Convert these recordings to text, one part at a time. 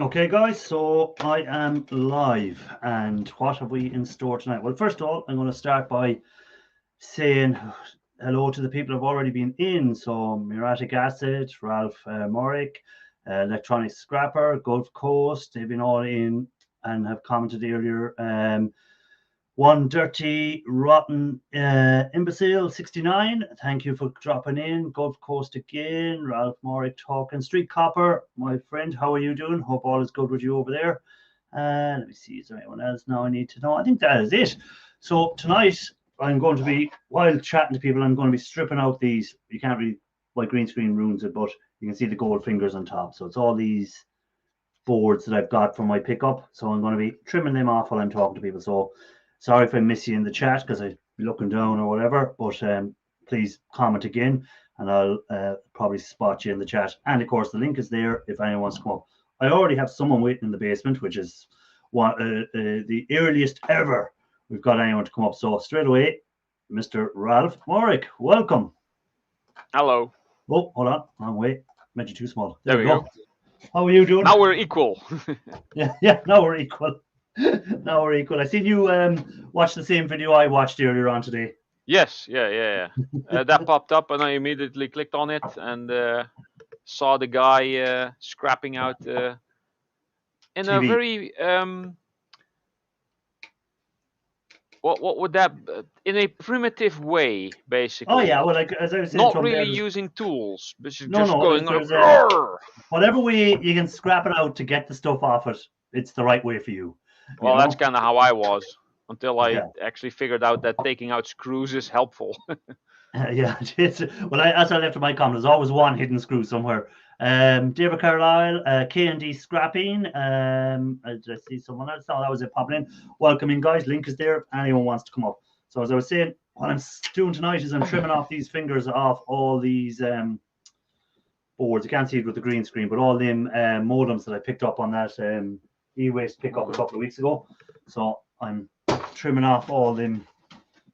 Okay, guys, so I am live, and what have we in store tonight? Well, first of all, I'm going to start by saying hello to the people who've already been in. So, Muriatic Acid, Ralph Morick, Electronic Scrapper, Gulf Coast, they've been all in and have commented earlier. One Dirty Rotten Imbecile 69, thank you for dropping in. Gulf Coast again. Ralph Morick talking. Street Copper, my friend, how are you doing? Hope all is good with you over there. Let me see, is there anyone else now I need to know? I think that is it. So tonight I'm going to be, while chatting to people, I'm going to be stripping out these. You can't really, my green screen ruins it, but you can see the gold fingers on top. So it's all these boards that I've got from my pickup. So I'm going to be trimming them off while I'm talking to people. So sorry if I miss you in the chat because I'd be looking down or whatever, but please comment again and I'll probably spot you in the chat. And of course, the link is there if anyone wants to come up. I already have someone waiting in the basement, which is the earliest ever we've got anyone to come up. So straight away, Mr. Ralph Morick, welcome. Hello. Oh, hold on. Wrong way. Made you too small. There we go. How are you doing? Now we're equal. yeah, now we're equal. Now we're equal. I seen you watch the same video I watched earlier on today. Yes, yeah. That popped up and I immediately clicked on it and saw the guy scrapping out in TV. a very what would that in a primitive way, basically. Oh yeah, well, like as I was saying, not really using tools, but just going whatever way you can scrap it out to get the stuff off it. It's the right way for you. Well, that's kind of how I was until I actually figured out that taking out screws is helpful. Yeah, well, as I left in my comment, there's always one hidden screw somewhere. David Carlisle, K&D Scrapping. I see someone else. Oh, that was it popping in. Welcome in, guys. Link is there if anyone wants to come up. So as I was saying, what I'm doing tonight is I'm trimming off these fingers off all these boards. You can't see it with the green screen, but all them modems that I picked up on that e-waste pickup a couple of weeks ago. So I'm trimming off all them.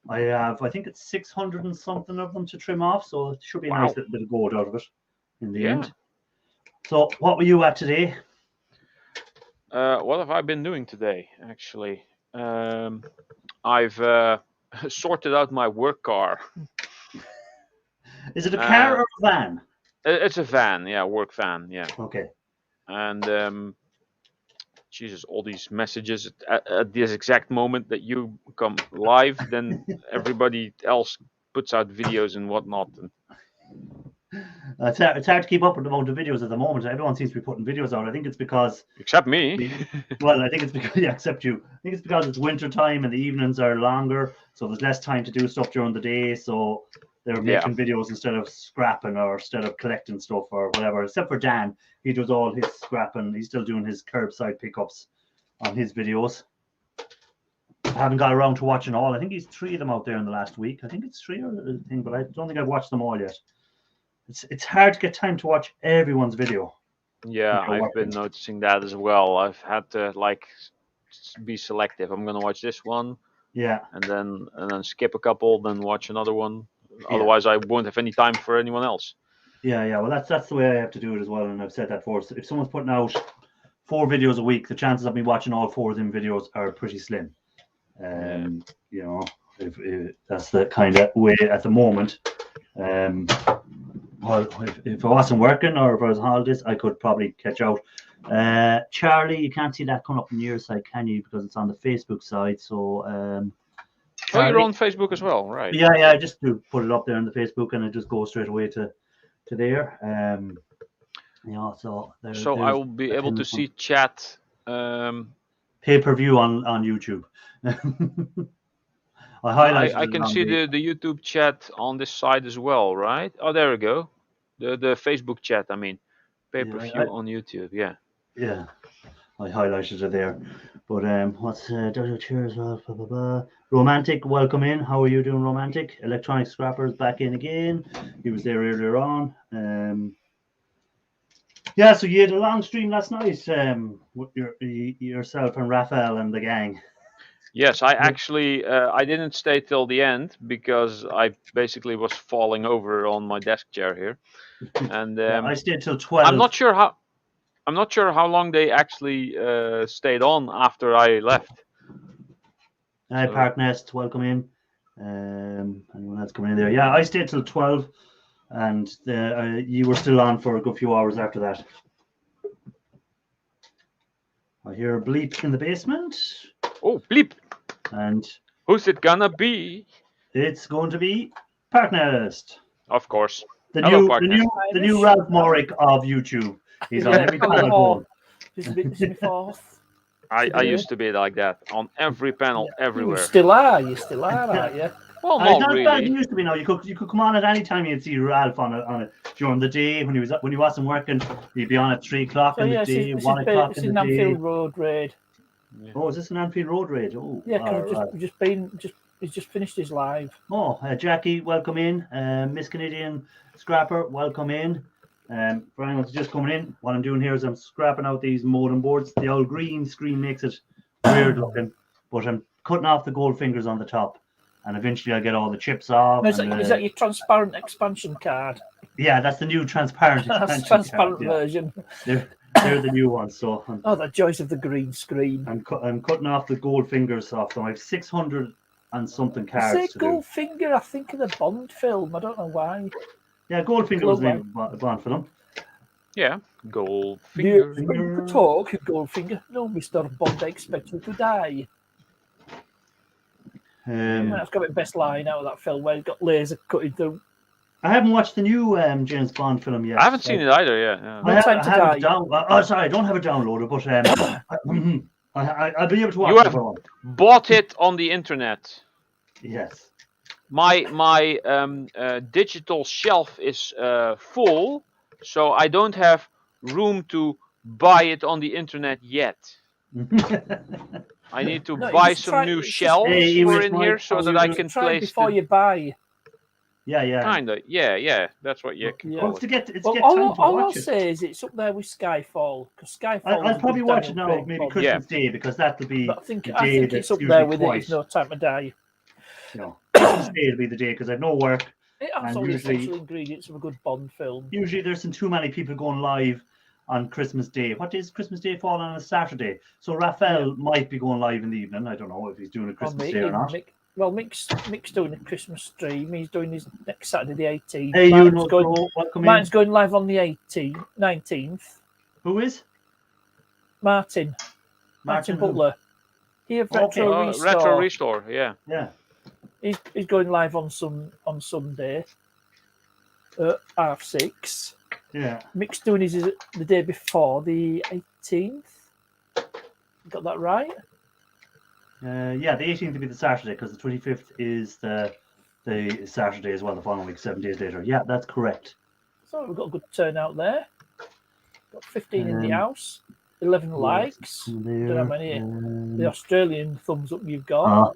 I think it's 600 and something of them to trim off, so it should be a nice little bit of gold out of it in the end. So what were you at today? What have I been doing today, actually? I've sorted out my work car. Is it a car or a van? It's a van, yeah, work van, yeah. Okay. And Jesus, all these messages at this exact moment that you come live, then everybody else puts out videos and whatnot. It's hard to keep up with the amount of videos at the moment. Everyone seems to be putting videos out. I think it's because... Except me. Well, I think it's because... Yeah, except you. I think it's because it's winter time and the evenings are longer, so there's less time to do stuff during the day, so they're making videos instead of scrapping or instead of collecting stuff or whatever. Except for Dan, he does all his scrapping. He's still doing his curbside pickups on his videos. I haven't got around to watching all. I think he's 3 of them out there in the last week. I think it's 3 or a thing, but I don't think I've watched them all yet. It's hard to get time to watch everyone's video. Yeah, I've been noticing that as well. I've had to be selective. I'm gonna watch this one. Yeah. And then skip a couple, then watch another one. Otherwise, I won't have any time for anyone else. Yeah. Well, that's the way I have to do it as well, and I've said that before. So if someone's putting out 4 videos a week, the chances of me watching all 4 of them videos are pretty slim. You know, if that's the kind of way at the moment. Well, if it wasn't working or if it was holidays, I could probably catch out. Charlie, you can't see that coming up on your side, can you? Because it's on the Facebook side. So, Charlie, you're on Facebook as well, right? Yeah. I just do put it up there on the Facebook, and it just goes straight away to there. So I will be able to see chat. Pay-per-view on YouTube. I can see the YouTube chat on this side as well, right? Oh, there we go. The Facebook chat, I mean. Pay-per-view on YouTube, yeah. Yeah, I highlighted it there. But what's cheers, blah, blah, blah, blah. Romantic, welcome in. How are you doing, Romantic? Electronic Scrappers back in again. He was there earlier on. Yeah, so you had a long stream last night with yourself and Raphael and the gang. Yes, I actually I didn't stay till the end because I basically was falling over on my desk chair here, and I stayed till 12. I'm not sure how. I'm not sure how long they actually stayed on after I left. Hi, So- Park Nest, welcome in. Anyone else coming in there? Yeah, I stayed till 12, and you were still on for a good few hours after that. I hear a bleep in the basement, Oh, bleep! and Who's it gonna be? it's going to be Park Nest, Of course. the Hello, new, Park the Nest. new, the new Ralph Morrick of YouTube. He's on every panel going. This is my fourth. I used to be like that on every panel, You everywhere. still are, aren't you? Well, It's not not as bad as it really. used to be now. You could come on at any time. You'd see Ralph on it during the day when he wasn't working. He'd be on at 3 o'clock So in the yeah, day, this 1 o'clock is in an the day. Anfield Road raid. Oh, is this an Anfield Road raid? Oh, Yeah, all because he's just finished his live. Oh, Jackie, welcome in. Miss Canadian Scrapper, welcome in. For anyone who's just coming in, what I'm doing here is I'm scrapping out these modem boards. The old green screen makes it weird looking, but I'm cutting off the gold fingers on the top, and eventually I'll get all the chips off. No, is that your transparent expansion card? Yeah, that's the new transparent That's expansion the transparent card, yeah. version. They're the new ones. So Oh, the joys of the green screen. I'm cutting off the gold fingers off them. I have 600 and something I cards say to do. Goldfinger, I think of the Bond film. I don't know why. Yeah, Goldfinger was the name of the Bond film. Yeah, gold You finger. talk, Goldfinger. No, Mr. Bond, I expect you to die. That's got the best line out of that film where he's got laser cutting through. I haven't watched the new James Bond film yet. I haven't seen it either. Yeah. No Time to Die. Sorry, I don't have it downloaded, but I'll be able to watch You it. have bought it on the internet. Yes. My digital shelf is full, so I don't have room to buy it on the internet yet. I need to buy some new shelves for in here so that I can try place before you buy. Yeah. Kinda, yeah. That's what you can call Well, it. all I'll say is it's up there with Skyfall, because Skyfall. I'll probably watch it now, Craig maybe Bond. Christmas Day, because that'll be But I think the day that's it's up usually there with quiet. it. It's No Time to Die. You know, Christmas Day will be the day because I've no work. It has And all the usually- essential ingredients of a good Bond film. Usually, there isn't too many people going live on Christmas Day. What day is Christmas Day fall on a Saturday? So Raphael might be going live in the evening. I don't know if he's doing a Christmas Day or not. Mick's doing a Christmas stream. He's doing his next Saturday, the 18th. Hey, Mine's going live on the 19th. Who is? Martin Martin Butler. He have Retro Restore. Retro Restore, yeah. Yeah. He's going live on Sunday at 6:30. Yeah. Mick's doing his the day before, the 18th. Got that right? Yeah, the 18th will be the Saturday because the 25th is the Saturday as well, the following week, 7 days later. Yeah, that's correct. So we've got a good turnout there. Got 15 in the house, 11 likes. Don't know how many the Australian thumbs up you've got.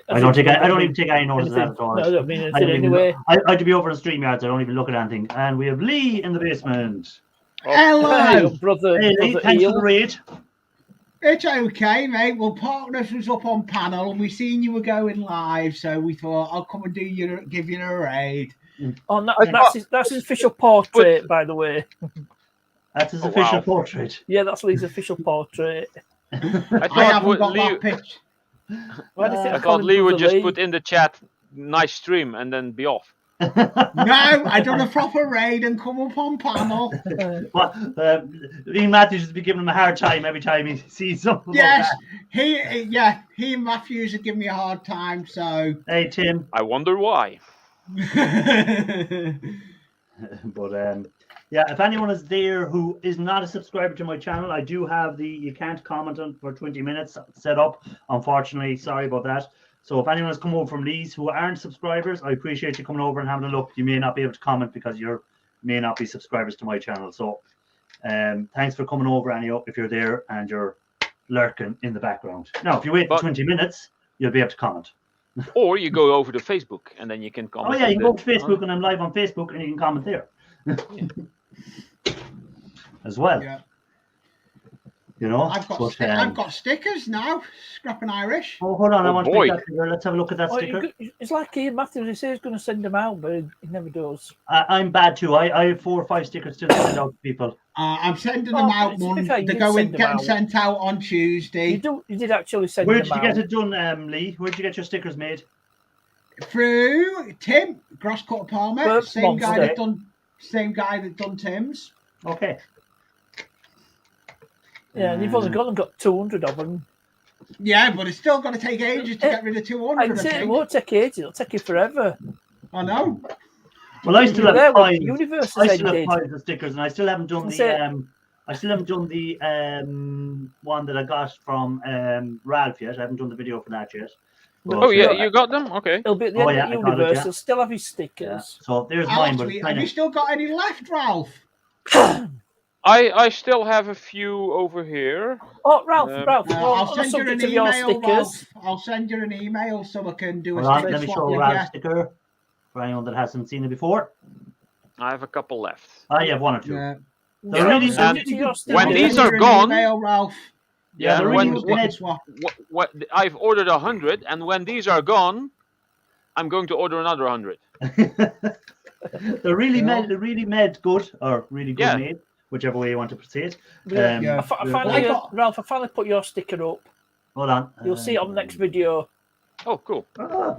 I don't even take any notice of that at all. No, I don't mean anything anyway. I to be over in StreamYards. I don't even look at anything. And we have Lee in the basement. Hello, brother. Hey, Lee, thanks for the raid. It's okay, mate. Well, Partners was up on panel and we seen you were going live, so we thought I'll come and give you a raid. Oh, that's his official portrait, by the way. That's his official portrait. Yeah, that's Lee's official portrait. I haven't got that pitch. I thought Lee would just put in the chat, nice stream, and then be off. No, I done a proper raid and come up on panel. Ian Matthews has been giving him a hard time every time he sees something. Yes, he and Matthews have given me a hard time. So hey, Tim. I wonder why. But yeah, if anyone is there who is not a subscriber to my channel, I do have you can't comment on for 20 minutes set up. Unfortunately, sorry about that. So if anyone has come over from these who aren't subscribers, I appreciate you coming over and having a look. You may not be able to comment because you may not be subscribers to my channel. So thanks for coming over, anyhow, if you're there and you're lurking in the background. Now, if you wait for 20 minutes, you'll be able to comment. Or you go over to Facebook and then you can comment. Oh yeah, you can go to Facebook and I'm live on Facebook and you can comment there. As well. You know, I've got but, I've got stickers now. Scrapping Irish. Oh, hold on! I Oh, want boy. to pick that sticker. Let's have a look at that Oh, sticker. it's like Ian Matthews. He says he's going to send them out, but he never does. I'm bad too. I have 4 or 5 stickers still to send out to people. I'm sending them out. To be fair, you They're did send them getting out. sent out on Tuesday. You did actually send Where them did you out. get it done, Lee? Where did you get your stickers made? Through Tim Grosscutter Palmer, Burp same guy Monster. that done Tim's. Okay. Yeah, and you've only got 200 of them. Yeah, but it's still going to take ages to get rid of 200. I say it won't take ages. It'll take you forever. I know. Well, I still have 5. Universe I has still have ended. 5 of the stickers, and I still haven't done the one that I got from Ralph yet. I haven't done the video for that yet. But, Oh yeah, you got them? Okay. It'll be at the end of the I got it, universe. yeah. He'll still have his stickers. Yeah. So there's mine. But Have you still got any left, Ralph? I still have a few over here. Oh, Ralph, I'll on the send you an subject of your email, stickers. Ralph. I'll send you an email so I can do a Hold on, sticker let me swap show with Ralph's you. sticker for anyone that hasn't seen it before. I have a couple left. I have 1 or 2. Yeah. They're really, Subject to your when stickers. these I'll are send you an gone- email, Ralph. Yeah, they're when, really sticker swap. what I've ordered 100, and when these are gone, I'm going to order another 100. they're really made good, or really good Yeah. made, whichever way you want to say it. Yeah. Ralph, I finally put your sticker up. Hold on. You'll see it on the next video. Oh, cool. I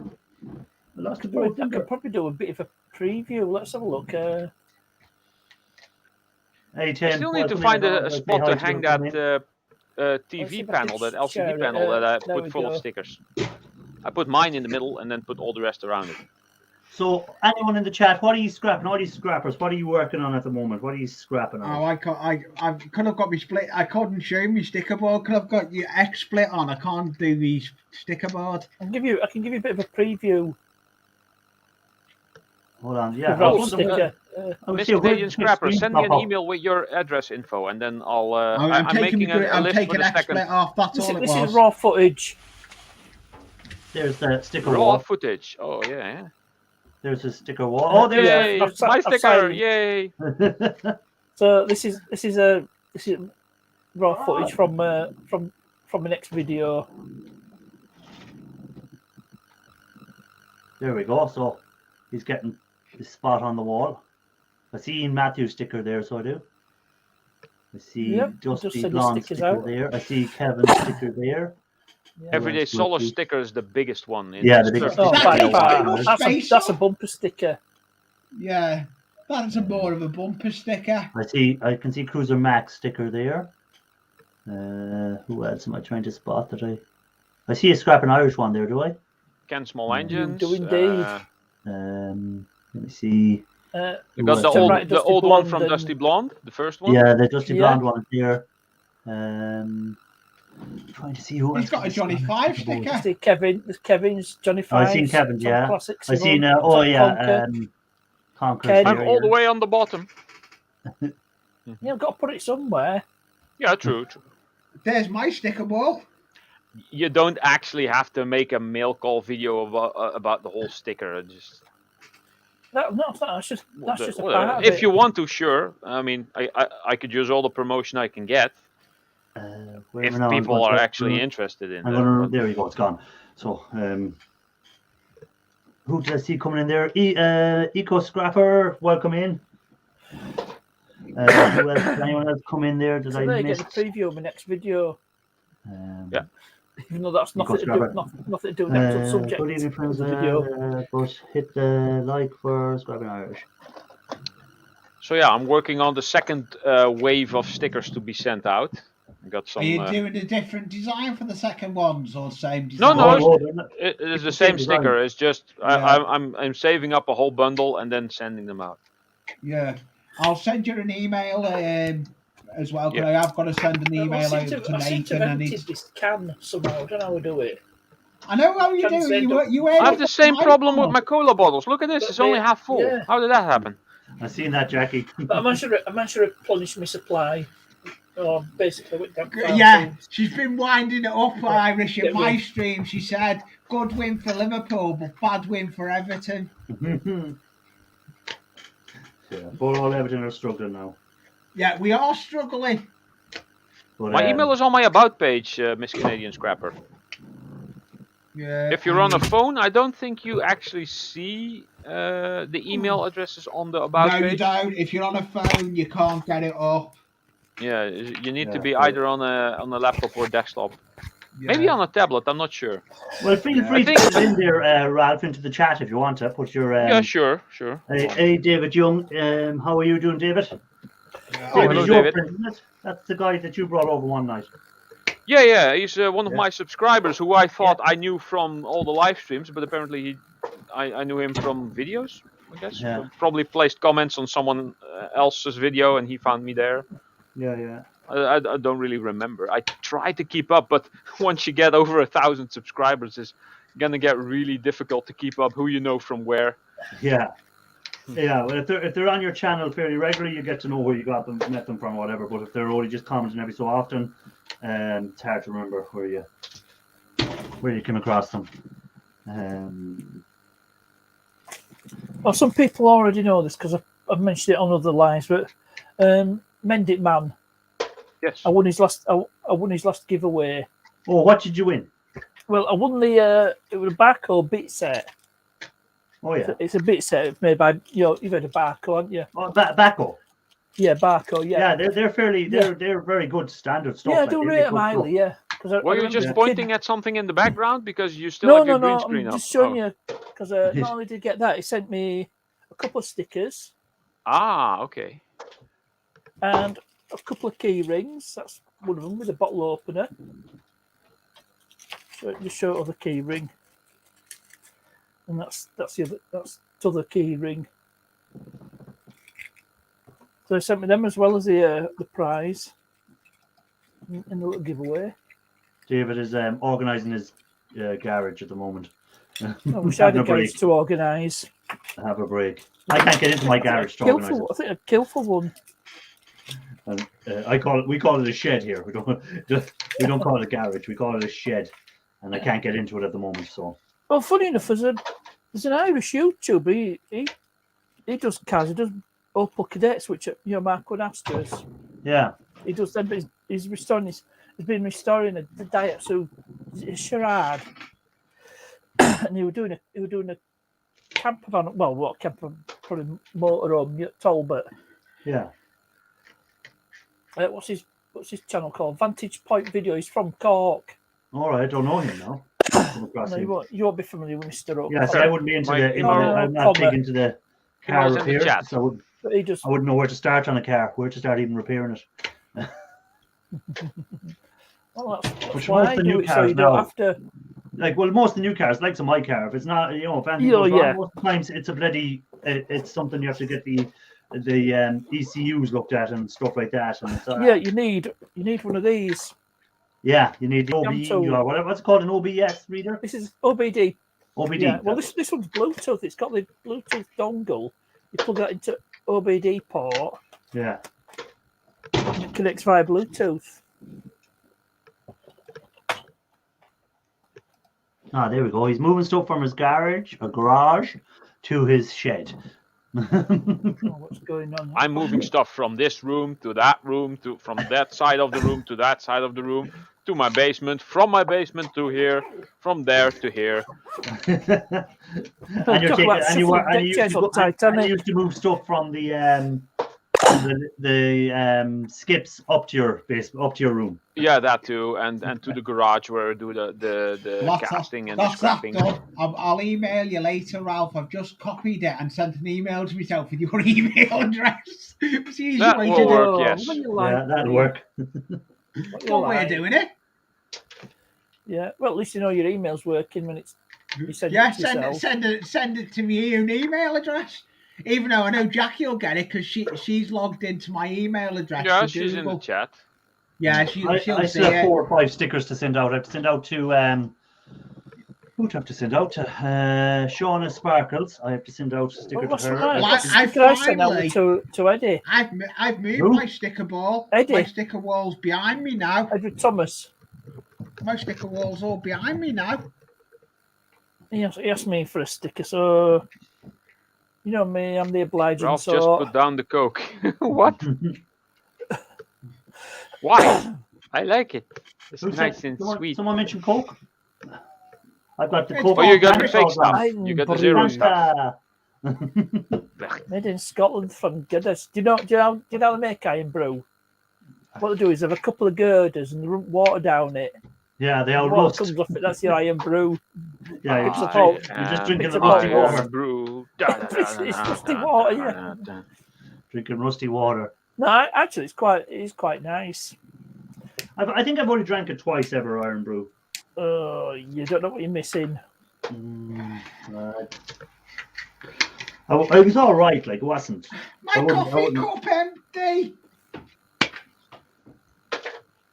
lost the board. I could probably do a bit of a preview. Let's have a look. I still need to find a spot to hang that TV see if I panel, can that LCD share it. panel that I There put we full go. of stickers. I put mine in the middle and then put all the rest around it. So, anyone in the chat, what are you scrapping? All these scrappers, what are you working on at the moment? What are you scrapping on? Oh, I could have got me split. I couldn't show me sticker board. Could have got your X split on. I can't do the sticker board. I can give you a bit of a preview. Hold on, yeah. Of Ralph's sticker. Mr. Canadian Scrapper, send me an email with your address info, and then I'll. I'm making a list for the X second. split off. That's all it This was. is raw footage. There's the sticker Raw wall. footage. Oh yeah. There's the sticker wall. Oh, there's Yay! I've My signed- sticker! Yay! So this is raw footage from the next video. There we go. So he's getting the spot on the wall. I see Ian Matthews sticker there, so I do. I see Yep, just Dusty send the Blonde stickers sticker out. there. I see Kevin's sticker there. Yeah. Everyday Nice Solar rookie. sticker is the biggest one. Yeah, the biggest Oh, sticker. by That's far. pretty much That's space a up. bumper sticker. Yeah, that's more of a bumper sticker. I can see Cruiser Max sticker there. Who else am I trying to spot that I see a Scrapping Irish one there, do I? Ken Small Engines. do indeed. Let me see. You got the So old, right, the Dusty old one Blonde from and- Dusty Blonde, the first one. Yeah, the Dusty Yeah. Blonde one here. Trying to see who He's else got a is Johnny on Five the board. sticker. See There's Kevin's, Johnny Oh, I Fives. seen Kevin's, Tom yeah. Classics, I seen Tom Conker. Conker's Ken. I'm there, all the yeah. way on the bottom. Yeah, I've got to put it somewhere. Yeah, true. There's my sticker ball. You don't actually have to make a mail call video about the whole sticker. Just That's just a whatever. part of If it. you want to, sure. I mean, I could use all the promotion I can get Wait a if minute, I'm people going are to- actually interested in I'm that. gonna, but- there you go, it's gone. So, who did I see coming in there? Eco Scrapper, welcome in. Who else, did anyone else come in there? Did So I there you miss? get the preview of my next video. Yeah. Even though that's nothing to do Scrapper. nothing to do with the actual subject Good evening, friends. of the video. But hit the like for Scrapping Irish. So yeah, I'm working on the second wave of stickers to be sent out. I got some. Are you doing a different design for the second ones or same No, design? no, they're not- It is the It's same the same sticker. It's just Yeah. I'm saving up a whole bundle and then sending them out. Yeah, I'll send you an email as well. 'Cause Yeah. I have got to send an email I out seem to to have Nathan. And emptied it's, this can somehow. I don't know how we do it. I know how you Can do. send You, them. you I have the same problem with my cola bottles. Look at this; But it's only they- half full. yeah. How did that happen? I've seen that, Jackie. But I managed to replenish my supply. Or basically went down to Yeah, she's been winding it up, Irish. In Get my win. stream, she said, "Good win for Liverpool, but bad win for Everton." Yeah, but all Everton are struggling now. Yeah, we are struggling. But, My email is on my about page, Miss Canadian Scrapper. Yeah. If you're on a phone, I don't think you actually see the email addresses on the about No, page. you don't. If you're on a phone, you can't get it up. Yeah, you need to Yeah, be true. either on a laptop or desktop. Yeah. Maybe on a tablet. I'm not sure. Well, feel Yeah, free I to think- put it in there, Ralph, into the chat if you want to. Put your Yeah, sure. Hey, David Young. How are you doing, David? Yeah, Oh, David hello, is your David. friend, isn't it? That's the guy that you brought over one night. Yeah. He's one of Yeah. my subscribers who I thought I knew from all the live streams, but apparently I knew him from videos. I guess Yeah. probably placed comments on someone else's video and he found me there. Yeah. I don't really remember. I try to keep up, but once you get over 1,000 subscribers, it's gonna get really difficult to keep up who you know from where. Yeah. Well, if they're on your channel fairly regularly, you get to know where you got them, met them from, or whatever. But if they're only just commenting every so often, it's hard to remember where you came across them. Well, some people already know this because I've mentioned it on other lives, but Mendit Man, Yes. I won his last giveaway. Oh, what did you win? Well, I won it was a Barco bit set. Oh yeah. It's a bit set made by you've heard of Barco, haven't you? Oh, Bacco. Yeah, Barco. Yeah. Yeah, they're fairly they're very good standard stuff. Yeah, I like, do they rate make them good highly. stuff. Yeah. Were you just as a pointing kid- at something in the background because you still No, have your no, green no. screen I'm up? just showing Oh. you because not only did he get that, he sent me a couple of stickers Ah, okay. and a couple of key rings. That's one of them with a bottle opener. So just show other key ring, and that's the other key ring. So he sent me them as well as the prize in the little giveaway. David is organising his garage at the moment. I wish I had a garage to organise. Have a break. I can't get into my garage to organise it. I think I'd kill for one. And we call it a shed here. We don't call it a garage. We call it a shed, and I can't get into it at the moment. So Well, funny enough, there's an Irish YouTuber. He does cars. He does Opel Cadets, which are Marco Nasters. yeah, He does them, but he's restoring this. He's been restoring the Daihatsu Charade, and he were doing a camper van. Well, what camper? Probably motorhome, Talbot. yeah. What's his channel called? Vantage Point Video. He's from Cork. All right, I don't know him now. Come across No, him. you won't be familiar with Mr. Oak. Yeah, see, I wouldn't be into Mike, I'm not big into the car email's in the repairs, chat. so But he just I wouldn't know where to start on a car, where to start even repairing it. well, that's Which why most I of the do new it, so cars you don't now- have to. Like, well, most of the new cars, like my car, if it's not, if anything Yeah, goes wrong, yeah. most of the times it's a bloody, it's something you have to get the ECUs looked at and stuff like that. And it's, Yeah, you need one of these. yeah, you need the OBE told. or whatever. What's it called, an OBS reader? This is OBD. OBD. Yeah. Well, this one's Bluetooth. It's got the Bluetooth dongle. You plug that into OBD port. Yeah. And it connects via Bluetooth. Ah, there we go. He's moving stuff from his garage to his shed. Oh, what's going on? I'm moving stuff from this room to that room, from that side of the room to that side of the room, to my basement, from my basement to here, from there to here. and you're Talk taking, about and you were, and you shuffling used to go, deck chairs on and you Titanic. used to move stuff from the skips up to your base, up to your room. Yeah, that too, and to the garage where I do the casting and the That's that scrapping. done. I'll email you later, Ralph. I've just copied it and sent an email to myself with your email address. It's the easy That way will to do work, it. yes. What you like, Yeah, that'll work. what you One way like. of doing it. Yeah. Well, at least you know your email's working when you send Yeah, it to yourself. send it to me own email address. Even though I know Jackie will get it because she's logged into my email address. Yeah, to she's in the Google. chat. Yeah, she'll I see still have it. 4 or 5 stickers to send out. I have to send out to who do I have to send out to? Shauna Sparkles. I have to send out a sticker Oh, to what's her. right? Well, What's I the I sent out finally- to Eddie? I've moved Who? my sticker ball. Eddie. My sticker wall's behind me now. Edward Thomas. My sticker wall's all behind me now. He asked me for a sticker, so you know me, I'm the obliging Ralph just sort. put down the coke. What? Why? I like it. It's Who nice said, and sweet. someone mentioned Coke? I've got the It's Coke. Oh, you got the Fanta. fake stuff. I'm You got the zero brewed. stuff. Fanta. Made in Scotland from Girders. Do you know how they make iron brew? What they do is have a couple of girders and they run water down it. Yeah, they all Water rust. comes off it. That's your iron brew. Yeah, Picks you're up all- just drinking picks the up all rusty the water. water. Brew. It's rusty water, yeah. Drinking rusty water. No, actually, it is quite nice. I think I've only drank it twice ever, Iron Brew. You don't know what you're missing. It was all right, like it wasn't. My coffee cup empty.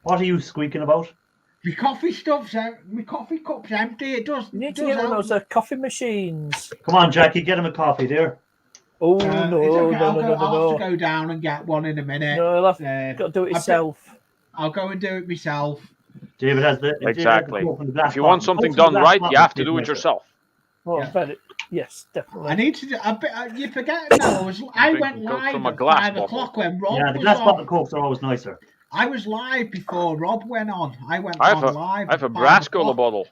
What are you squeaking about? My coffee stuff's out. My coffee cup's empty. It does. You need to does get one of help. those coffee machines. Come on, Jackie, get him a coffee, dear. Oh It's no, okay, no, I'll no, have no, to go down and get one in a minute. no. You'll have Uh, got to do it I bet- yourself. I'll go and do it myself. David has the Exactly. Coke in the glass If you want bottle. something Coke's in the done glass right, you bottle, have to David do it makes yourself. Oh, Yeah. yes, definitely. I need to do. You forget now. I Drinking went Coke live from a at glass 5 bottle. o'clock when Rob Yeah, the was glass on. bottle Cokes are always nicer. I was live before Rob went on. I went I have on live. I have a at 5 brass cola o'clock. bottle.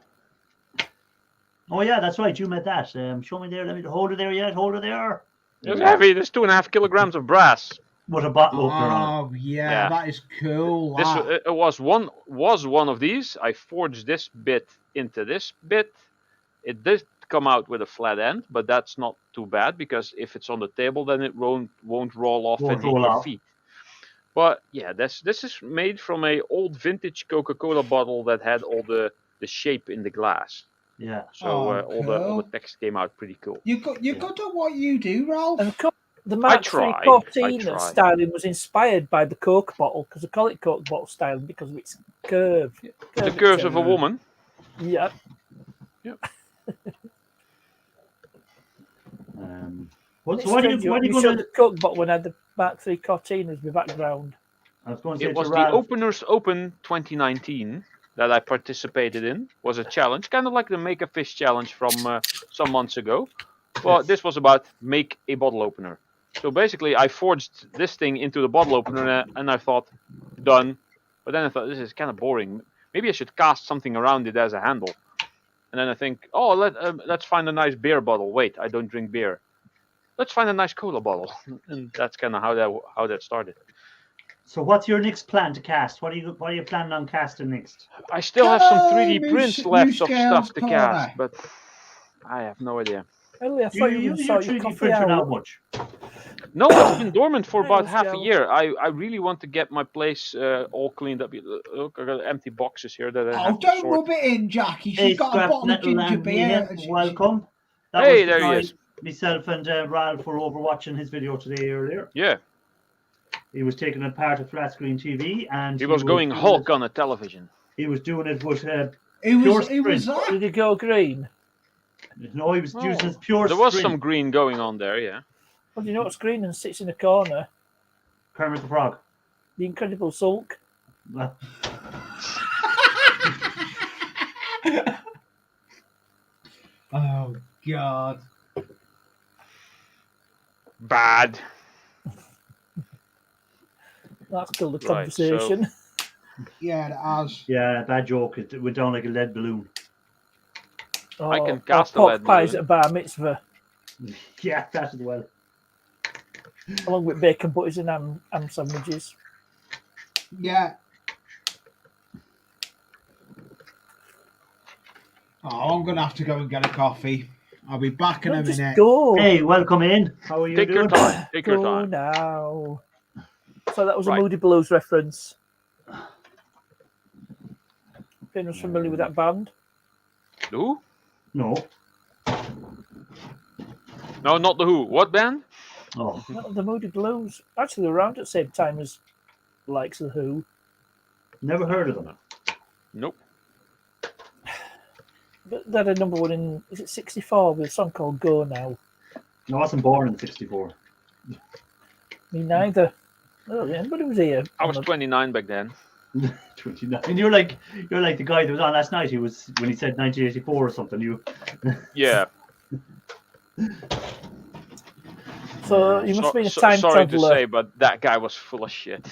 Oh yeah, that's right. You made that. Show me there. Let me hold it there yet. Hold it there. It's heavy. There's 2.5 kilograms of brass. With a bottle opener on Oh yeah, Yeah. that is cool. This that. it was one of these. I forged this bit into this bit. It did come out with a flat end, but that's not too bad because if it's on the table, then it won't roll off Won't and hit roll your off. feet. But yeah, this is made from a old vintage Coca-Cola bottle that had all the shape in the glass. it. Yeah. So Oh, all the cool. text came out pretty cool. You good at what you do, Ralph. And the Mark try, III Cortina I try. styling was inspired by the Coke bottle because I call it Coke bottle styling because of its curve. The curves of a woman. Yeah. What, It's so what are strange, you you going showed to? the Coke bottle when I had the Mark III Cortina as my background. I was going to say It was to the Ralph. Openers Open 2019 that I participated in. Was a challenge, kind of like the Make a Fish challenge from some months ago. Well, Yes. this was about make a bottle opener. So basically, I forged this thing into the bottle opener, and I thought, done. But then I thought, this is kind of boring. Maybe I should cast something around it as a handle. And then I think, oh, let's find a nice beer bottle. Wait, I don't drink beer. Let's find a nice cola bottle. And that's kind of how that started. So what's your next plan to cast? What are you planning on casting next? I still have some Hello, 3D Moose- prints left Moose of Girls stuff to Corner. cast, but I have no idea. Earlier, I Do thought you you were use going your to sort your 3D coffee printer now out. much? No, it's been dormant for about Let's half a go. year. I really want to get my place all cleaned up. Look, I got empty boxes here that I Oh, have to don't sort. rub it in, Jackie. Hey, She's got a Scrap bottle of Metal ginger and beer. Mayhem, welcome. That Hey, was the there he guy, is. Myself and Ralph were over watching his video today earlier. Yeah, He was taking it part of flat screen TV, and he was going doing Hulk it- on a television. He was doing it with Who pure was sprint. that? Did it go green? No, he was Oh, using his pure There was sprint. some green going on there, yeah. Well, do you know what's green and sits in a corner? Kermit the Frog. The Incredible Sulk. Well, Oh God. Bad. That's killed the Right, so- conversation. Yeah, it has. yeah, bad joke. It went down like a lead balloon. Or, I can or cast a pork lead pies balloon. at a bar mitzvah, Yeah, that as well. along with bacon butties and ham sandwiches. Yeah. Oh, I'm gonna have to go and get a coffee. I'll be back in No, a just minute. go. Hey, welcome in. How are you Take doing? your time. Take your Go time. now. So that was a Right. Moody Blues reference. Anyone's familiar with that band? The Who? No. No, not the Who. What band? Oh, No, the Moody Blues. Actually, they're around at the same time as the likes of the Who. never heard of them. Nope. But they had a number one in, is it 64 with a song called Go Now? I wasn't born in '64. Me neither. Oh, yeah, anybody was here. I was 29 back then. 29. And you're like the guy that was on last night. He was when he said 1984 or something. You. Yeah. So you must have been a time sorry to traveller. say, but that guy was full of shit.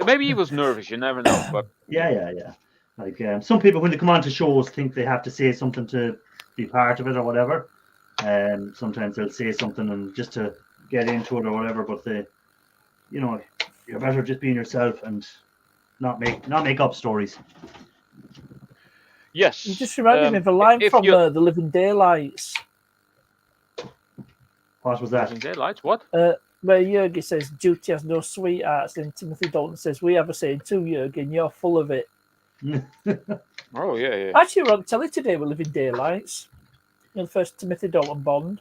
Maybe he was nervous. You never know. But Yeah. Like some people, when they come on to shows, think they have to say something to be part of it or whatever. Sometimes they'll say something and just to get into it or whatever. But you're better just being yourself and not make up stories. yes, You just reminded me of a line from you The Living Daylights. What was that? Living Daylights. What? Where Jurgen says duty has no sweethearts, and Timothy Dalton says we have a saying too, Jurgen, you're full of it. Oh yeah. Actually, we're on telly today with Living Daylights. The first Timothy Dalton Bond.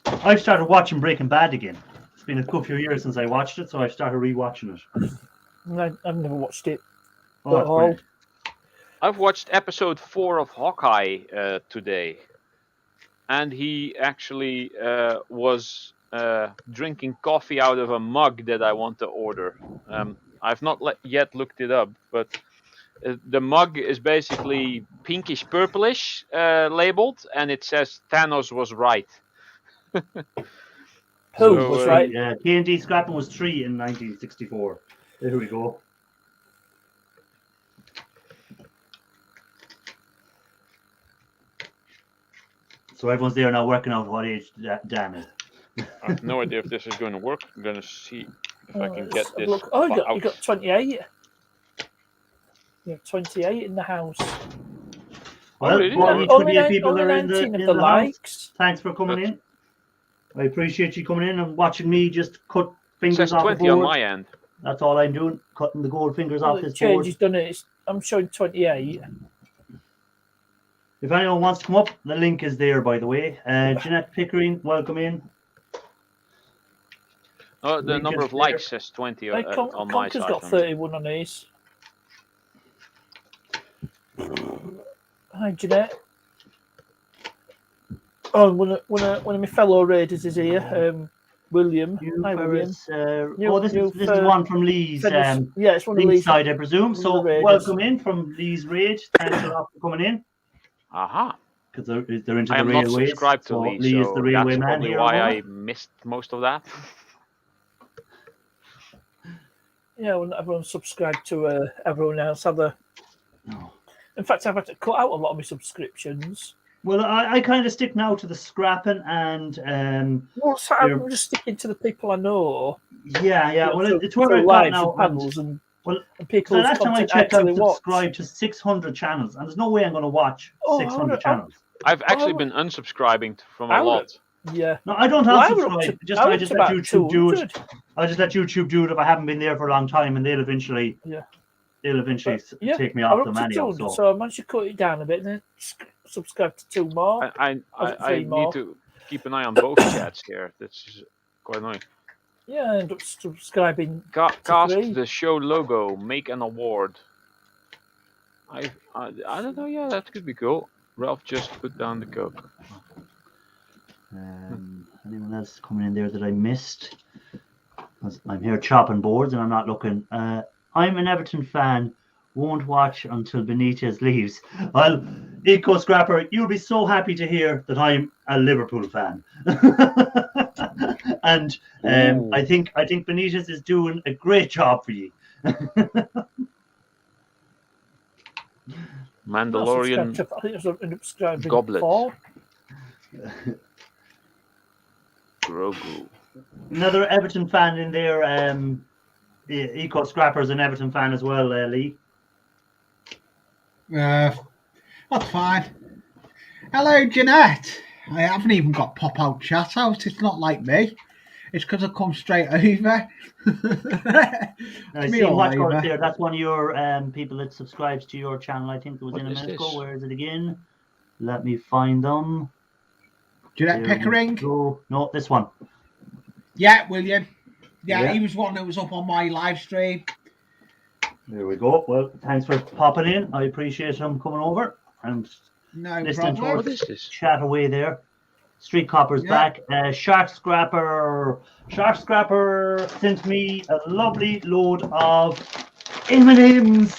I've started watching Breaking Bad again. It's been a good few years since I watched it, so I've started rewatching it. I've never watched it. Oh, that's brilliant. I've watched episode 4 of Hawkeye today, and he actually was drinking coffee out of a mug that I want to order. I've not yet looked it up, but the mug is basically pinkish purplish labeled, and it says Thanos was right. Who was right? Yeah, K&D scrapping was 3 in 1964. There we go. So everyone's there now working out what age Dan is. I have no idea if this is going to work. I'm going to see if I can get this. Look. Oh, you got 28. You have 28 in the house. Well, really? all Only 28 people are in 19 the of the house. likes. Thanks for coming in. I appreciate you coming in and watching me just cut It fingers says off 20 the board. on my end. That's all I'm doing, cutting the gold fingers off this Change board. he's done it. I'm showing 28. If anyone wants to come up, the link is there, by the way. Jeanette Pickering, welcome in. Oh, the Link number is of there. likes says 20 on my Conker's side. got 31 on his. Hi, Jeanette. Oh, one of my fellow raiders is here. William. Hi, William. This is one from Lee's. Yeah, it's one of Lee's Lee's side, I presume. So welcome in from Lee's raid. Thanks a lot for coming in. Aha. Because they're into I the am not railways. subscribed to So Lee, Lee is so the railway that's man probably here. why I missed most of that. Yeah, well, everyone's subscribed to everyone else. In fact, I've had to cut out a lot of my subscriptions. Well, I kind of stick now to the scrapping and. Well, so I'm just sticking to the people I know. Yeah. Well, it's where I've got now. Panels and people. The last time I checked, I've subscribed to 600 channels, and there's no way I'm going to watch 600 channels. I've actually been unsubscribing from a lot. Yeah. No, I don't unsubscribe. I just let YouTube do it. I just let YouTube do it if I haven't been there for a long time, and they'll eventually. Yeah. They'll eventually take me off them anyhow. So I managed to cut it down a bit and then subscribe to 2 more. I need to keep an eye on both chats here. That's quite annoying. Yeah, I end up subscribing. Cast the show logo. Make an award. I don't know. Yeah, that could be cool. Ralph just put down the coke. Anyone else coming in there that I missed? I'm here chopping boards and I'm not looking. I'm an Everton fan. Won't watch until Benitez leaves. Well, Eco Scrapper, you'll be so happy to hear that I'm a Liverpool fan. And I think Benitez is doing a great job for you. Mandalorian goblet. Grogu. Another Everton fan in there. Eco Scrapper's an Everton fan as well, Lee. That's fine. Hello, Jeanette. I haven't even got pop-out chat out. It's not like me. It's because I come straight over. I see what's going there. That's one of your people that subscribes to your channel. I think it was in a minute ago. Where is it again? Let me find them. Jeanette Pickering? No, this one. Yeah, William. Yeah, he was one that was up on my live stream. There we go. Well, thanks for popping in. I appreciate him coming over and listening to us chat away there. Street Copper's back. Shark Scrapper sent me a lovely load of M&M's.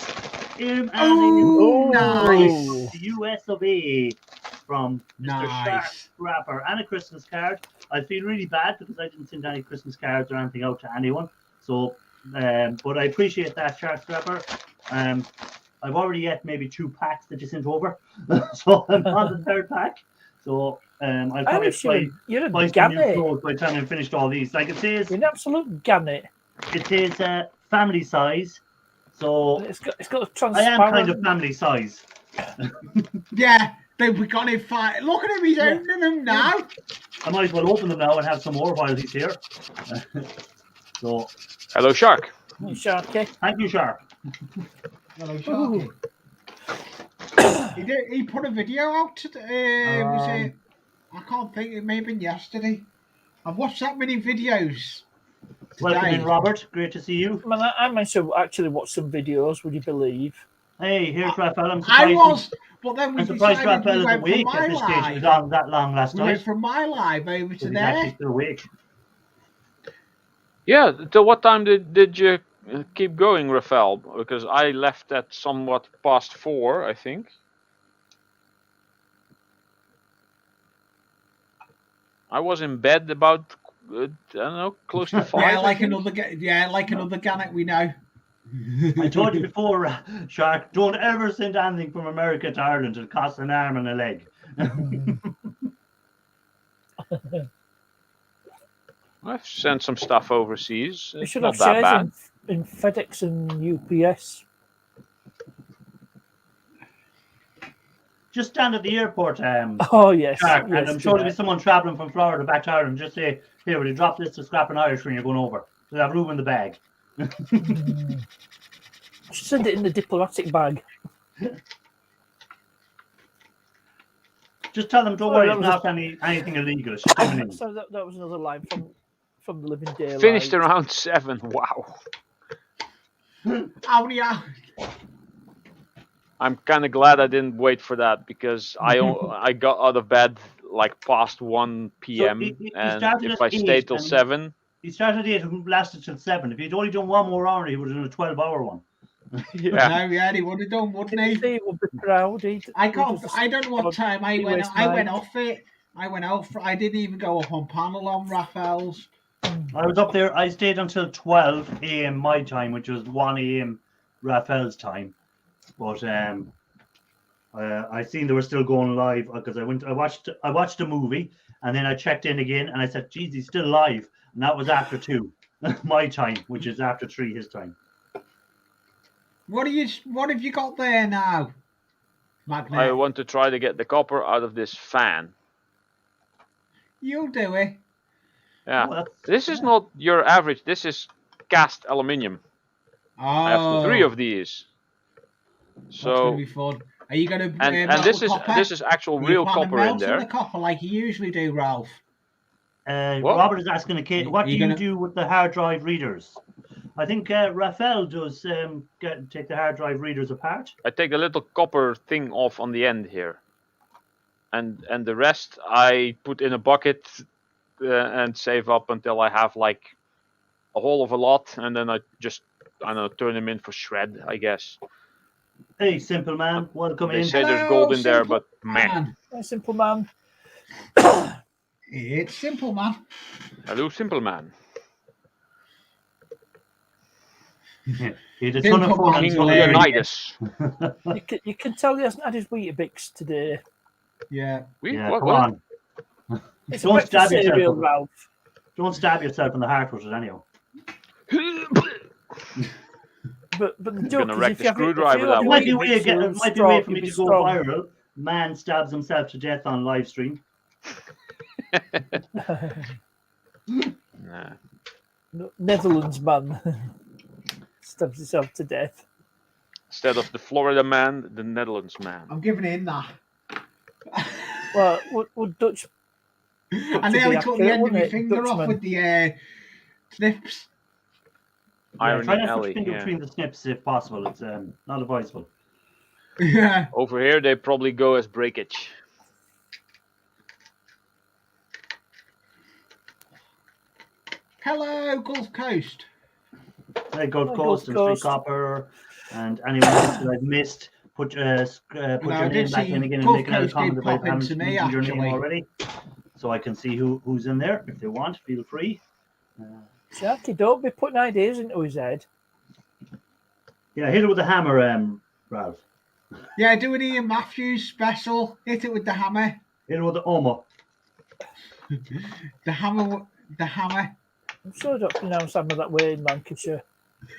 Nice. The US of A from Mr. Shark Scrapper and a Christmas card. I feel really bad because I didn't send any Christmas cards or anything out to anyone. So But I appreciate that, Shark Scrapper. I've already ate maybe 2 packs that you sent over, so I'm on the 3rd pack. So I'll probably Irish, you're a buy some new gannet. clothes by the time I've finished all these. Like it says, You're an absolute gannet. it says family size. So It's got a I transparent. am kind of family size. Yeah, we got him fight. Look at him, he's opening them now. I might as well open them now and have some more while he's here. So, Hello, Shark. Sharky. thank you, Shark. Hello, Sharky. He put a video out today. Was it? I can't think. It may have been yesterday. I've watched that many videos. Welcome in, Robert. Great to see you. I managed to actually watch some videos. Would you believe? Hey, here's Raphael. I'm I surprised. was, but then we I'm surprised decided Raphael we is went from awake my at this stage. He was live. on that long last We night. went from my live over to He's actually there. still awake. Yeah, till what time did you keep going, Rafael? Because I left at somewhat past 4, I think. I was in bed about, I don't know, close to 5. Yeah, I like think. another Gannet we know. I told you before, Shark, don't ever send anything from America to Ireland. It costs an arm and a leg. I've sent some stuff overseas. You It's should not have that shares bad. in FedEx and UPS. Just stand at the airport, Oh yes, Shark, yes. and I'm sure there'll be someone travelling from Florida back to Ireland. Just say, here, will you drop this to Scrapping Irish when you're going over? So they have room in the bag. Send it in the diplomatic bag. Just tell them, don't Oh, worry, that it's was not anything illegal. It's just coming in. So that was another line from the Living Daylight. Finished around 7. Wow. How many hours? I'm kind of glad I didn't wait for that because I got out of bed like past 1 p.m. he and started if at I stayed 8 till and- 7, He started at 8 and lasted till 7. If he'd only done one more hour, he would have done a 12-hour one. yeah. No, yeah, he would have done, wouldn't he? He would be proud. I don't know what time I went. US I went night. off it. I went off. I didn't even go up on panel on Raphael's. I was up there. I stayed until 12 a.m. my time, which was 1 a.m. Raphael's time. But I seen they were still going live because I watched a movie and then I checked in again and I said, "Geez, he's still live." And that was after 2 my time, which is after 3 his time. What have you got there now, Magnet? I want to try to get the copper out of this fan. You'll do it. Yeah. Well, This is not your average. This is cast aluminium. Oh, I have 3 of these. That's gonna So be fun. Are you gonna? and melt this the is copper? actual Are you real planning copper in melting there. the copper like you usually do, Ralph? What? Robert is asking, Kate, what Are you do you gonna- do with the hard drive readers? I think Raphael does take the hard drive readers apart. I take the little copper thing off on the end here, and the rest I put in a bucket and save up until I have like a whole of a lot, and then I don't know, turn them in for shred, I guess. Hey, simple man, welcome They in. say there's Hello, gold in there, simple but man. man. A simple man. It's simple, man. Hello, simple man. He had a ton of Simple fun. man. on King of Sunday. Leonidas. You can tell he hasn't had his Weetabix today. Yeah. Yeah, What? come on. It's Don't a stab breakfast cereal, yourself. Ralph. Don't stab yourself in the heart with it anyhow. But the You're joke gonna is wrag if the you have screwdriver it that It way. might be a way, Weetabix, you'll it might be a way for you'll me be to go strong. viral. Man stabs himself to death on live stream. Nah. Netherlands man stabs himself to death. Instead of the Florida man, the Netherlands man. I'm giving in that. Well, would Dutch? I nearly cut the end of my wouldn't it, finger off Dutchman? with the snips. Irony try not to alley, put your finger yeah. between the snips if possible. It's not advisable. Yeah. Over here, they probably go as breakage. Hello, Gulf Coast. Hey, Gulf Hi, Coast Gulf and Street Coast. Copper and anyone else that I've missed. Put your I name did back see in again and Gulf make another Coast comment did if I pop haven't into me, mentioned your name actually. already. So I can see who's in there. If they want, feel free. Jackie, don't be putting ideas into his head. Yeah, hit it with the hammer, Ralph. Yeah, do an Ian Matthews special. Hit it with the hammer. Hit it with the Oma. The hammer. The hammer. I'm sure I don't pronounce hammer that way in Lancashire.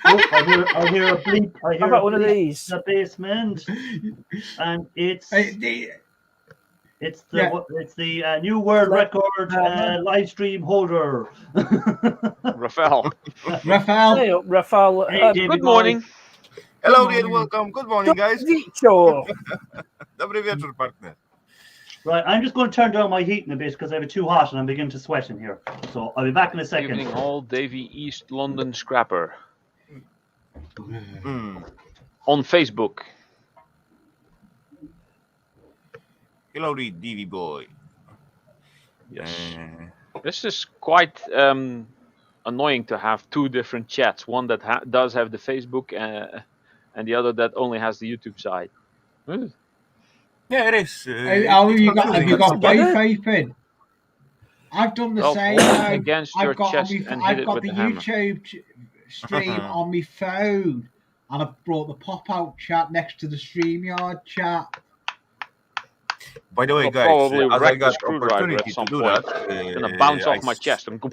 Oh, I hear a bleep. I hear How about a one of bleep these? in the basement, and it's the new world record live stream holder. Rafael. Raphael. Hey up, Rafael. Hey, Davey Good boy. morning. Hello dear, welcome. Good morning, guys. Wicho. Dobry wieczór, partner. Right, I'm just going to turn down my heating a bit because I have it too hot and I'm beginning to sweat in here. So I'll be back in a second. Evening Hall, Davy East London Scrapper. On Facebook. Hello, the DV boy. Yes. This is quite annoying to have two different chats. One that does have the Facebook and the other that only has the YouTube side. Yeah, it is. Have you got both open? I've done the Well, same. hold it against your I've got chest and hit I've it got with the the hammer. YouTube stream on my phone, and I've brought the pop-out chat next to the StreamYard chat. By the way, I'll guys, probably as I wreck the got screwdriver opportunity at some to do point. that, It's gonna bounce off my chest and go.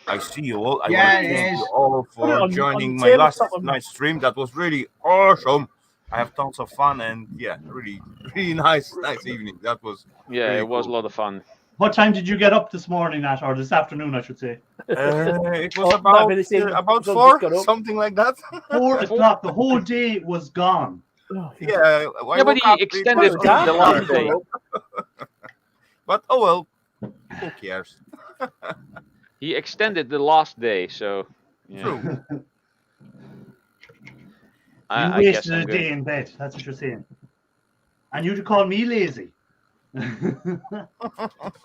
I see you all. I Yeah, want to it thank is. you all Put it for on joining the my table, last something. night's stream. That was really awesome. I have tons of fun and yeah, really nice evening. That was Yeah, really it was cool. a lot of fun. What time did you get up this morning at, or this afternoon, I should say? It was Oh, about might be the same. about Don't 4, get up. something like that. 4 o'clock. The whole day was gone. Oh, Yeah, I Yeah, but woke he up, it extended was the already last dark. day. But oh well, who cares? He extended the last day, so yeah. True. You I guess wasted I'm a going. day in bed. That's what you're saying. And you to call me lazy.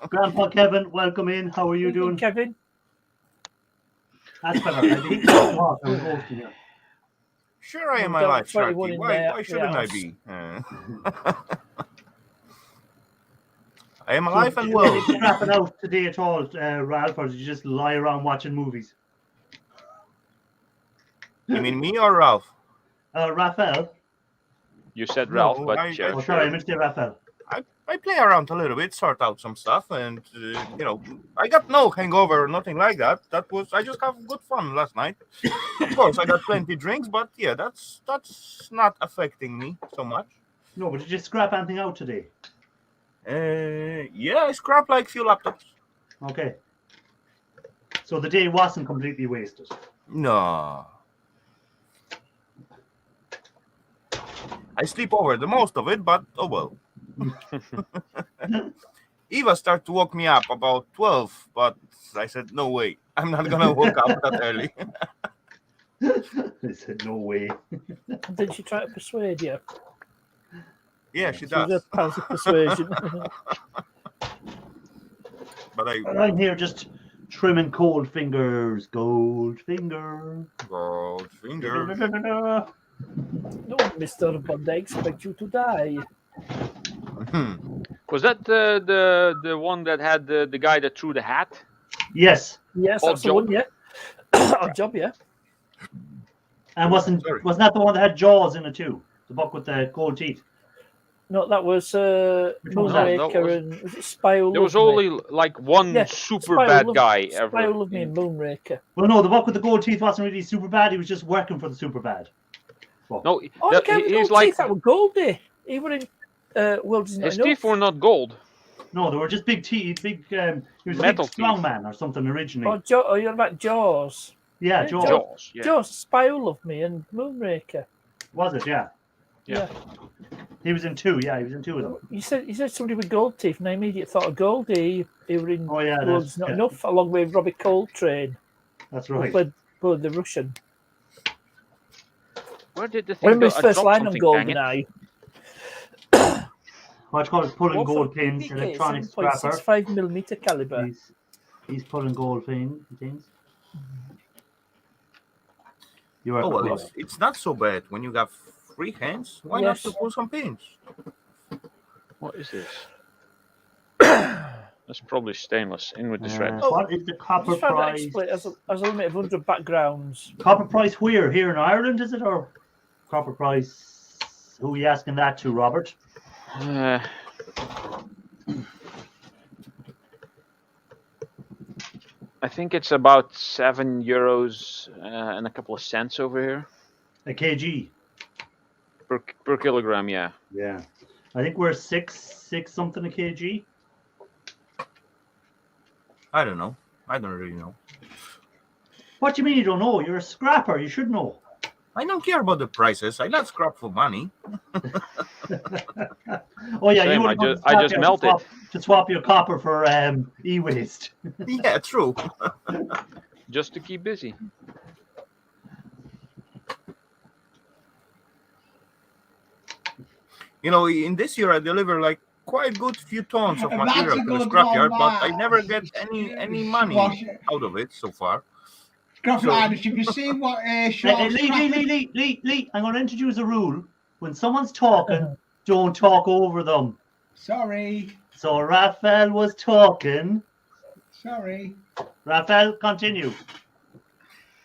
Grandpa Kevin, welcome in. How are you doing? Kevin? That's better. I think it's too hot. I'm hosting here. Sure, I am We've got alive, 21 Sharky. in Why there, shouldn't I yes. be? I am alive and well. Did you scrapping out today at all, Ralph, or did you just lie around watching movies? You mean me or Ralph? Raphael. You said No, Ralph, but I- sure. Oh, sorry, I meant to say Raphael. I play around a little bit, sort out some stuff, and I got no hangover or nothing like that. I just have good fun last night. Of course, I got plenty drinks, but yeah, that's not affecting me so much. No, but did you scrap anything out today? Yeah, I scrapped like few laptops. Okay. So the day wasn't completely wasted. No. I sleep over the most of it, but oh well. Eva started to wake me up about 12, but I said, no way. I'm not going to wake up that early. I said, no way. Did she try to persuade you? Yeah, she She was does. a passive persuasion. But I'm here just trimming cold fingers. Gold finger. Gold finger. No, Mr. Bond, I expect you to die. Was that the one that had the guy that threw the hat? Yes. Yes, Odd that's the job. one, yeah. Odd job, yeah. And wasn't that the one that had jaws in it too? The buck with the gold teeth. No, that was Which one was that? Moonraker and was it Spy There was Love Me? only like one Yeah, super Spy bad Love- guy Spy ever. Love Me and Moonraker. Well, no, the buck with the gold teeth wasn't really super bad. He was just working for the super bad. Well, No, Oh, that- the guy with he's gold like teeth, that was Goldie. He were in World Is Not his Enough. teeth were not gold. no, they were just big teeth. He was a Metal big strong teeth. man or something originally. Oh, you're about Jaws. Yeah, yeah, Jaws. Jaws. Yeah. Jaws, Spy Who Loved Me and Moonraker. Was it? Yeah. Yeah. He was in 2. Yeah, he was in 2 of them. You said somebody with gold teeth, and I immediately thought of Goldie. He were in Oh, yeah, World Is Not yeah. Enough, along with Robbie Coltrane, That's who right. played the Russian. Where did the I thing remember go? his first dropped line on something, dang it. GoldenEye. What you call it? Pulling What for gold pins, PK, electronic scrapper. 7.65mm caliber. He's pulling gold things. You are Oh, well, correct. it's not so bad when you have free hands. Why not Yes. to pull some pins? What is this? That's probably stainless in with the thread. What is the I copper just found that price? explain as a limit of 100 backgrounds. Copper price where? Here in Ireland, is it? Or copper price? Who are you asking that to, Robert? I think it's about €7 and a couple of cents over here A kg. per kilogram. Yeah. Yeah. I think we're six something a kg. I don't know. I don't really know. What do you mean you don't know? You're a scrapper. You should know. I don't care about the prices. I not scrap for money. Oh yeah, Same, you I would just melt it. to swap your copper for e-waste. Yeah, true. Just to keep busy. You know, in this year I deliver like quite good few tons of That's material a to the good scrapyard, one, but I that. never get any money out of it so far. Scrapyard, you can see what Sean Lee, I'm going to introduce a rule. When someone's talking, don't talk over them. Sorry. So Raphael was talking. Sorry. Raphael, continue.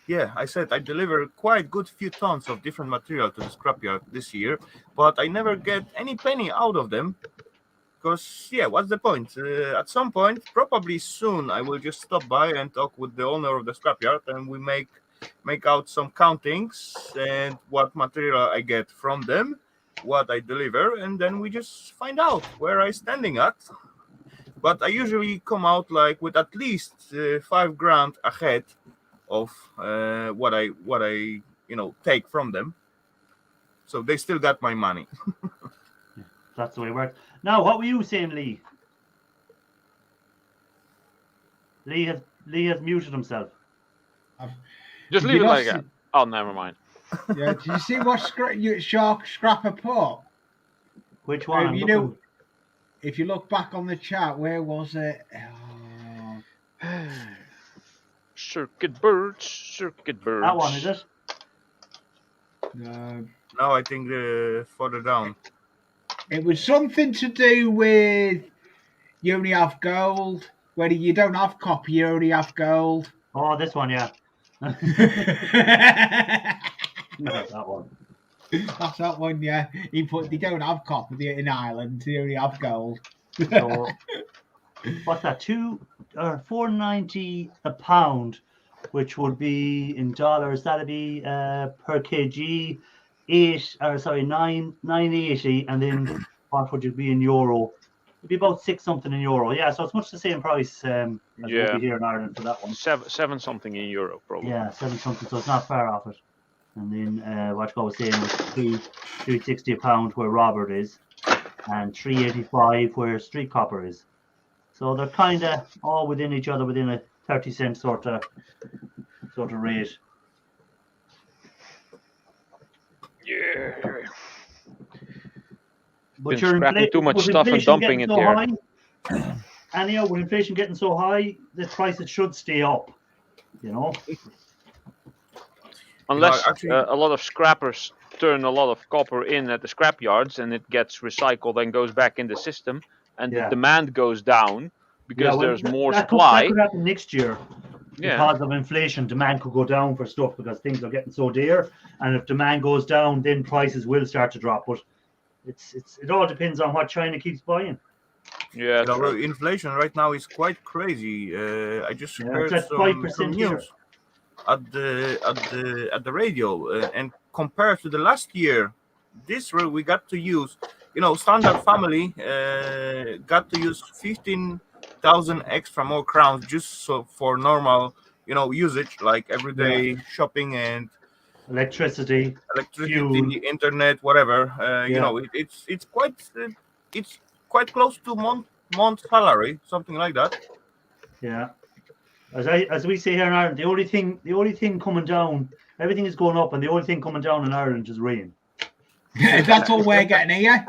Yeah, I said I deliver quite good few tons of different material to the scrapyard this year, but I never get any penny out of them. Because, yeah, what's the point? At some point, probably soon, I will just stop by and talk with the owner of the scrapyard, and we make out some countings and what material I get from them, what I deliver, and then we just find out where I'm standing at. But I usually come out like with at least $5,000 ahead of what I take from them. So they still got my money. That's the way it works. Now, what were you saying, Lee? Lee has muted himself. Just leave it like that. Oh, never mind. Yeah, did you see what Scrapper put? Which one? If you look back on the chat, where was it? Circuit birds. That one, is it? No. No, I think further down. It was something to do with you only have gold. Whether you don't have copper, you only have gold. Oh, this one, yeah. That's that one. That's that one, yeah. He put they don't have copper in Ireland, they only have gold. So, what's that? $4.90 a pound, which would be in dollars. That'd be per kg, $9.80, and then what would it be in euro? It'd be about $6 something in euro. Yeah, so it's much the same price as would be here in Ireland for that one. Seven something in euro, probably. Yeah, 7 something. So it's not far off it. And then what I was saying was $3.60 a pound where Robert is, and $3.85 where Street Copper is. So they're kind of all within each other, within a 30-cent sort of rate. Yeah. But Been scrapping too much stuff and dumping it here. Anyhow, with inflation getting so high, the prices should stay up. You know. Unless a lot of scrappers turn a lot of copper in at the scrap yards and it gets recycled and goes back in the system, and the demand goes down because there's more supply. That could happen next year. Because of inflation, demand could go down for stuff because things are getting so dear, and if demand goes down, then prices will start to drop. But it all depends on what China keeps buying. Yeah, inflation right now is quite crazy. I just heard some news at the radio, and compared to the last year, this year we got to use, standard family got to use 15,000 extra more crowns just for normal, usage like everyday shopping and electricity, fuel, internet, whatever. It's quite close to month salary, something like that. Yeah. As we say here in Ireland, the only thing coming down, everything is going up, and the only thing coming down in Ireland is rain. That's all we're getting here.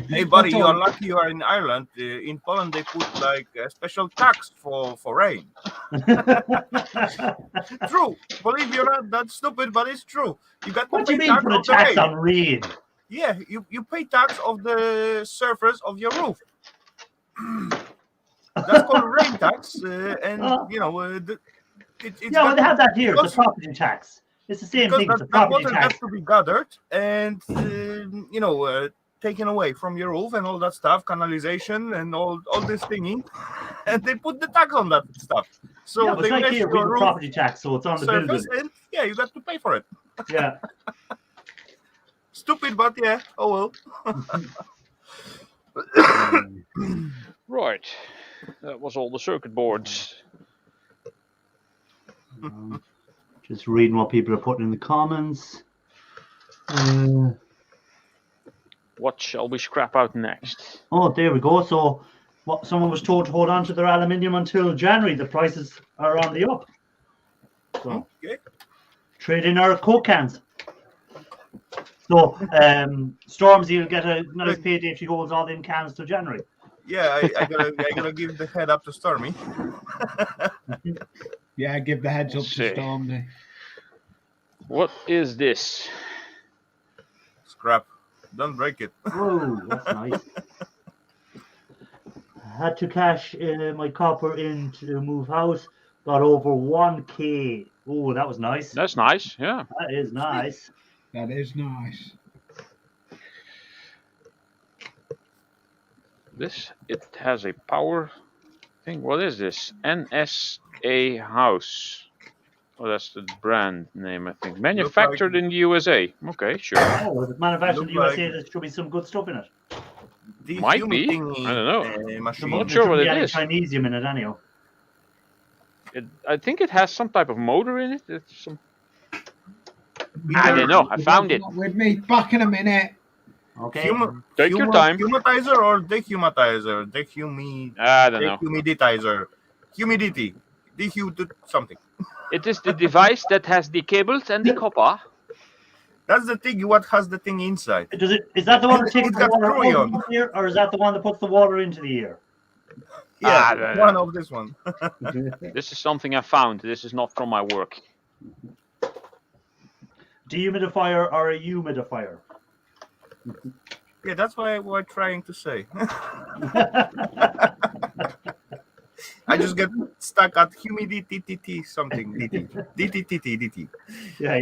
Hey, buddy, you are lucky you are in Ireland. In Poland, they put like a special tax for rain. True. Believe you or not, that's stupid, but it's true. You got to what do you mean put a tax on rain? Yeah, you pay tax of the surface of your roof. That's called rain tax, and Oh. it's Yeah, well, got they have that here. because The property tax. It's the same because thing. It's a that property water tax. got to be gathered and taken away from your roof and all that stuff, canalization and all this thingy, and they put the tax on that stuff. So Yeah, but they it's like measure here. We have your a roof property tax, so it's on the surface, building. and yeah, you got to pay for it. Yeah. Stupid, but yeah. Oh well. Right. That was all the circuit boards. Just reading what people are putting in the comments. What shall we scrap out next? Oh, there we go. So, what someone was told to hold on to their aluminium until January. The prices are on the up. So, Okay. trade in our Coke cans. So, Stormzy will get a nice payday if she holds all them cans till January. Yeah, I gotta give the head up to Stormy. Yeah, give the heads up Let's to see. Stormzy. What is this? Scrap. Don't break it. Whoa, that's nice. I had to cash my copper in to move house. Got over 1K. Oh, that was nice. That's nice. Yeah. That is nice. That is nice. It has a power thing. What is this? NSA House. Oh, that's the brand name, I think. Manufactured in the USA. Okay, sure. Oh, if it's manufactured in the Look USA, like- there should be some good stuff in it. Might be. Thingy, I don't know. machine. not There sure what shouldn't it be any is. Chinesium in it anyhow. I think it has some type of motor in it. It's some... I don't know. I found it. Not with me. Back in a minute. Okay. Take your time. Humatizer or dehumatizer? I don't know. Dehumiditizer. Humidity. Something. It is the device that has the cables and the copper. That's the thing. What has the thing inside? Is that the one that takes It's the got water screwy out on. of the ear, or is that the one that puts the water into the ear? Yeah, one of this one. This is something I found. This is not from my work. Dehumidifier or a humidifier? Yeah, that's what we're trying to say. I just get stuck at humidity something. DT. Yeah.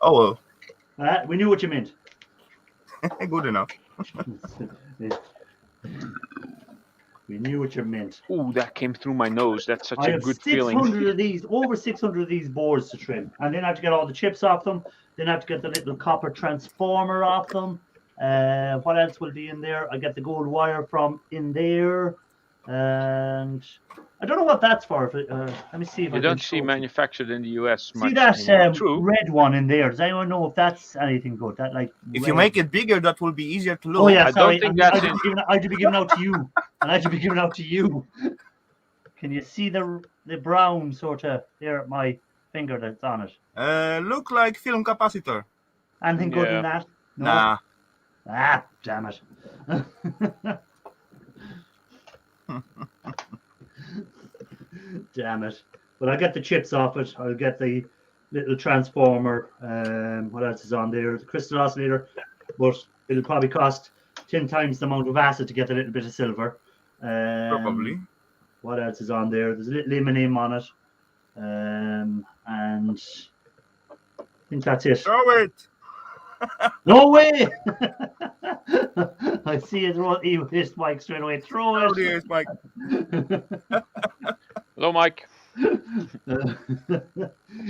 Oh well, We knew what you meant. good enough. We knew what you meant. Ooh, that came through my nose. That's such I a have good 600 feeling. of these, over 600 of these boards to trim, and then I have to get all the chips off them. Then I have to get the little copper transformer off them. What else will be in there? I get the gold wire from in there, and I don't know what that's for. Let me see if I You can don't see show you. manufactured in the US See much that anymore. True. red one in there? Does anyone know if that's anything good? That like If you red- make it bigger, that will be easier to look. Oh yeah, I sorry. don't think that's it. I should be giving out to you, and I should be giving out to you. Can you see the brown sort of there at my finger that's on it? Look like film capacitor. Anything good Yeah. in that? No? Nah. Ah, damn it. Damn it. But I'll get the chips off it. I'll get the little transformer. What else is on there? The crystal oscillator. But it'll probably cost 10 times the amount of acid to get a little bit of silver. Probably. What else is on there? There's a little M&M on it. And I think that's it. Throw it. No way! I see it. He hissed Mike straight away. Throw Oh, it. dear, Mike. Hello, Mike. If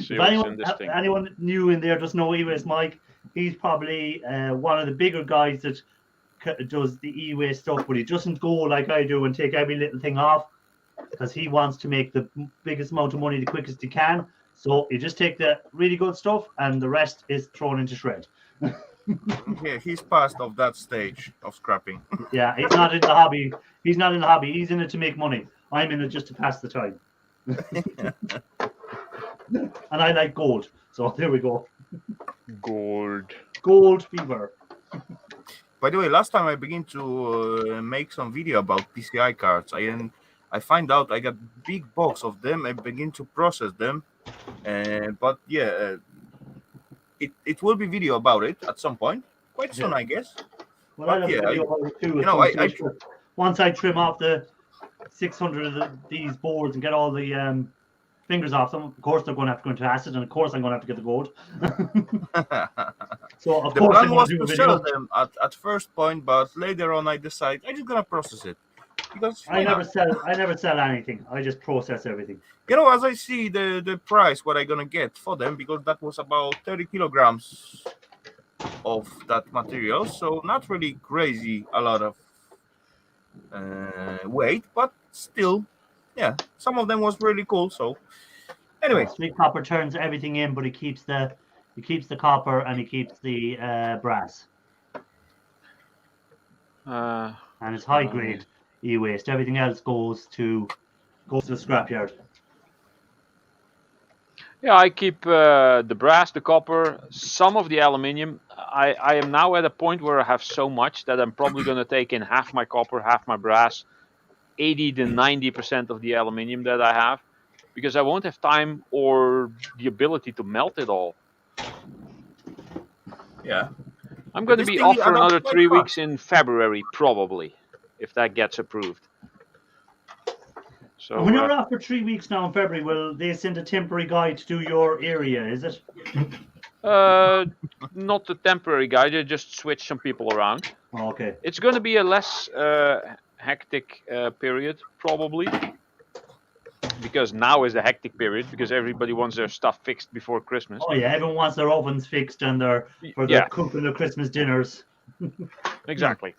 See what's in this thing. anyone new in there doesn't know E-Waste Mike, he's probably one of the bigger guys that does the E-Waste stuff, but he doesn't go like I do and take every little thing off because he wants to make the biggest amount of money the quickest he can. So you just take the really good stuff and the rest is thrown into shred. Yeah, he's past of that stage of scrapping. Yeah, he's not in the hobby. He's not in the hobby. He's in it to make money. I'm in it just to pass the time. And I like gold. So there we go. Gold. Gold fever. By the way, last time I began to make some video about PCI cards, I find out I got big box of them. I begin to process them, but yeah, it will be video about it at some point, quite soon, I guess. Well, But I'll have yeah, a video about it too. you know, Once I trim off the 600 of these boards and get all the fingers off them, of course they're going to have to go into acid, and of course I'm going to have to get the gold. So of the course I'm plan going was to do a to sell video. them at first point, but later on I decide I'm just gonna process it because I never sell anything. I just process everything. you know, as I see the price, what I gonna get for them, because that was about 30 kilograms of that material, so not really crazy a lot of weight, but still, yeah, some of them was really cool. So anyway, Street copper turns everything in, but he keeps the copper and he keeps the brass. And it's high grade e-waste. Everything else goes to the scrapyard. Yeah, I keep the brass, the copper, some of the aluminium. I am now at a point where I have so much that I'm probably going to take in half my copper, half my brass, 80 to 90% of the aluminium that I have, because I won't have time or the ability to melt it all. yeah, I'm going to this be thing off for adapts another quite 3 fast. weeks in February, probably, if that gets approved. So When you're off for 3 weeks now in February, will they send a temporary guide to do your area? Is it? not the temporary guide, they just switch some people around. Oh, okay. It's going to be a less hectic period, probably, because now is the hectic period because everybody wants their stuff fixed before Christmas. Oh yeah, everyone wants their ovens fixed and their cooking their Christmas dinners. Exactly.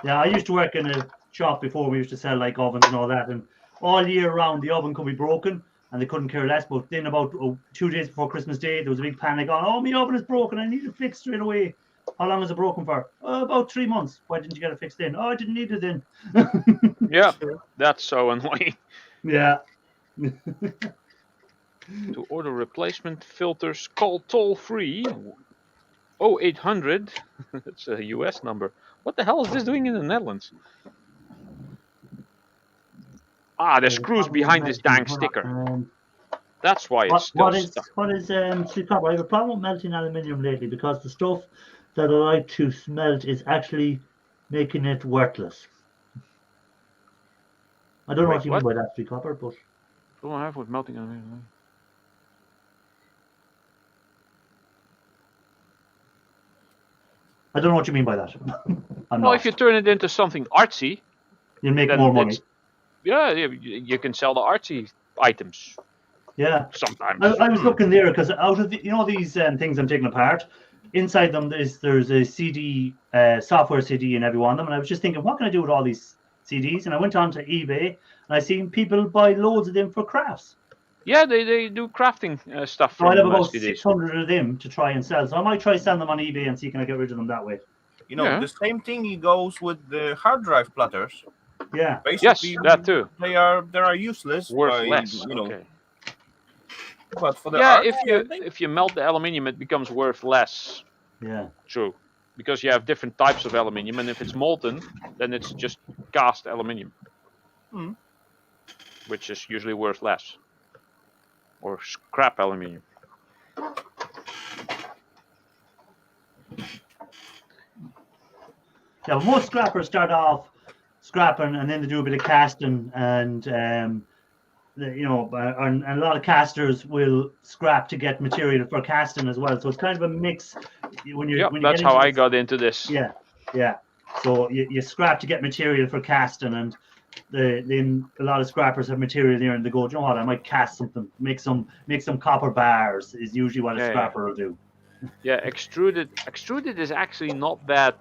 Yeah, I used to work in a shop before. We used to sell like ovens and all that, and all year round the oven could be broken and they couldn't care less. But then about 2 days before Christmas Day, there was a big panic on, oh, my oven is broken, I need it fixed straight away. How long is it broken for? About 3 months. Why didn't you get it fixed then? Oh, I didn't need it then. Yeah, that's so annoying. Yeah. To order replacement filters, call toll free 0800. That's a US number. What the hell is this doing in the Netherlands? Ah, the screws behind this dang sticker. That's why it's still stuck. What is street copper? I have a problem with melting aluminium lately because the stuff that I like to smelt is actually making it worthless. I don't know what you mean by that, street copper, but What do I have with melting aluminium? I don't know what you mean by that. Well, if you turn it into something artsy, you'll make more money. Yeah, you can sell the artsy items. Yeah. Sometimes. I was looking there because out of these things I'm taking apart, inside them there's a CD, software CD in every one of them, and I was just thinking, what can I do with all these CDs? And I went on to eBay and I seen people buy loads of them for crafts. Yeah, they do crafting stuff. So I have about 600 of them to try and sell. So I might try selling them on eBay and see can I get rid of them that way. You know, the same thing goes with the hard drive platters. Yeah. Basically, yes, that too. They are useless. Worth less. You know. Okay. But for the if you melt the aluminium, it becomes worth less. Yeah. True. Because you have different types of aluminium, and if it's molten, then it's just cast aluminium, which is usually worth less. Or scrap aluminium. Yeah, well, most scrappers start off scrapping and then they do a bit of casting, and and a lot of casters will scrap to get material for casting as well. So it's kind of a mix. That's how I got into this. Yeah, yeah. So you scrap to get material for casting, and then a lot of scrappers have material there, and they go, you know what, I might cast something, make some copper bars is usually what a scrapper will do. Yeah, extruded is actually not that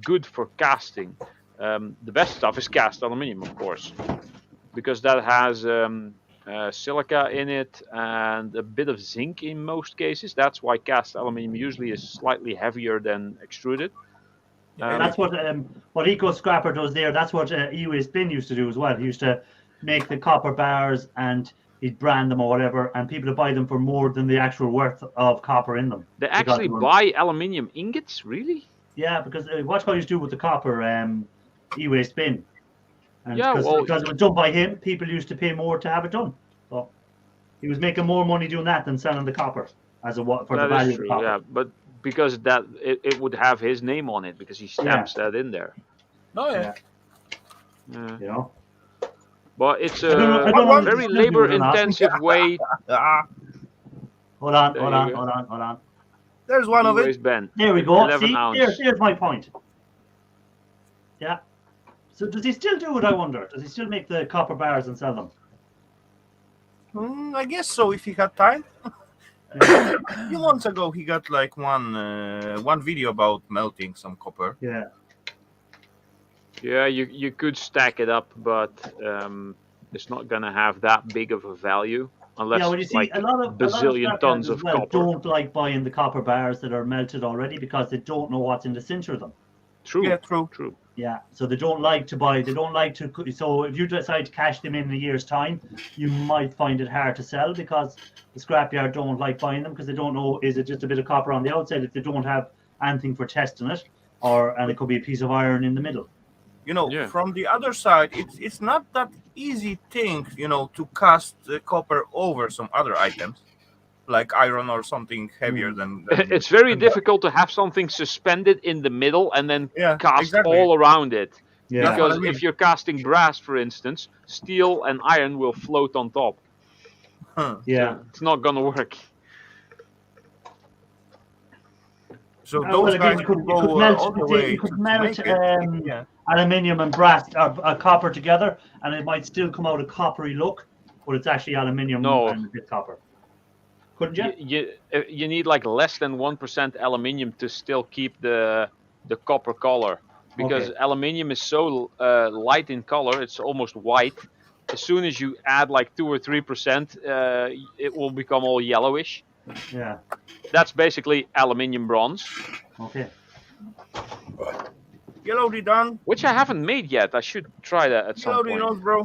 good for casting. The best stuff is cast aluminium, of course, because that has silica in it and a bit of zinc in most cases. That's why cast aluminium usually is slightly heavier than extruded. That's what Eco Scrapper does there. That's what E-Waste Bin used to do as well. He used to make the copper bars and he'd brand them or whatever, and people would buy them for more than the actual worth of copper in them. They actually buy aluminium ingots, really? Yeah, because watch what he used to do with the copper E-Waste Bin. And yeah, because it was done by him, people used to pay more to have it done. So he was making more money doing that than selling the copper for the value of the copper. Yeah, but because that it would have his name on it because he stamps that in there. Oh yeah. Yeah. You know. But it's I don't know a if very it's still do it or not. labor-intensive way. Ah, Hold on, There hold you on, go. hold on, hold on. there's one of Anyways, it. Ben. There we go. 11 See, ounce. there's my point. Yeah. So does he still do it? I wonder. Does he still make the copper bars and sell them? I guess so if he had time. Yeah. A few months ago, he got like one video about melting some copper. Yeah. Yeah, you could stack it up, but it's not gonna have that big of a value unless Yeah, well, you see, like a lot of bazillion scrap tons yards as of well copper. don't like buying the copper bars that are melted already because they don't know what's in the center of them. True. Yeah, true. Yeah, so they don't like to buy. They don't like to. So if you decide to cash them in a year's time, you might find it hard to sell because the scrapyard don't like buying them because they don't know is it just a bit of copper on the outside if they don't have anything for testing it, and it could be a piece of iron in the middle. You know, Yeah. from the other side, it's not that easy thing, to cast copper over some other items, like iron or something heavier than It's very than that. difficult to have something suspended in the middle and then Yeah, cast exactly. all around it. Yeah. That's what Because I mean. if you're casting brass, for instance, steel and iron will float on top. Huh. Yeah. So it's not gonna work. So Well, those again, guys you could, will you go could melt, all the you way could to melt make it. Yeah. aluminium and brass or copper together, and it might still come out a coppery look, but it's actually aluminium No. and a bit copper. Couldn't you? You need like less than 1% aluminium to still keep the copper color, because Okay. aluminium is so light in color, it's almost white. As soon as you add like 2 or 3%, it will become all yellowish. Yeah. That's basically aluminium bronze, Okay. Yellow done. which I haven't made yet. I should try that at some Yellow point. nose, bro.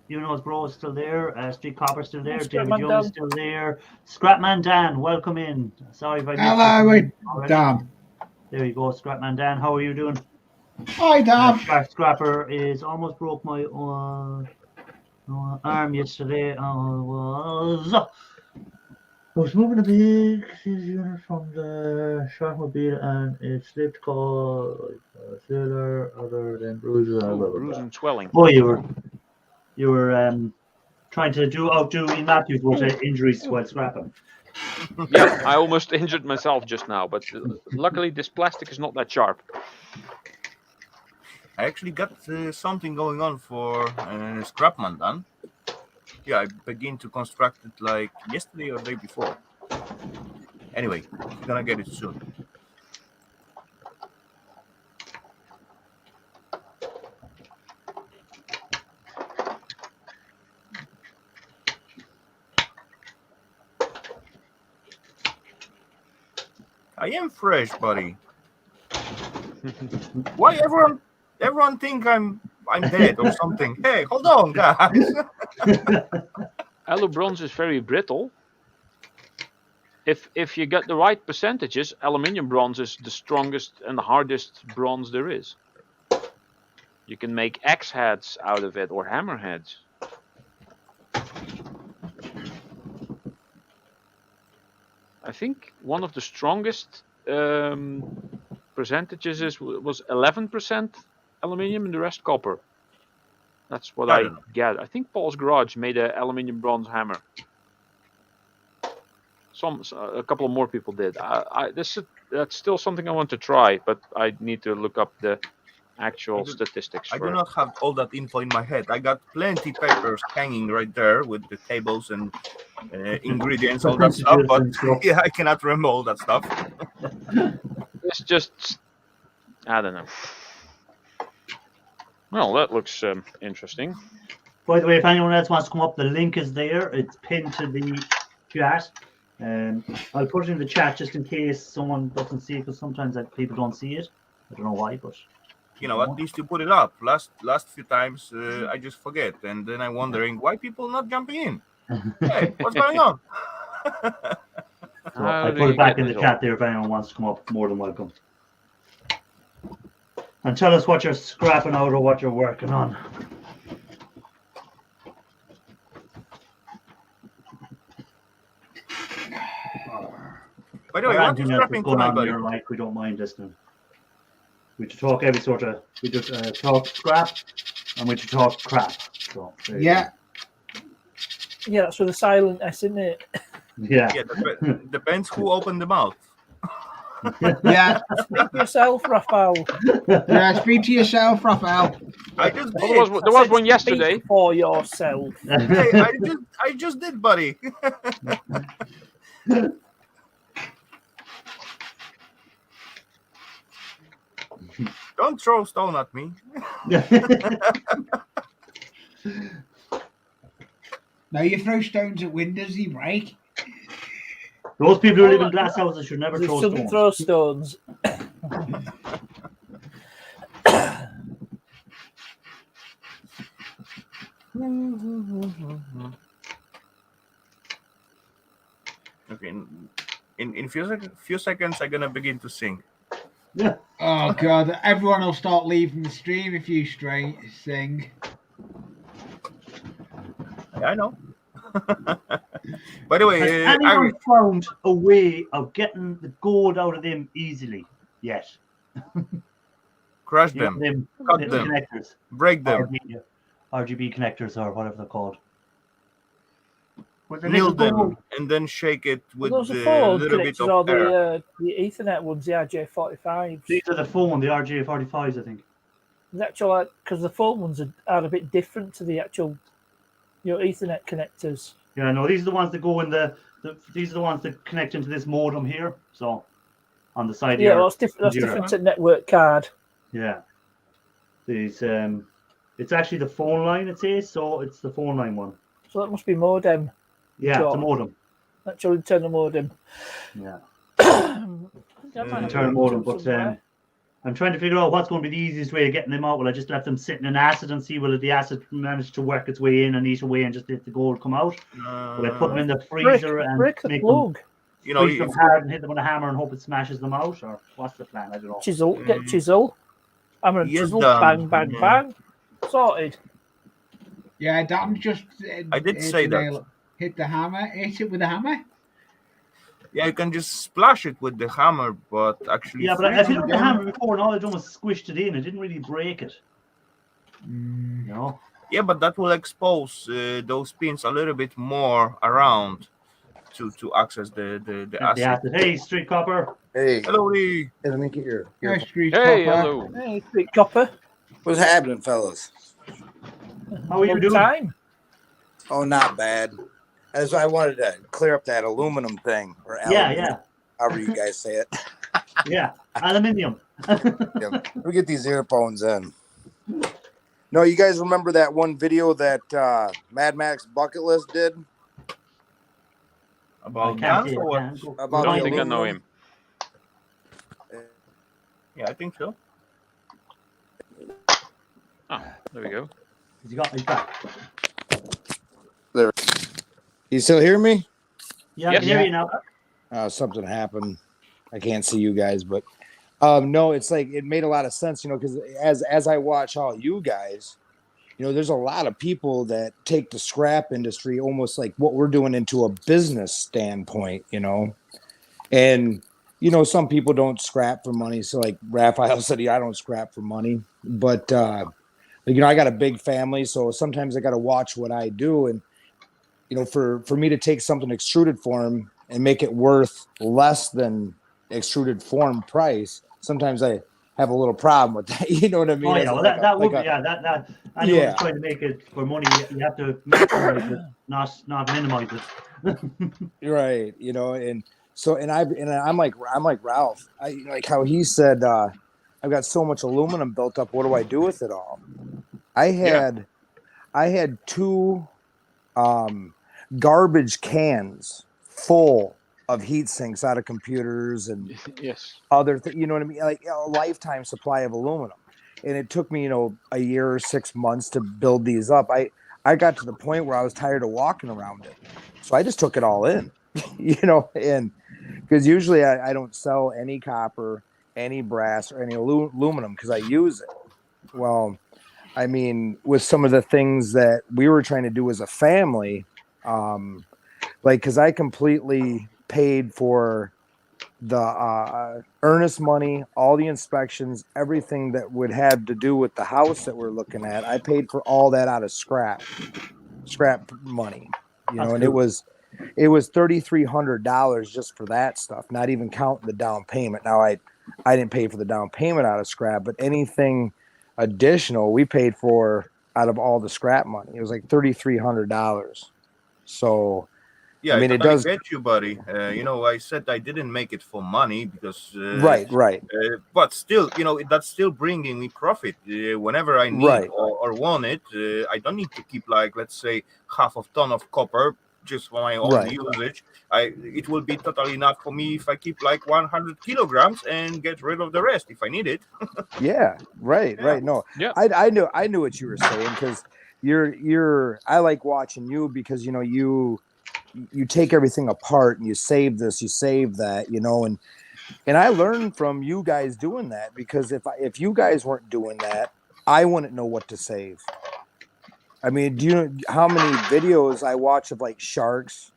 You know, bro is still there. Street Copper still there. Yes, David Scrapman Young Dan. is still there. Scrapman Dan, welcome in. Sorry if I missed Hello, you already. Dan. There you go, Scrapman Dan. How are you doing? Hi, Dan. Scrapper is almost broke my arm yesterday. I was moving a big unit from the Sharkmobile and it slipped called sailor other than bruises. Oh, bruise and swelling. Boy, you were trying to outdo Ian Matthews with injuries while scrapping. Yeah, I almost injured myself just now, but luckily this plastic is not that sharp. I actually got something going on for Scrapman done. Yeah, I began to construct it like yesterday or the day before. Anyway, we're gonna get it soon. I am fresh, buddy. Why everyone think I'm dead or something? Hey, hold on, guys. Alu bronze is very brittle. If you get the right percentages, aluminium bronze is the strongest and the hardest bronze there is. You can make axe heads out of it or hammer heads. I think one of the strongest percentages was 11% aluminium and the rest copper. That's what I get. I think Paul's Garage made an aluminium bronze hammer. A couple of more people did. That's still something I want to try, but I need to look up the actual statistics. I do not have all that info in my head. I got plenty papers hanging right there with the tables and ingredients, all that stuff. But yeah, I cannot remember all that stuff. It's just, I don't know. Well, that looks interesting. By the way, if anyone else wants to come up, the link is there. It's pinned to the chat. I'll put it in the chat just in case someone doesn't see it, because sometimes people don't see it. I don't know why, but you know, at least you put it up. Last few times I just forget, and then I'm wondering why people not jumping in. Hey, what's going on? So I put it back in the chat there if anyone wants to come up. More than welcome. And tell us what you're scrapping out or what you're working on. By the way, Or what anything is else that's scrapping going tonight, on in buddy? your life, we don't mind listening. We to talk every sort of, we just talk scrap, and we to talk crap. So, there you Yeah. Yeah, that's with a silent S, isn't it? go. Yeah. Yeah, depends who opened the mouth. Yeah. Speak for yourself, Raphael. Yeah. Speak to yourself, Raphael. I just Well, did. there was I said one yesterday. Speak for yourself. Hey, I just did, buddy. Don't throw stone at me. No, you throw stones at windows, you break. Those people who live in glass houses should never They throw shouldn't stones. throw stones. Okay, in few seconds, I'm gonna begin to sing. Yeah. Oh god, everyone will start leaving the stream if you sing. Yeah, I know. By the way, Has anyone found a way of getting the gold out of them easily yet? crush You know, them, them cut little them, connectors, break them, RGB connectors or whatever they're called. With the kneel little them, gold. and then shake it with Those are a phone little bit connectors or of air. the Ethernet ones, the RJ45s. These are the phone, the RJ45s, I think. The actual, because the phone ones are a bit different to the actual, Ethernet connectors. Yeah, no, these are the ones that go in these are the ones that connect into this modem here. So on the side Yeah, here. well, it's different. That's different to network card. Yeah. These it's actually the phone line, it says, so it's the phone line one. So that must be modem. Yeah, it's a modem. Actual internal modem. Yeah. Internal Internal modem, but I'm trying to figure out what's going to be the easiest way of getting them out. Will I just let them sit in an acid and see will the acid manage to work its way in and eat away and just let the gold come out? Will I put them in the freezer and break the make plug? You know, freeze them hard and hit them with a hammer and hope it smashes them out? Or what's the plan? I don't know. Chisel, get chisel. Hammer and Yes, chisel, done. bang, bang, bang. Sorted. Yeah, Dan just I did say that. Hit the hammer, hit it with a hammer. Yeah, you can just splash it with the hammer, but actually, Yeah, but I hit freeze it with the hammer before and all I done was squished it in. It didn't really break it. You know? Yeah, but that will expose those pins a little bit more around to access the acid. Hey, Street Copper. Hey, Hello, Lee. let me get your. Go, Street Hey, Copper. hello. Hey, quick copper. What's happening, fellas? How are you Long doing? time. Oh, not bad. As I wanted to clear up that aluminum thing, or Yeah. however you guys say it. Yeah, aluminium. Yeah, let me get these earphones in. No, you guys remember that one video that Mad Max Bucket List did About I can't guns see or it, what? man. Go- I about don't the think I know aluminum? him. Yeah, I think so. Oh, there we go. He's back. There. You still hear me? Yeah, I Yes. can hear you now. Something happened. I can't see you guys, but no, it's like it made a lot of sense, because as I watch all you guys, there's a lot of people that take the scrap industry almost like what we're doing into a business standpoint, and some people don't scrap for money. So like Raphael said, I don't scrap for money, but I got a big family, so sometimes I got to watch what I do, and for me to take something extruded form and make it worth less than extruded form price, sometimes I have a little problem with that. You know what I mean? Oh yeah, well that would be that. Anyone who's Yeah. trying to make it for money, you have to maximize it, not minimize it. Right. And so I'm like Ralph. I like how he said, I've got so much aluminum built up. What do I do with it all? I had two garbage cans full of heat sinks out of computers and Yes. other things, you know what I mean? Like a lifetime supply of aluminum. And it took me, a year or 6 months to build these up. I got to the point where I was tired of walking around it. So I just took it all in, and because usually I don't sell any copper, any brass, or any aluminum because I use it. Well, I mean, with some of the things that we were trying to do as a family, because I completely paid for the earnest money, all the inspections, everything that would have to do with the house that we're looking at. I paid for all that out of scrap money, That's and cool. it was $3,300 just for that stuff, not even counting the down payment. Now I didn't pay for the down payment out of scrap, but anything additional we paid for out of all the scrap money. It was like $3,300. So Yeah, I mean, I it totally does. get you, buddy. I said I didn't make it for money because, Right. but still, that's still bringing me profit. Whenever I need Right. or want it, I don't need to keep, like, let's say, half a ton of copper just for my own Right. usage. It will be totally enough for me if I keep like 100 kilograms and get rid of the rest if I need it. Yeah. Right. Yeah. Right. No, Yeah. I knew what you were saying, because I like watching you, because you take everything apart and you save this, you save that, and I learned from you guys doing that, because if you guys weren't doing that, I wouldn't know what to save. I mean, do you know how many videos I watch of like sharks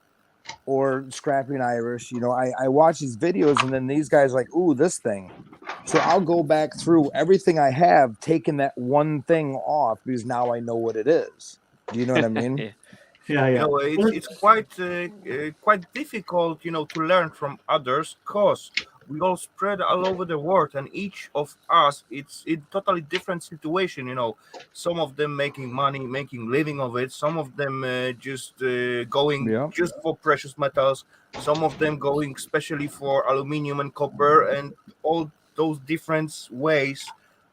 or scrapping Irish? I watch these videos, and then these guys are like, ooh, this thing. So I'll go back through everything I have, taking that one thing off, because now I know what it is. Do you know what I mean? Yeah. Yeah. It's quite difficult, to learn from others, because we all spread all over the world, and each of us, it's in totally different situation. Some of them making money, making living of it. Some of them just going Yeah. just for precious metals. Some of them going especially for aluminium and copper, and all those different ways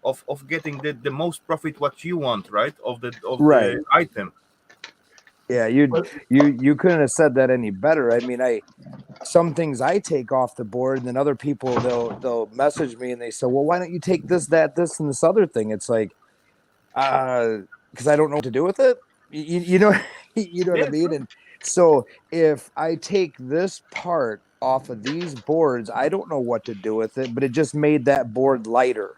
of getting the most profit what you want, right? Of Right. the item. Yeah, Well, you couldn't have said that any better. I mean, some things I take off the board, and then other people they'll message me and they say, well, why don't you take this, that, this, and this other thing? It's like, because I don't know what to do with it. You know, you know what I Yeah, mean? And so if I take this part off of these boards, I don't know what to do with it, but it just made that board lighter.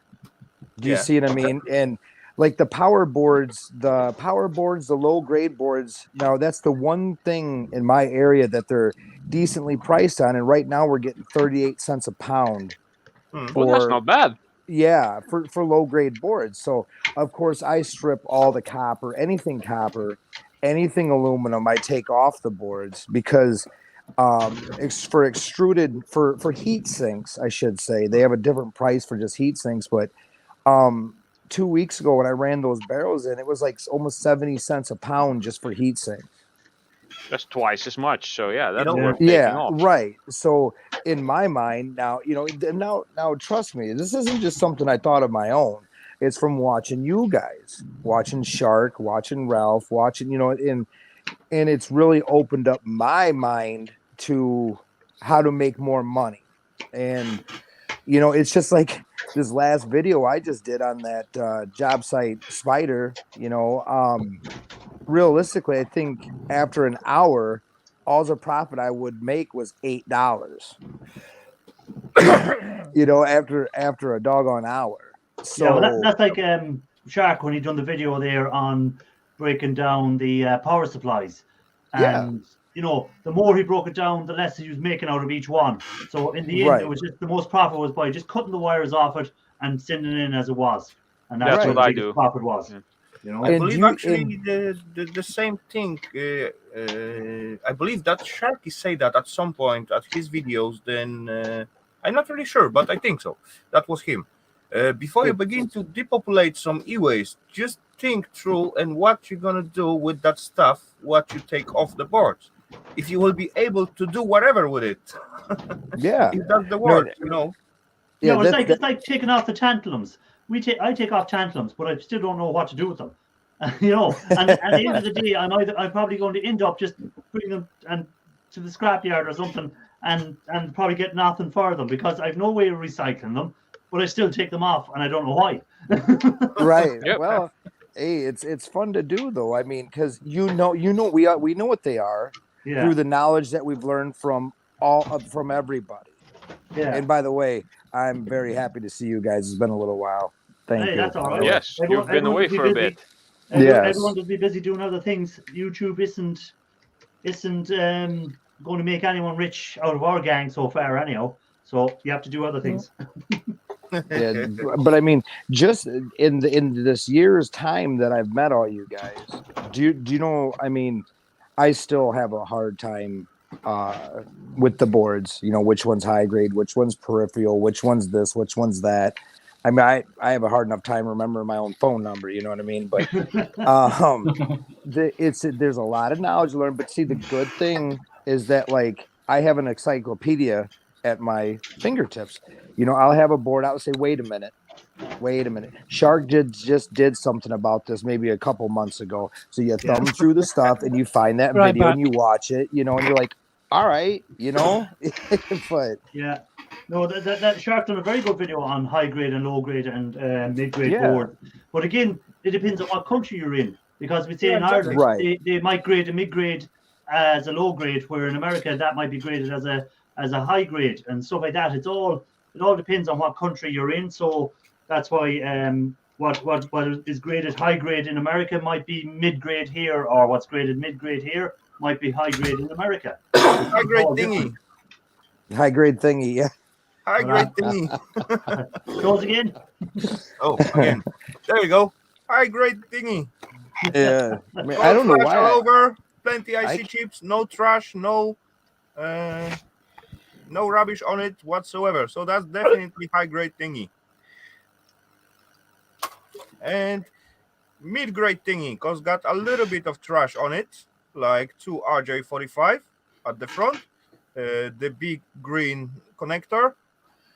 Do you yeah. see what I mean? And like the power boards, the low grade boards, now that's the one thing in my area that they're decently priced on. And right now we're getting 38 cents a pound Well, that's for, not bad. yeah, for low grade boards. So of course I strip all the copper, anything aluminum, I take off the boards, because for extruded, for heat sinks, I should say, they have a different price for just heat sinks. But 2 weeks ago when I ran those barrels in, it was like almost 70 cents a pound just for heat sinks. That's twice as much. So yeah, that's know, worth taking Yeah, off. right. So in my mind now, now trust me, this isn't just something I thought of my own. It's from watching you guys, watching Shark, watching Ralph, watching, and it's really opened up my mind to how to make more money. And it's just like this last video I just did on that job site spider. Realistically, I think after an hour, all the profit I would make was $8. After a doggone hour. So yeah, well, that's like Shark when he done the video there on breaking down the power supplies, and the more he broke it down, the less he was making out of each one. So in the end, Right. it was just the most profit was by just cutting the wires off it and sending it in as it was, and that's That's where what the I biggest do. profit was. Yeah. I And believe you- actually the same thing. I believe that Sharky say that at some point at his videos. Then I'm not really sure, but I think so. That was him. Before you begin to depopulate some e-waste, just think through and what you're gonna do with that stuff. What you take off the board, if you will be able to do whatever with it. Yeah. If that's the word, Yeah, well, that's it's like taking off the tantalums. I take off tantalums, but I still don't know what to do with them. And at the end of the day, I'm probably going to end up just bringing them and to the scrapyard or something, and probably get nothing for them, because I've no way of recycling them, but I still take them off, and I don't know why. right. Yep. Well, hey, it's fun to do though. I mean, because we know what they are Yeah, through the knowledge that we've learned from everybody. yeah. And by the way, I'm very happy to see you guys. It's been a little while. Thank Hey, you. that's all right. Yes, Everyone- you've been everyone away will be for a busy. bit. Everyone will be busy doing other things. YouTube isn't going to make anyone rich out of our gang so far, anyhow. So you have to do other things. Yeah, but I mean, just in this year's time that I've met all you guys, do you know? I mean, I still have a hard time with the boards. You know, which one's high grade, which one's peripheral, which one's this, which one's that. I mean, I have a hard enough time remembering my own phone number. You know what I mean? But there's a lot of knowledge to learn. But see, the good thing is that like I have an encyclopedia at my fingertips. You know, I'll have a board out and say, wait a minute. Shark just did something about this maybe a couple months ago. So you thumb through the stuff and you find that Right video back. and you watch it, you know, and you're like, all right, you know. But Yeah. No, that Shark done a very good video on high grade and low grade and mid grade Yeah. board. But again, it depends on what country you're in. Because we say Yeah, in exactly. Ireland, Right. they might grade a mid grade as a low grade, where in America that might be graded as a high grade and stuff like that. It all depends on what country you're in. So that's why what is graded high grade in America might be mid grade here, or what's graded mid grade here might be high grade in America. High grade all thingy. different. high grade thingy, yeah. High grade thingy. Close again. Oh, again. There you go. High grade thingy. Yeah. I mean, No I don't know trash all why. over. Plenty IC I- chips. No trash. No rubbish on it whatsoever. So that's definitely high grade thingy. And mid grade thingy, cause got a little bit of trash on it, like 2 RJ45 at the front, the big green connector,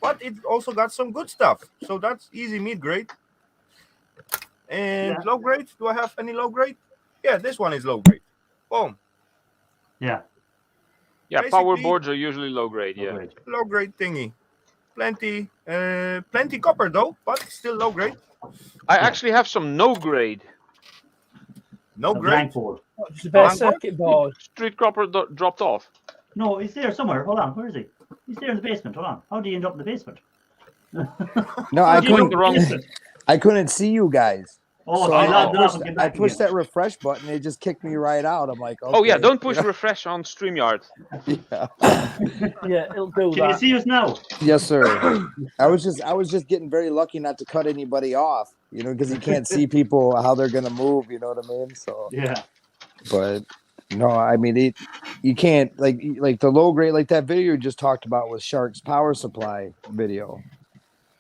but it also got some good stuff. So that's easy mid grade. And Yeah. low grade, do I have any low grade? Yeah, this one is low grade. Boom. Yeah. Yeah, power Basically- boards are usually low grade. Yeah. Great. Low grade thingy. Plenty copper though, but still low grade. I actually have some no grade. No A grade. blank board. It's the best Blank circuit board. Street copper dropped off. No, he's there somewhere. Hold on. Where is he? He's there in the basement. Hold on. How do you end up in the basement? No, How I do you end up couldn't in the wrong- basement? I couldn't see you guys. Oh, So I I logged off pushed, and came I back pushed again. that refresh button. It just kicked me right out. I'm like, okay. Oh yeah, don't push you know? refresh on StreamYard. Yeah. Yeah, it'll do Can you that. see us now? Yes, sir. I was just getting very lucky not to cut anybody off, you know, because you can't see people how they're gonna move. You know what I mean? So, Yeah. but no, I mean, you can't like the low grade, like that video you just talked about with Shark's power supply video.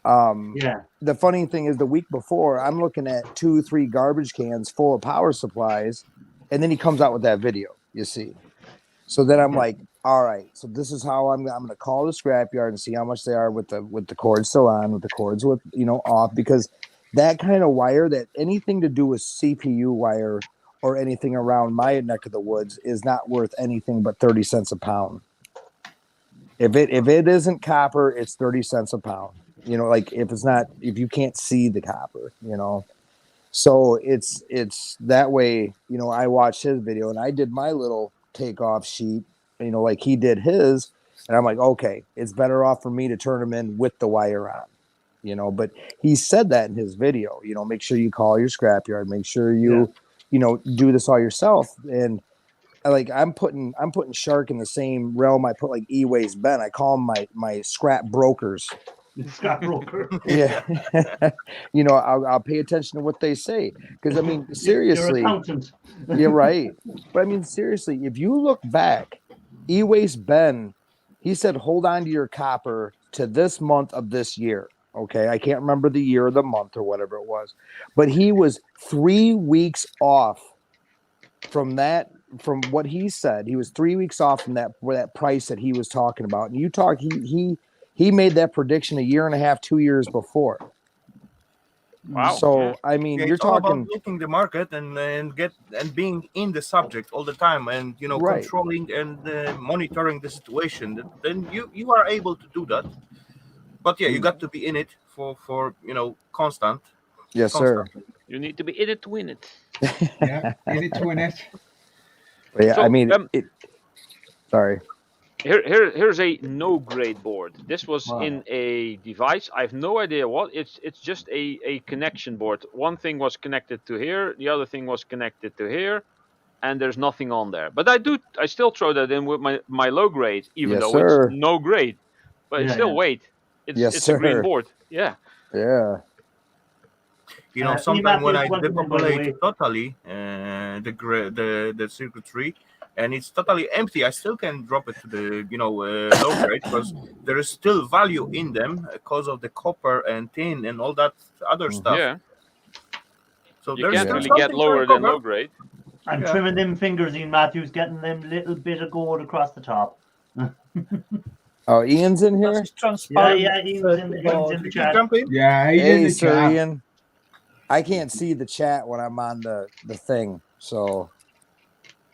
Yeah. The funny thing is, the week before, I'm looking at 2-3 garbage cans full of power supplies, and then he comes out with that video. You see, so then I'm like, all right, so this is how I'm going to call the scrapyard and see how much they are with the cords still on, with the cords with off, because that kind of wire, that anything to do with CPU wire or anything around my neck of the woods is not worth anything but 30 cents a pound. If it isn't copper, it's 30 cents a pound. You know, like if you can't see the copper, you know. So it's that way, you know. I watched his video and I did my little takeoff sheet, you know, like he did his, and I'm like, okay, it's better off for me to turn them in with the wire on, you know. But he said that in his video, you know, make sure you call your scrapyard, make sure you do this all yourself. And like I'm putting Shark in the same realm. I put like E-Waste Ben. I call them my scrap brokers. Scrapbroker. Yeah. You know, I'll pay attention to what they say, because I mean, Your seriously, accountant. you're right. But I mean, seriously, if you look back, E-Waste Ben, he said, hold on to your copper to this month of this year. Okay, I can't remember the year or the month or whatever it was, but he was 3 weeks off from that. From what he said, he was 3 weeks off from that price that he was talking about. And he made that prediction 1.5 years, 2 years before. Wow. So yeah. I mean, Yeah, you're it's all talking about looking the market and being in the subject all the time, and Right. controlling and monitoring the situation. Then you are able to do that. But yeah, you got to be in it for constant. yes, sir. You need to be in it to win it. Yeah, in it to win it. But yeah, So, I mean, sorry. Here's a no grade board. This was Wow. in a device. I have no idea what. It's just a connection board. One thing was connected to here, the other thing was connected to here, and there's nothing on there. But I still throw that in with my low grade, even Yes, though sir. it's no grade. but Yeah, still yeah. wait. It's Yes, it's a green sir. board. Yeah. Yeah. You know, E sometimes when I Matthews, once again, by the way. depopulate totally the circuitry and it's totally empty, I still can drop it to the low grade because there is still value in them because of the copper and tin and all that other stuff. Yeah. So You there's can't still really get something for lower than copper. low grade. I'm Yeah. trimming them fingers, Ian Matthews, getting them little bit of gold across the top. Oh, Ian's in That's here. his transparent. Yeah, Ian's in board. the Did you chat. jump in? Yeah, he's in Hey, the Sir chat. Ian. I can't see the chat when I'm on the thing. So,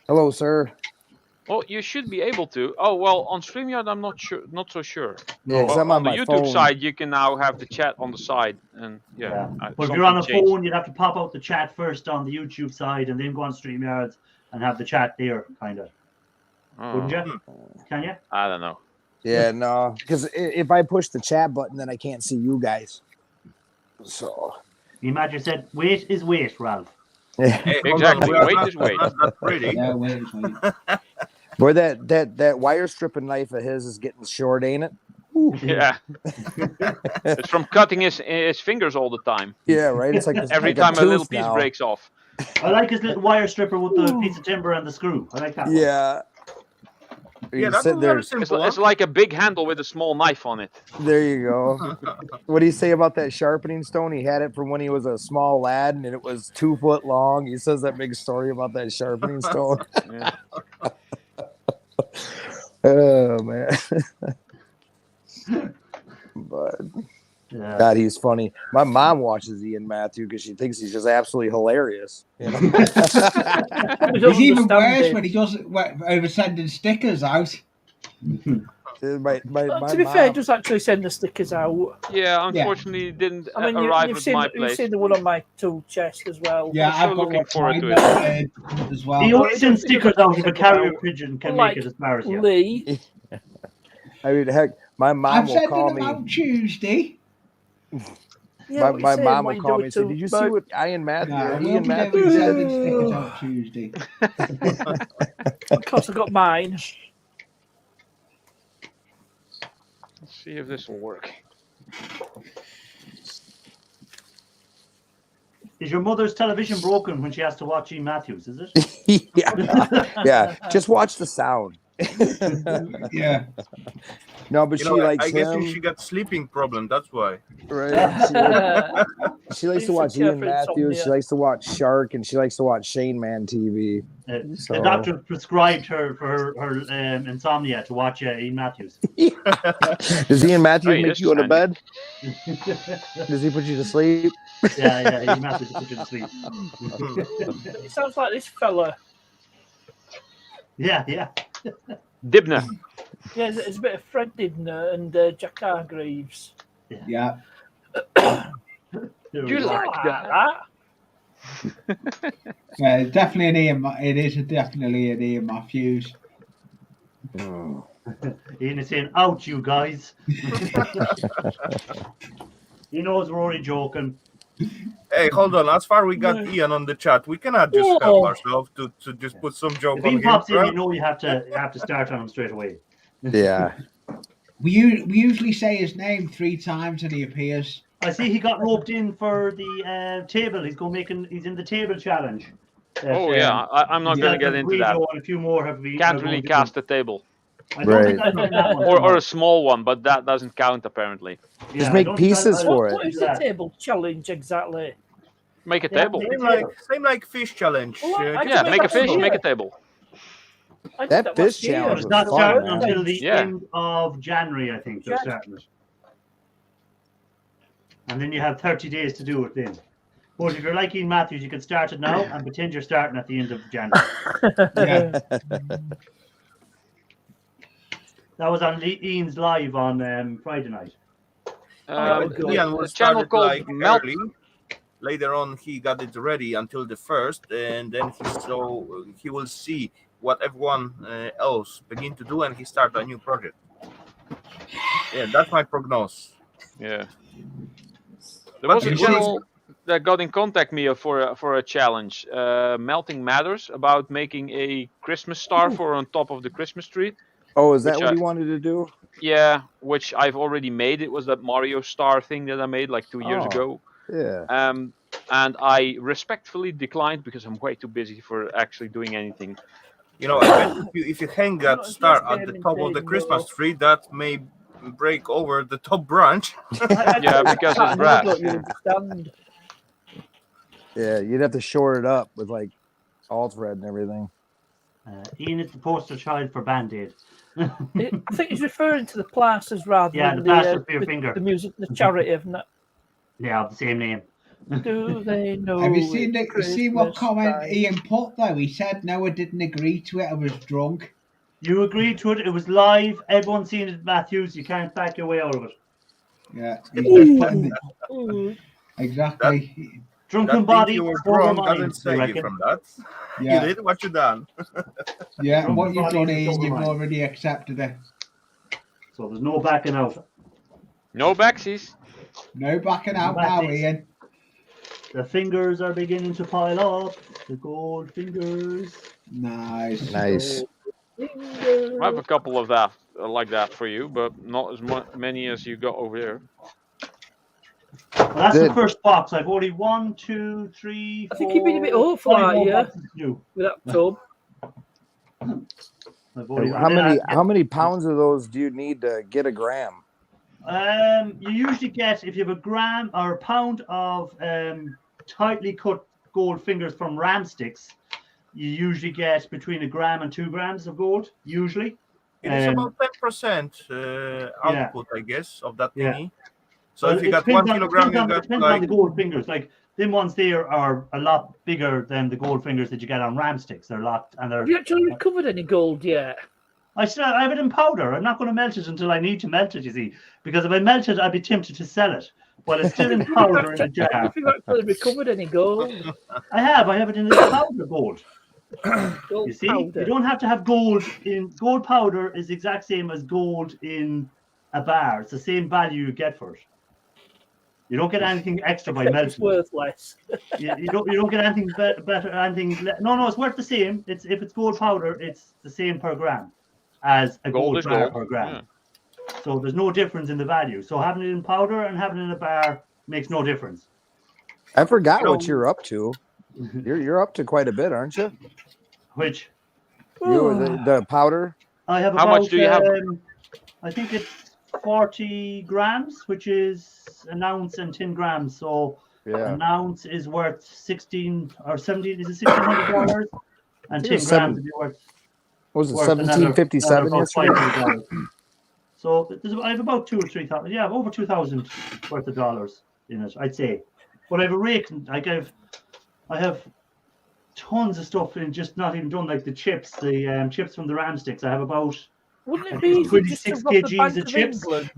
hello, sir. Well, you should be able to. Oh well, on StreamYard, I'm not so sure. Yeah, 'cause But I'm on the my YouTube phone. side, you can now have the chat on the side, and Yeah. But if you're on a phone, you'd have to pop out the chat first on the YouTube side and then go on StreamYards and have the chat there, kind of. Wouldn't you? Can you? I don't know. Yeah, no, because if I push the chat button, then I can't see you guys. So, Imagine said, "Wait is wait, Ralph." yeah. Hey, hold Exactly. on, we are Wait not- is wait. Not that pretty. Yeah, wait, wait. Boy, that wire stripping knife of his is getting short, ain't it? Yeah. It's from cutting his fingers all the time. Yeah, right. It's like Every like time a little tooth piece now. breaks off. I like his little wire stripper with the piece of timber and the screw. I like that. one. Yeah. Yeah, You that's sit there. very simple. It's like a big handle with a small knife on it. There you go. What do you say about that sharpening stone? He had it from when he was a small lad, and it was 2 foot long. He says that big story about that sharpening stone. Yeah. Oh man. But Yeah. God, he's funny. My mom watches Ian Matthew because she thinks he's just absolutely hilarious. You know? We don't It's even understand worse it. when he does it over sending stickers out. my To be fair, he does actually send the stickers out. Yeah, unfortunately, it didn't I mean, arrive you've at seen my you've place. seen the one on my tool chest as well. Yeah, I'm so I've got looking one forward to mine as well. He Oh, always it sends does- it stickers does out if a send carrier out. pigeon can Like make it as far as you. Lee. I mean, heck, my mom I'm will sending call them me. out Tuesday. Yeah, My mom will call me and say, "Did you see what Ian No, I Matthew? will Ian be there Matthew with said?" sending stickers out Tuesday. Of course, I got mine. Let's see if this will work. Is your mother's television broken when she has to watch Ian Matthews? Is it? yeah. Just watch the sound. Yeah. No, but You she know, likes I guess him. she got sleeping problem. That's why. Right? She likes to watch Take care Ian for Matthews. She insomnia. likes to watch Shark, and she likes to watch Shane Man TV. The doctor prescribed her for her insomnia to watch Ian Matthews. Does Ian Matthews Hey, make this you go to is bed? Does he put you to sleep? Yeah, Ian Matthews will put you to sleep. It sounds like this fella. Yeah. Dibner. Yeah, it's a bit of Fred Dibner and Jack Hargreaves. Yeah. You like that? Yeah, it's definitely an Ian. It is definitely an Ian Matthews. Ian is saying, "Out, you guys." He knows we're only joking. Hey, hold on. As far we got Ian on the chat, we cannot just help Whoa. ourselves to just put some joke If on he him. pops in, right? you know you have to start on him straight away. Yeah. We usually say his name 3 times and he appears. I see he got roped in for the table. He's in the table challenge. Oh yeah, I'm not going to get into that. And a few more have been. Can't really cast a table. I don't think Right. I've done that one. Or a small one, but that doesn't count apparently. Yeah, Just I make don't think pieces I- for it. What is the table challenge exactly? Make a Yeah, table. Same like fish challenge. Well, I Yeah, can make a that fish, one, make yeah. a table. I did That that fish last year. challenge It's was not fun, starting man. until the Yeah. end of January, I think they're starting it. And then you have 30 days to do it then. But if you're like Ian Matthews, you can start it now and pretend you're starting at the end of January. Yeah. That was on Ian's live on Friday night. Ian A was channel started called like Melt. early. Later on, he got it ready until the 1st, and then he will see what everyone else begin to do, and he start a new project. Yeah, that's my prognosis. Yeah. There was a you channel that got in contact me for a challenge, Melting Matters, about making a Christmas star for on top of the Christmas tree. Oh, is that Which what I- he wanted to do? Yeah, which I've already made. It was that Mario Star thing that I made like 2 years Oh. ago. Yeah. And I respectfully declined because I'm way too busy for actually doing anything. You know, I bet if you hang I'm that not as star much at the gaming top of the thing, Christmas though. tree, that may break over the top branch. Yeah, because it's brass. But you understand. Yeah, you'd have to shore it up with like alt thread and everything. Ian is the poster child for Band-Aid. I think he's referring to the plasters rather Yeah, than the plaster for your the finger. music, the charity of that. Yeah, the same name. Do they know? Have you seen it's seen what Christmas comment time? Ian put though? He said no, I didn't agree to it. I was drunk. You agreed to it. It was live. Everyone's seen it, Matthews. You can't back your way out of it. Yeah, he's just putting it Ooh. exactly. Drunken That body, think you were sober drunk mind, doesn't save you reckon. from that. Yeah, You did what you done. yeah. Drunken What you've body done, is a Ian, sober you've mind. already accepted it. So there's no backing out. No backsies. No backing out Back now, this. Ian. The fingers are beginning to pile up. The gold fingers. Nice. Nice. I have a couple of that like that for you, but not as many as you got over there. Well, that's the Good. first box. I've already 1, 2, 3, 4. I think you've been a bit awful, 5 aren't more you? boxes to do. With that tub. I've already, How many pounds of those do you need to get a gram? You usually get, if you have a gram or a pound of tightly cut gold fingers from ram sticks, you usually get between 1 gram and 2 grams of gold, usually. It is about 10% yeah. output, I guess, of that Yeah. thingy. So Well, if you it got depends 1 kilogram, you it got depends on like the gold fingers. Like them ones there are a lot bigger than the gold fingers that you get on ram sticks. They're a lot, and they're. Have you actually recovered any gold yet? I have it in powder. I'm not going to melt it until I need to melt it. You see, because if I melt it, I'd be tempted to sell it. But it's still in powder in a jar. Have you actually recovered any gold? I have it in this powder gold. Gold You see, powder. you don't have to have gold in gold powder. Is the exact same as gold in a bar. It's the same value you get for it. You don't get anything extra by Except melting. it's worth less. You don't get anything better. No, it's worth the same. If it's gold powder, it's the same per gram as a Gold gold is bar gold. per gram. Yeah. So there's no difference in the value. So having it in powder and having it in a bar makes no difference. I forgot what you're up to. You're up to quite a bit, aren't you? Which The powder. I have How about, much do you have? I think it's 40 grams, which is an ounce and 10 grams. So Yeah. an ounce is worth 16 or 17. Is it $1,600? And 10 it's grams would be worth. What was it, worth another 1757 about yesterday? $500. So I have about 2,000 or 3,000. Yeah, over 2,000 worth of dollars in it, I'd say. But I have a rake. I have tons of stuff in just not even done, like the chips, the chips from the ram sticks. I have about Wouldn't it be easy just to 26 rob the kgs Bank of of chips. England?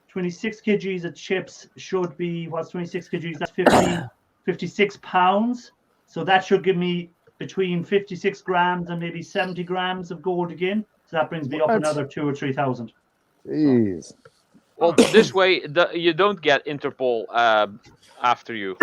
26 kgs of chips should be, what's 26 kgs? That's 56 pounds. So that should give me between 56 grams and maybe 70 grams of gold again. So that brings me up What? another 2,000 or 3,000. Jeez. Well, this way you don't get Interpol after you.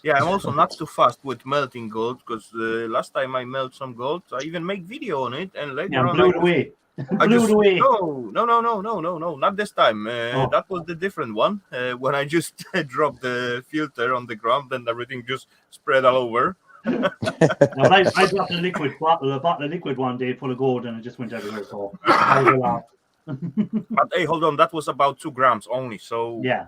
yeah. I'm also not too fast with melting gold because last time I melt some gold, I even make video on it, and later Yeah, on blew it away. I Blew just it away. no, not this time. Oh. That was the different one when I just dropped the filter on the ground and everything just spread all over. No, I dropped a bottle of liquid one day full of gold, and it just went everywhere. So that was a lot. But hey, hold on, that was about 2 grams only. So Yeah.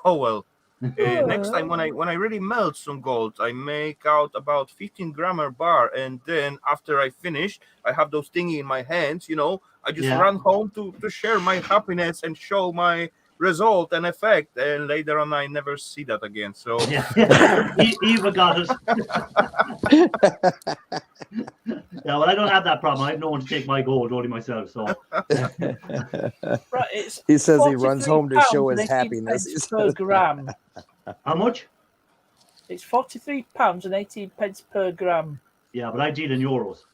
oh well. Next time when I really melt some gold, I make out about 15 grammer bar, and then after I finish, I have those thingy in my hands. I just run home to share my happiness and show my result and effect, and later on I never see that again. So Eva got it. Yeah, well, I don't have that problem. I have no one to take my gold, only myself. So Right, it's He says he runs home to show his £43.18 happiness. per gram. how much? It's £43.18 per gram. Yeah, but I deal in euros.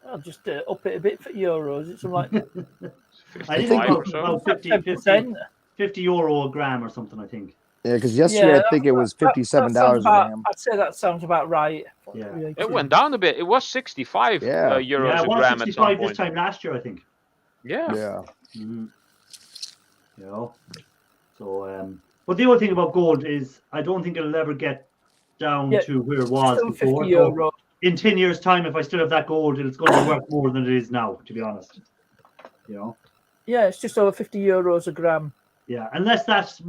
I'll just up it a bit for euros. It's like I think 55 or so. about 50 10%. €50 a gram or something, I think. Yeah, because yesterday I think it was $57 a gram. I'd say that sounds about right. Yeah. It went down a bit. It was 65 Yeah. euros Yeah, it a was gram at some 65 this point. time last year, I think. Yeah. Yeah. Mm-hmm. You know, so but the other thing about gold is I don't think it'll ever get down to where it was Still before. 50 euro. So in 10 years' time, if I still have that gold, it's going to be worth more than it is now, to be honest. You know. Yeah, it's just over 50 euros a gram. Yeah, unless that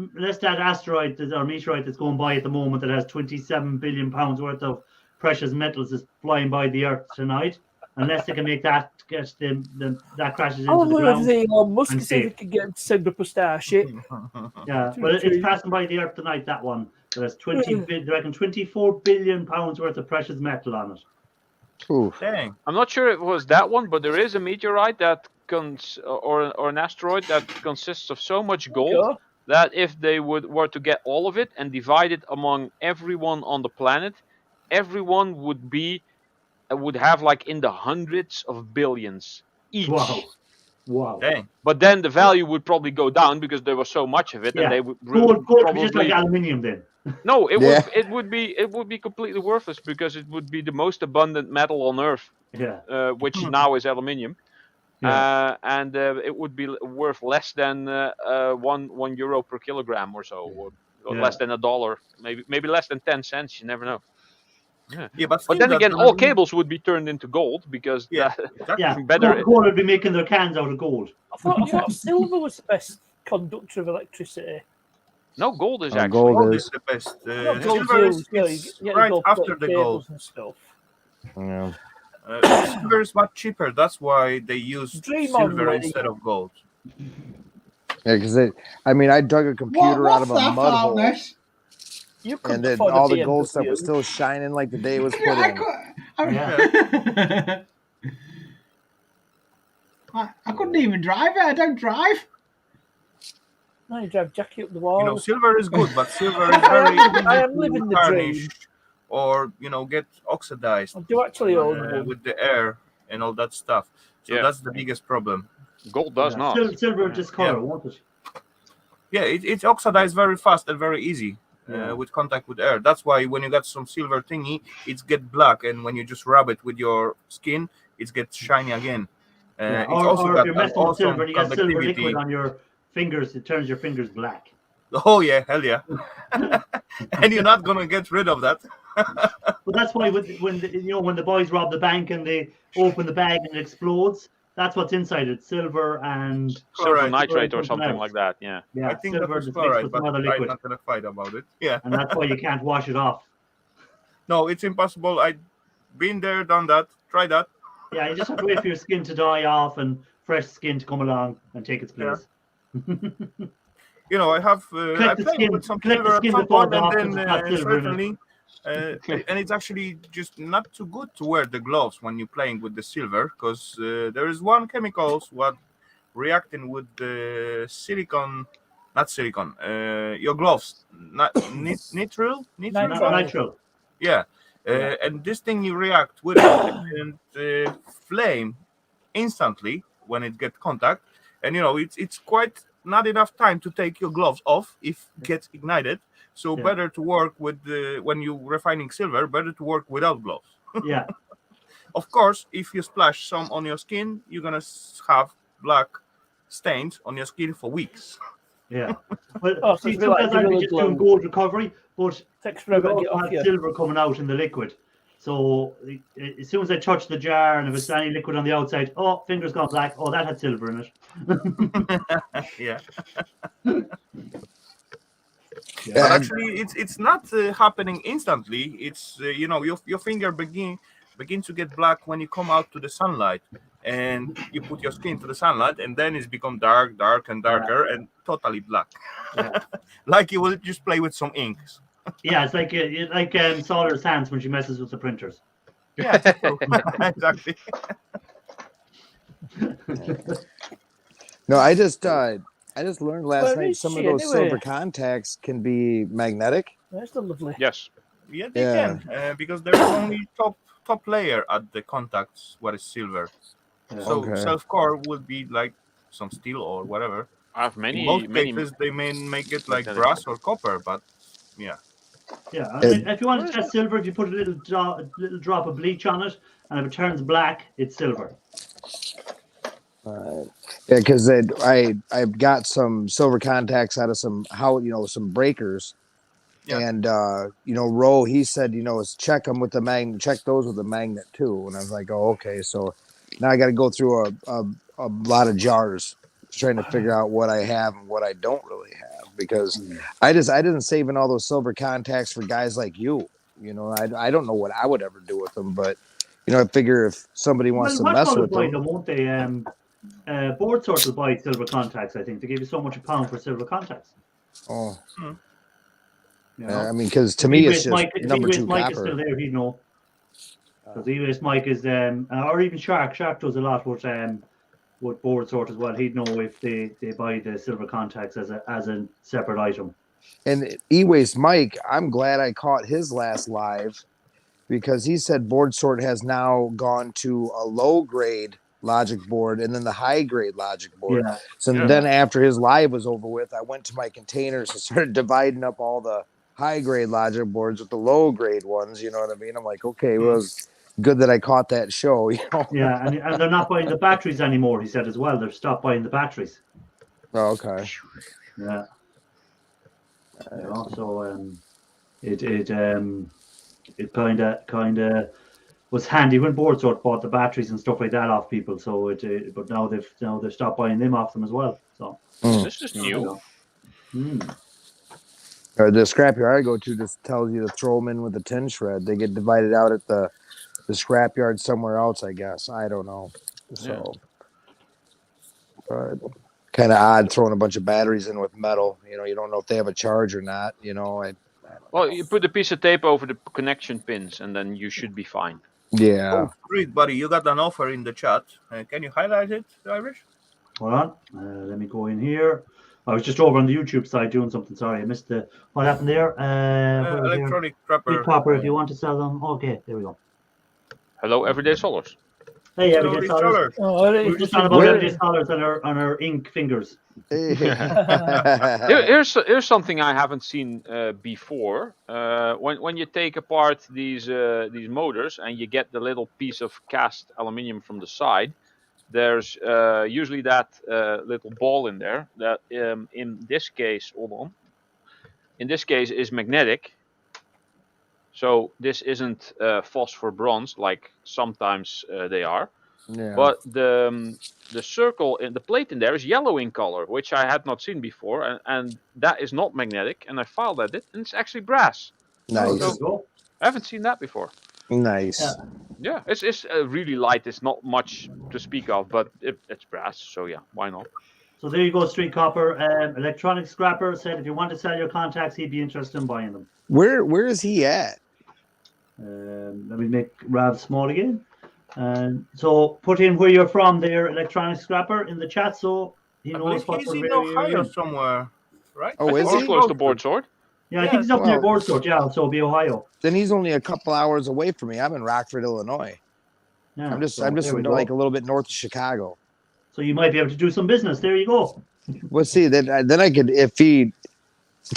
asteroid or meteorite that's going by at the moment that has 27 billion pounds worth of precious metals is flying by the Earth tonight. Unless they can make that get that crashes into the ground. Elon Musk and see if he can get him to send up a starship. Yeah, well, it's passing by the Earth tonight. That one. There's 24 billion pounds worth of precious metal on it. Ooh. Dang. I'm not sure it was that one, but there is a meteorite that or an asteroid that consists of so much gold that if they were to get all of it and divide it among everyone on the planet, everyone would have like in the hundreds of billions each. Wow. Dang. But then the value would probably go down because there was so much of it, and they would gold probably just like aluminium then. No, it would be completely worthless because it would be the most abundant metal on Earth, which now is aluminium, and it would be worth less than €1 per kilogram or so, or less than $1, maybe less than 10 cents. You never know. Yeah, but then again, all cables would be turned into gold because Coca-Cola would be making their cans out of gold. I thought silver was the best conductor of electricity. No, gold is actually. Gold is the best. Silver is right after the gold. And stuff. Yeah. Silver is much cheaper. That's why they use silver instead of gold. Yeah, because I dug a computer out of a mud hole. And then all the gold stuff was still shining like the day it was put in. I couldn't even drive it. I don't drive. No, you drive Jackie up the wall. Silver is good, but silver is very easy I am living the dream. Or get oxidized. I do actually own with the air and all that stuff. So that's the biggest problem. Gold does not. Silver discolor, won't it? Yeah, it's oxidized very fast and very easy. With contact with air. That's why when you got some silver thingy, it gets black, and when you just rub it with your skin, it gets shiny again. It's also or got if you're messing with silver and you got silver conductivity. liquid on your fingers, it turns your fingers black. Oh yeah, hell yeah! And you're not gonna get rid of that. But that's why when the boys rob the bank and they open the bag and it explodes, that's what's inside it: silver and silver nitrate or something like that. Yeah. I think silver that was chloride, but I'm not gonna fight about it. Yeah. And that's why you can't wash it off. No, it's impossible. I've been there, done that, try that. Yeah, you just have to wait for your skin to die off and fresh skin to come along and take its place. I have I played with some silver at some point, and then certainly, and it's actually just not too good to wear the gloves when you're playing with the silver, because there is one chemicals what reacting with the your gloves, nitrile. Yeah. And this thing you react with it and flame instantly when it gets contact, and it's quite not enough time to take your gloves off if it gets ignited. So better to work with when you're refining silver, better to work without gloves. Yeah. Of course, if you splash some on your skin, you're gonna have black stains on your skin for weeks. Yeah. Well, sometimes I'd be just doing gold recovery, but we also have silver coming out in the liquid. So as soon as I touch the jar and if it's any liquid on the outside, fingers gone black. Oh, that had silver in it. Yeah. But actually, it's not happening instantly. It's your finger begin to get black when you come out to the sunlight, and you put your skin to the sunlight, and then it's become dark and darker and totally black. Yeah. Like you will just play with some inks. Yeah, it's like Saul's hands when she messes with the printers. Yeah, exactly. No, I just learned last night some of those silver contacts can be magnetic. That's lovely. Yes. Yeah, they can because there's only top layer at the contacts what is silver. So self core would be like some steel or whatever. I have In many, most many. cases, they may make it like metallic brass or copper, but yeah. Yeah, It- if you want What to is test silver, if you put a little drop of bleach on it, and if it turns black, it's silver. Yeah, because I've got some silver contacts out of some some breakers, Yeah. and Ro, he said check them with the magnet, check those with the magnet too, and I was like, oh, okay, so now I got to go through a lot of jars trying to figure out what I have and what I don't really have, because I didn't save in all those silver contacts for guys like you. I don't know what I would ever do with them, but I figure if somebody wants Well, to what mess colours with buy them. them, won't they? Board sort will buy silver contacts. I think they give you so much a pound for silver contacts. Oh, You yeah, know? I mean, because to me, it's just If number E-Waste 2 Mike is still copper. there, he'd know. Because E-Waste Mike is, or even Shark. Shark does a lot with board sort as well. He'd know if they buy the silver contacts as a separate item. And E-Waste Mike, I'm glad I caught his last live, because he said board sort has now gone to a low grade logic board and then the high grade logic board. Yeah. So Yeah. then after his live was over with, I went to my containers and started dividing up all the high grade logic boards with the low grade ones. You know what I mean? I'm like, okay, well, it's good that I caught that show. Yeah, and they're not buying the batteries anymore, he said as well. They've stopped buying the batteries. Oh, okay. Yeah. So it kind of was handy when board sort bought the batteries and stuff like that off people. So but now they've stopped buying them off them as well. So This is new. The scrapyard I go to just tells you to throw them in with a tin shred. They get divided out at the scrapyard somewhere else, I guess. I don't know. So, kind of odd throwing a bunch of batteries in with metal. You don't know if they have a charge or not. I don't Well, know. you put a piece of tape over the connection pins, and then you should be fine. Yeah. Oh, great, buddy. You got an offer in the chat. Can you highlight it, Irish? Hold on. Let me go in here. I was just over on the YouTube side doing something. Sorry, I missed what happened there. Electronic Big trapper. Copper, if you want to sell them. Okay, there we go. Hello, Everyday Solars. Hey, Hello, Everyday Scholars. resellers. We were just talking about Everyday Scholars and our ink fingers. Here's something I haven't seen before. When you take apart these motors and you get the little piece of cast aluminium from the side, there's usually that little ball in there that in this case, hold on. In this case is magnetic. So this isn't phosphor bronze like sometimes they are. Yeah. But the circle in the plate in there is yellow in color, which I had not seen before, and that is not magnetic. And I filed at it, and it's actually brass. Nice. So I haven't seen that before. Nice. Yeah, it's really light. It's not much to speak of, but it's brass. So yeah, why not? So there you go, Street Copper. Electronic Scrapper said if you want to sell your contacts, he'd be interested in buying them. Where is he at? Let me make Rav small again. So put in where you're from there, Electronic Scrapper, in the chat, so he knows what he's in Ohio somewhere, right? Oh, is he? Close to Board Sword. Yeah, I think he's up near Board Sword, yeah, so it'll be Ohio. Then he's only a couple hours away from me. I'm in Rockford, Illinois. Yeah, I'm just there we go. like a little bit north of Chicago. So you might be able to do some business. There you go. Well, see, then I could, if he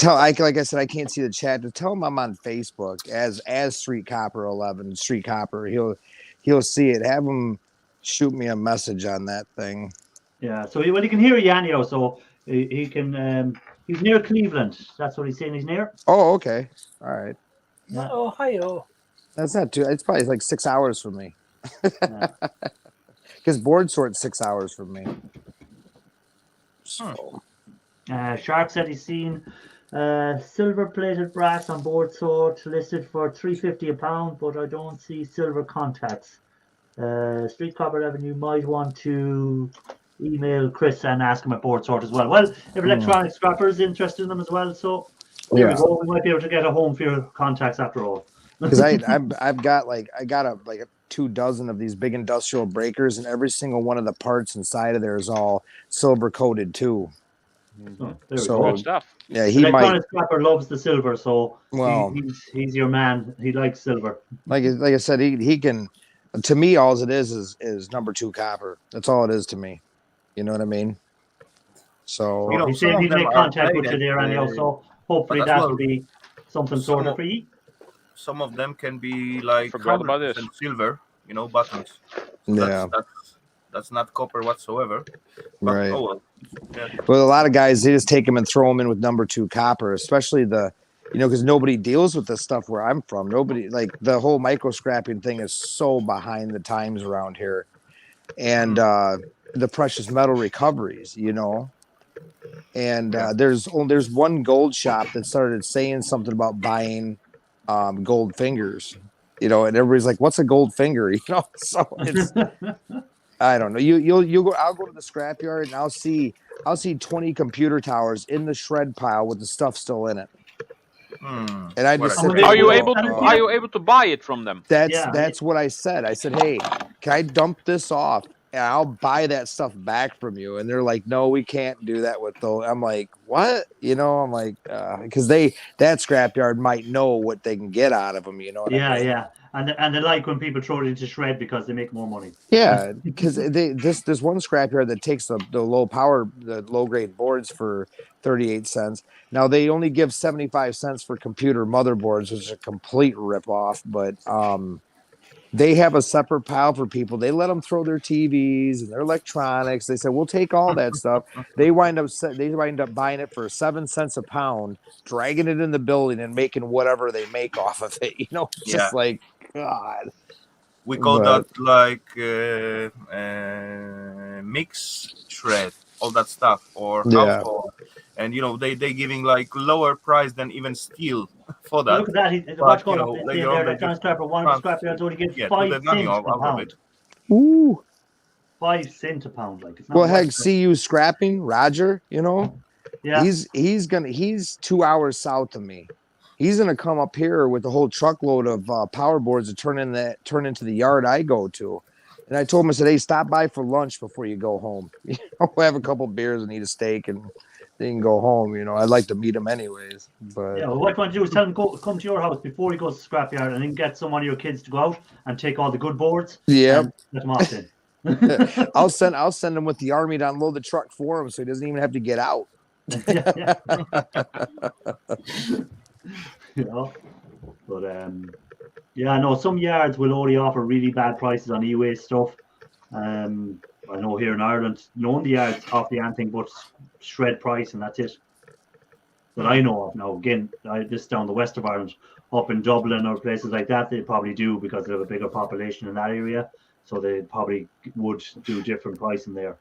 like I said, I can't see the chat. To tell him I'm on Facebook as Street Copper 11, Street Copper. He'll see it. Have him shoot me a message on that thing. Yeah. So he can hear you anyhow. So he can. He's near Cleveland. That's what he's saying. He's near. Oh, okay. All right. Yeah. Ohio. That's not too. It's probably like 6 hours from me. Because Board Sort's 6 hours from me. So. Shark said he's seen silver-plated brass on Board Sort listed for $3.50 a pound, but I don't see silver contacts. Street Copper 11, you might want to email Chris and ask him at Board Sort as well. Well, if Electronic Scrapper is interested in them as well, so there we go. We might be able to get a home for your contacts after all. Because I've got like 24 of these big industrial breakers, and every single one of the parts inside of there is all silver coated too. So good stuff. Yeah, he Electronic Scrapper loves the silver, so well, he's your man. He likes silver. Like I said, he can. To me, all it is number 2 copper. That's all it is to me. You know what I mean? So You know, he some said of he'd them make are contact with you graded, there anyhow, so hopefully as that well, will be something some sorted of for you. some of them can be like Forgot about 100% this. silver. You know, buttons. So yeah, that's not copper whatsoever. But right. oh well. Yeah. Well, a lot of guys, they just take them and throw them in with number 2 copper, especially because nobody deals with this stuff where I'm from. Nobody, like, the whole micro scrapping thing is so behind the times around here. And the precious metal recoveries, and there's one gold shop that started saying something about buying gold fingers, and everybody's like, what's a gold finger? So it's, I don't know. You'll go. I'll go to the scrapyard and I'll see 20 computer towers in the shred pile with the stuff still in it. And I just Well, sit there. Are you Well, able to? Are you able to buy it from them? Yeah. That's what I said. I said, hey, can I dump this off and I'll buy that stuff back from you? And they're like, no, we can't do that with those. I'm like, what? I'm like, because that scrapyard might know what they can get out of them. You know what I mean? Yeah. And they like when people throw it into shred because they make more money. Yeah, because this one scrapyard that takes the low grade boards for 38 cents. Now they only give 75 cents for computer motherboards, which is a complete ripoff. But they have a separate pile for people. They let them throw their TVs and their electronics. They said we'll take all that stuff. They wind up buying it for 7 cents a pound, dragging it in the building and making whatever they make off of it. It's just like, God. We call But- that like mix shred, all that stuff, or Yeah. household. And they giving like lower price than even steel for Well, that. look at that. But, What's going on? later on they That just scrapper, one of the scrapyards only gives do 5 the money cents out a of pound. it. Ooh. 5 cents a pound, like it's not Well, worth heck, it. see you scrapping, Roger. Yeah. He's 2 hours south of me. He's gonna come up here with a whole truckload of power boards to turn into the yard I go to. And I told him, I said, hey, stop by for lunch before you go home. We'll have a couple beers and eat a steak and then you can go home. I'd like to meet him anyways. But Yeah, well, what you want to do is tell him come to your house before he goes to the scrapyard, and then get some of your kids to go out and take all the good boards. Yep. And let them off then. I'll send him with the army to unload the truck for him so he doesn't even have to get out. Yeah. But yeah, no, some yards will only offer really bad prices on e-waste stuff. I know here in Ireland, none of the yards offer anything but shred price, and that's it. That I know of. Now, again, this down the west of Ireland, up in Dublin or places like that, they probably do because they have a bigger population in that area. So they probably would do different pricing there.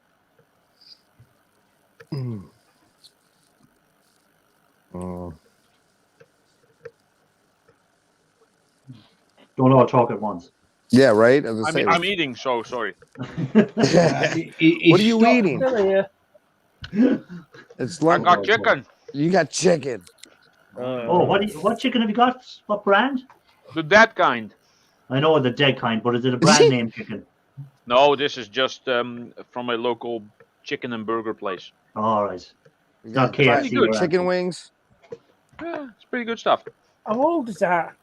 Don't all talk at once. Yeah, right. As I say, I'm eating, so sorry. what are you eating? Still here. It's I lunch. got chicken. You got chicken. Oh, what chicken have you got? What brand? The dead kind. I know the dead kind, but is it a brand name chicken? No, this is just from a local chicken and burger place. All right. You Not got KFC fried or chicken anything. wings. Yeah, it's pretty good stuff. How old is that?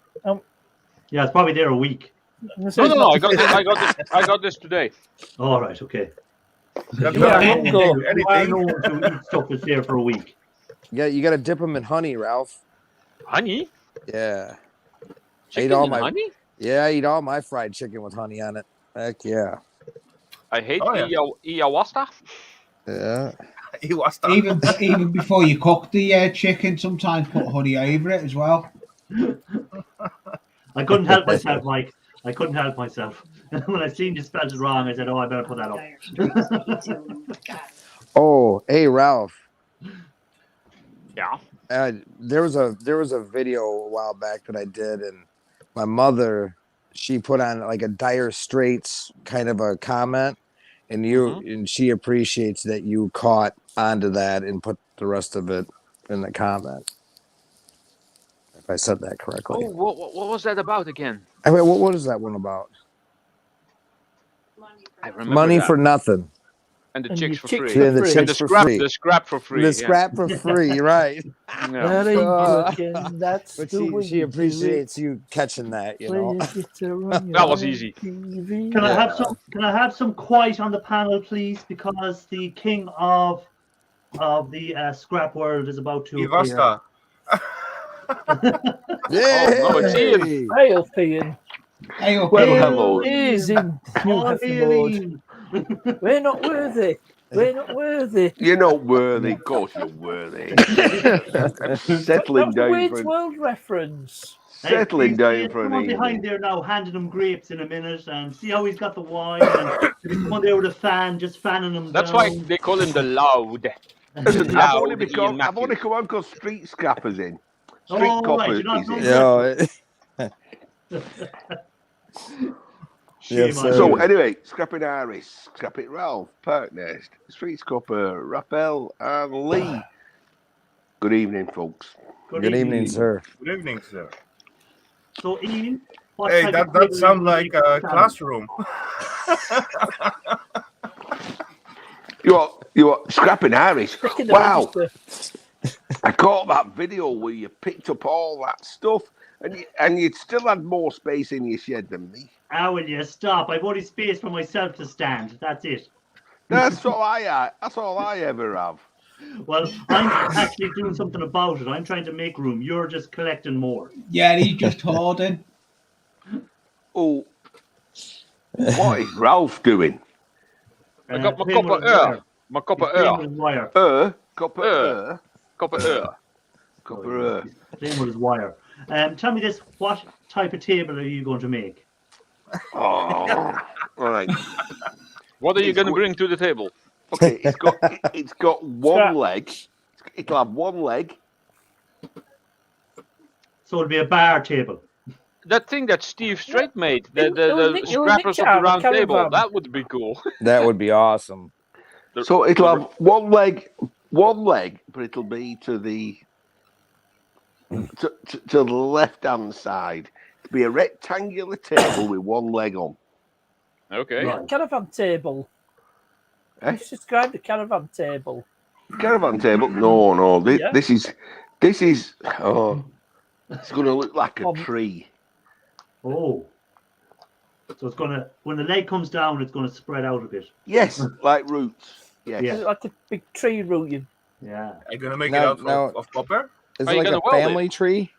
Yeah, it's probably there a week. No. I got this today. All right, okay. That's You are not known anything. to eat stuff that's there for a week. You got to dip them in honey, Ralph. Honey? Yeah. Chicken and honey? Yeah, I eat all my fried chicken with honey on it. Heck yeah. I hate Oh, yeah. Iawasta. Yeah. He was that. Even before you cook the chicken, sometimes put honey over it as well. I couldn't help myself, Mike. I couldn't help myself. When I seen you spelled it wrong, I said, "Oh, I better put that up." Oh, hey, Ralph. Yeah. There was a video a while back that I did, and my mother, she put on like a Dire Straits kind of a comment, and and she appreciates that you caught onto that and put the rest of it in the comment. If I said that correctly. Oh, what was that about again? I mean, what is that one about? I remember Money that. for nothing. And the And chicks your for chicks free. Yeah, the free. chicks The for scrap, free. the scrap for free. The yeah. scrap for free, right? Yeah. Very Uh, good, and that's But the way she you do appreciates you catching that, it. you know. Play a guitar on your That was own easy. TV. Can I have some quiet on the panel, please? Because the king of of the scrap world is about to appear. Ivasta. no, it's Ian. Hail, Ian. Hey, Well, Hail hello. Is Ian. in New Oh, Heaven hail Lord. Ian. We're not worthy. We're not worthy. You're not worthy. Of course you're worthy. Settling That's a down Wayne's for World reference. settling Hey, down Ian, for an someone behind evening. there now handing him grapes in a minute, and see how he's got the wine, and there's someone there with a fan just fanning him That's down. why they call him the Loud. Listen, Loud I've only Ian come Matthews. on because Street Scrappers in. Street Oh, right, Copper you're not is going in. to- Yes, Shame on sir. So you. anyway, Scrapping Iris, Scrapping Ralph, Perk Nest, Street Copper, Rappel, and Lee. Good evening, folks. Good evening, sir. Good evening, sir. So, Ian, what Hey, type that of table sounds are you like gonna a make for classroom. You are Scrapping Iris. Checking the Wow, register. I caught that video where you picked up all that stuff, and you'd still had more space in your shed than me. How will you stop? I've only space for myself to stand. That's it. That's all I ever have. Well, I'm actually doing something about it. I'm trying to make room. You're just collecting more. Yeah, he's just hoarding. Oh, what is Ralph doing? I got my playing with copper his wire. ear. My copper He's playing ear. with his wire. Copper, Copper ear. copper. He's playing with his wire. Tell me this: what type of table are you going to make? Oh, all right. What are you It's going to good. bring to the table? Okay, it's got one Scrap. leg. It'll have one leg. So it'll be a bar table. That thing that Steve Strait made, the It'll nick scrappers it of out the of round the table, caravan. that would be cool. That would be awesome. So it'll have one leg, but it'll be to the to the left hand side. It'll be a rectangular table with one leg on. Okay. Right. Caravan table. Eh? Just describe the caravan table. Caravan table? No. Yeah. This is. Oh, it's going to look like a tree. Oh. So it's gonna, when the leg comes down, it's gonna spread out a bit. Yes, like roots. Yes. Yeah. Is it like a big tree root? You Yeah. Are you gonna make Now- it out now- of copper? Is Are it you like a gonna weld it? family tree?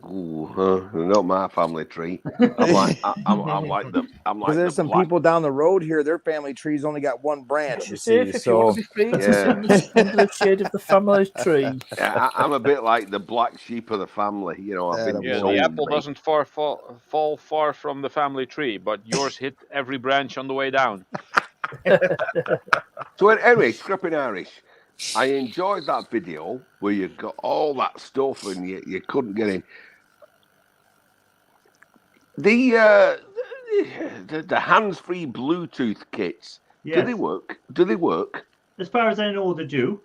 Ooh, not my family tree. I'm like Because there's the some black. people down the road here. Their family tree's only got one branch. You see see, if you want so to be free to Yeah. sit under the shade of the family tree. Yeah, I'm a bit like the black sheep of the family. You know, I've been Yeah, sold the apple me. doesn't fall far from the family tree, but yours hit every branch on the way down. So anyway, Scrapping Irish. I enjoyed that video where you got all that stuff and you couldn't get in. The hands-free Bluetooth kits. Yes. Do they work? Do they work? As far as I know, they do.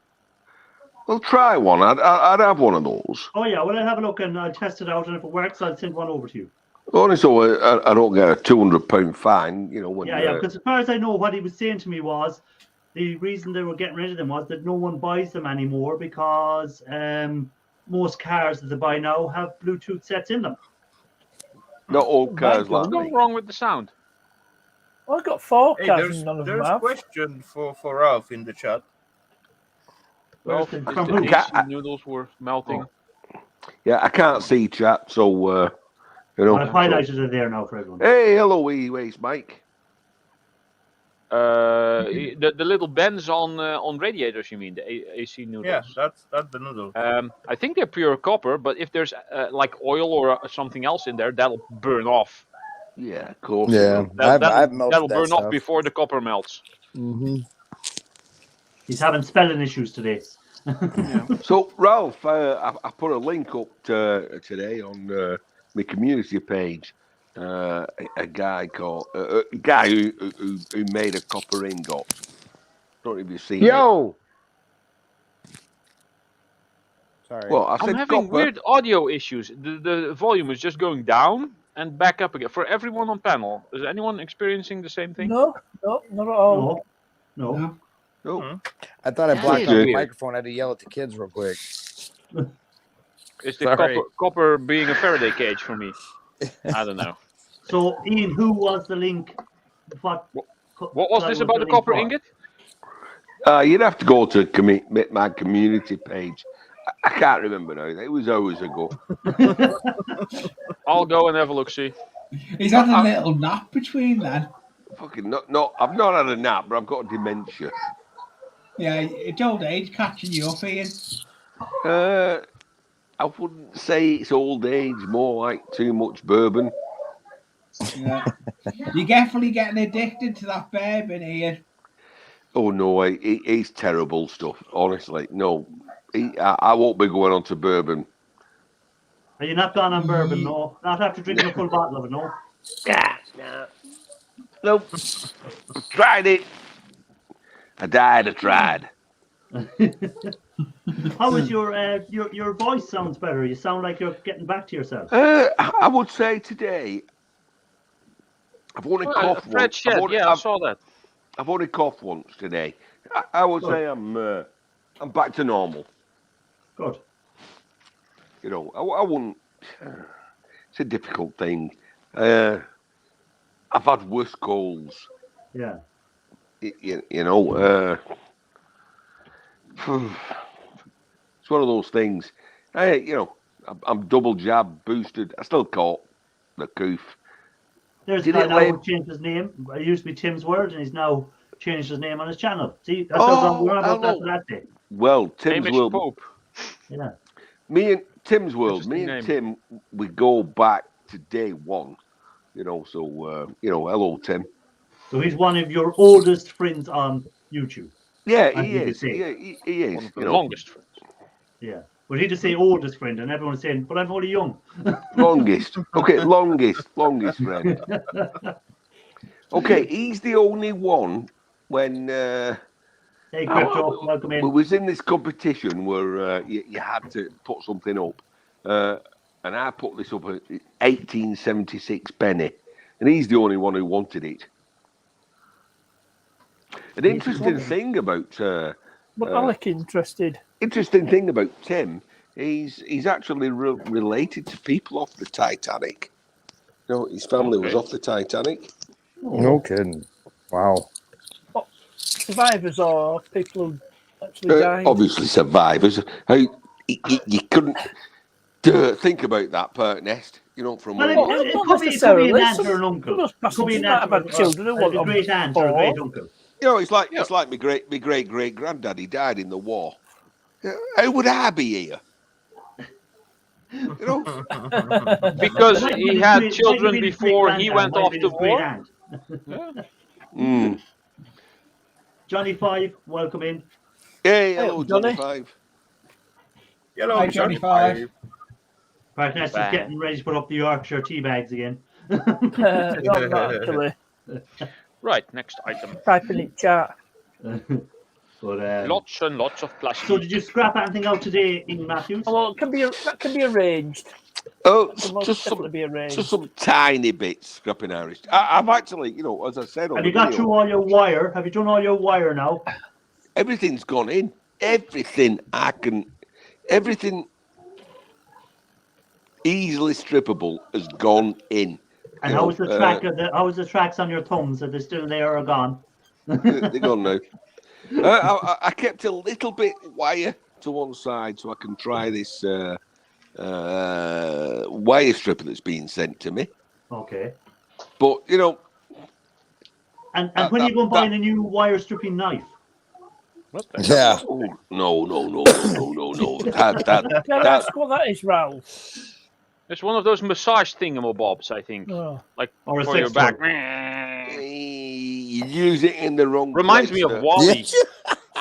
Well, try one. I'd have one of those. Oh yeah. Well, I'll have a look and I'll test it out, and if it works, I'll send one over to you. Only so I don't get a £200 fine. You know when. Yeah. Because as far as I know, what he was saying to me was the reason they were getting rid of them was that no one buys them anymore because most cars that they buy now have Bluetooth sets in them. Not all cars God. like What's me. wrong with the sound? Well, I've got 4 Hey, cars there's and none of them a have. question for Ralph in the chat. Well, Where's the- if from the who? AC noodles were melting. Yeah, I can't see chat, so you know. I've highlighted it there now for everyone. Hey, hello, waste Mike. The little bends on radiators, you mean the AC noodles? Yeah, that's the noodle. I think they're pure copper, but if there's like oil or something else in there, that'll burn off. Yeah, of course. yeah, I've melted That'll that burn stuff. off before the copper melts. Mm-hmm. He's having spelling issues today. So, Ralph, I put a link up today on my community page. A guy called who made a copper ingot. Don't know if you've seen it. Yo. Sorry. Well, I I'm said having copper. weird audio issues. The volume is just going down and back up again. For everyone on panel, is anyone experiencing the same thing? No, not at all. No. Oh, I thought I That blocked is out the weird. microphone. I had to yell at the kids real quick. Is the Sorry. copper being a Faraday cage for me? I don't know. So, Ian, who was the link? What was this about the link copper for? ingot? You'd have to go to my community page. I can't remember now. It was hours ago. I'll go and have a look. See. He's had a little nap between then. Fucking no. I've not had a nap, but I've got dementia. Yeah, it's old age catching you up, Ian. I wouldn't say it's old age. More like too much bourbon. Yeah. You're definitely getting addicted to that bourbon, Ian. Oh no, it's terrible stuff. Honestly, no. I won't be going on to bourbon. Are you not gone on bourbon? No, not after drinking a full bottle of it. No. No. Nope. Tried it. I tried. How is your voice? Sounds better. You sound like you're getting back to yourself. I would say today I've only coughed Fred once. Shed, I saw that. I've only coughed once today. I would say I'm back to normal. Good. You know, I wouldn't. It's a difficult thing. I've had worse colds. Yeah. You know, it's one of those things. You know, I'm double jab boosted. I still caught the coof. There's a guy now who changed his name. It used to be Tim's Word, and he's now changed his name on his channel. See, that's how we're about that day. Well, Tim's Hamish World. Pope. Yeah. Me and Tim's World. Me and Tim, we go back to day one. You know, so you know, hello, Tim. So he's one of your oldest friends on YouTube. Yeah, he is. He is. One of the longest friends. Yeah. Well, he just say oldest friend, and everyone's saying, but I'm only young. Longest. Okay, longest friend. Okay, he's the only one when hey, Crypto, welcome in. we was in this competition where you had to put something up, and I put this up at 1876 penny, and he's the only one who wanted it. An interesting thing about Alec interested. Interesting thing about Tim, he's actually related to people off the Titanic. You know, his family was off the Titanic. No kidding. Wow. What, survivors or people who actually died? Obviously survivors. You couldn't think about that, Perk Nest. You know, from well, it could be an aunt or an uncle. Could be an aunt or children who want a great aunt or a great uncle. You know, it's like my great granddaddy died in the war. How would I be here? You know, because he had children before he went off to war. Johnny 5, welcome in. Hey, hello, Johnny 5. Hello, Johnny 5. Partners is getting ready to put up the Yorkshire tea bags again. Not actually. Right, next item. Type in the chat. But, lots and lots of plastic. So did you scrap anything out today, Ian Matthews? Well, that can be arranged. Oh, just some tiny bits scrapping Irish. I've actually, you know, as I said, have you got through all your wire? Have you done all your wire now? Everything's gone in. Everything easily strippable has gone in. And how was the track? How was the tracks on your thumbs? Are they still there or gone? They're gone now. I kept a little bit wire to one side so I can try this wire stripper that's being sent to me. Okay. But you know. And when are you going buying a new wire stripping knife? Yeah. Oh, no. That's what that is, Ralph. It's one of those massage thingamabobs, I think. Oh. Like or for your back. You use it in the wrong Reminds place. Me of Wally.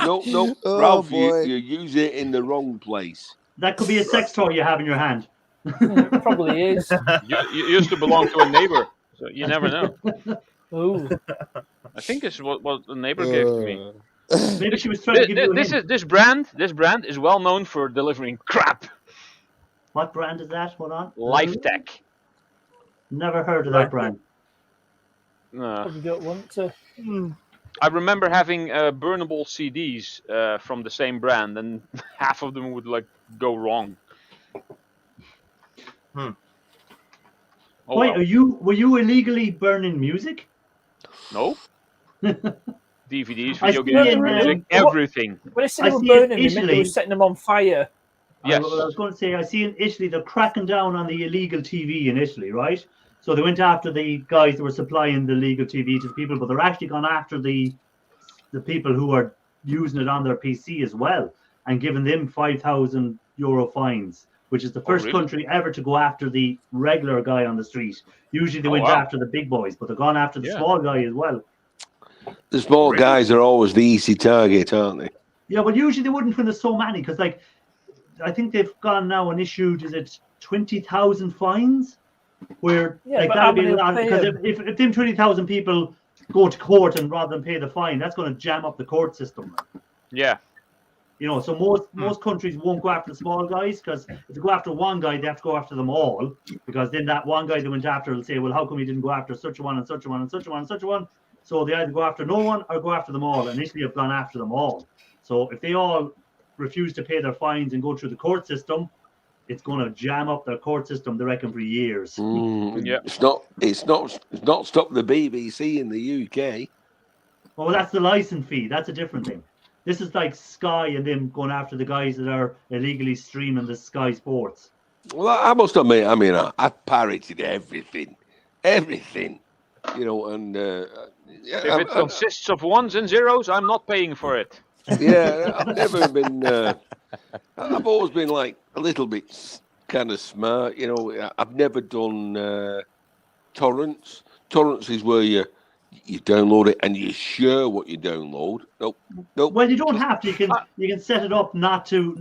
No, Oh, Ralph, boy. you use it in the wrong place. That could be a sex toy you have in your hand. Probably is. You used to belong to a neighbor, so you never know. Oh. I think it's what the neighbor gave to me. Maybe she was trying to give you a hint. This brand is well known for delivering crap. What brand is that? Hold on. LifeTech. Never heard of that brand. Probably don't want to. I remember having burnable CDs from the same brand, and half of them would go wrong. Oh, wait, well. were you illegally burning music? No. DVDs, I video see games, in, music, what- everything. When they said I they were see in burning them, they Italy- were setting them on fire. Yes. I was going to say, I see in Italy, they're cracking down on the illegal TV in Italy, right? So they went after the guys that were supplying the legal TV to the people, but they're actually gone after the people who are using it on their PC as well, and giving them €5,000 fines, which is the first really? country ever to go after the regular guy on the street. Usually they Oh, went wow. after the big boys, but they've gone after the Yeah. small guy as well. The small Really? guys are always the easy target, aren't they? Yeah, but usually they wouldn't when there's so many, because like I think they've gone now and issued, is it 20,000 fines? Where Yeah, like but that'd how be many a lot, will pay because them? if them 20,000 people go to court and rather than pay the fine, that's going to jam up the court system. Yeah. You know, so most countries won't go after the small guys, because if they go after one guy, they have to go after them all, because then that one guy they went after will say, well, how come you didn't go after such a one and such a one and such a one and such a one? So they either go after no one or go after them all. And Italy have gone after them all. So if they all refuse to pay their fines and go through the court system, it's going to jam up their court system, they reckon, for years. Yeah. It's not stopped the BBC in the UK. Well, that's the license fee. That's a different thing. This is like Sky and them going after the guys that are illegally streaming the Sky Sports. Well, I must admit, I mean, I've pirated everything, you know, and If it consists of ones and zeros, I'm not paying for it. yeah, I've never been. I've always been like a little bit kind of smart, you know. I've never done torrents. Torrents is where you download it and you share what you download. Nope. Well, you don't have to. You can set it up not to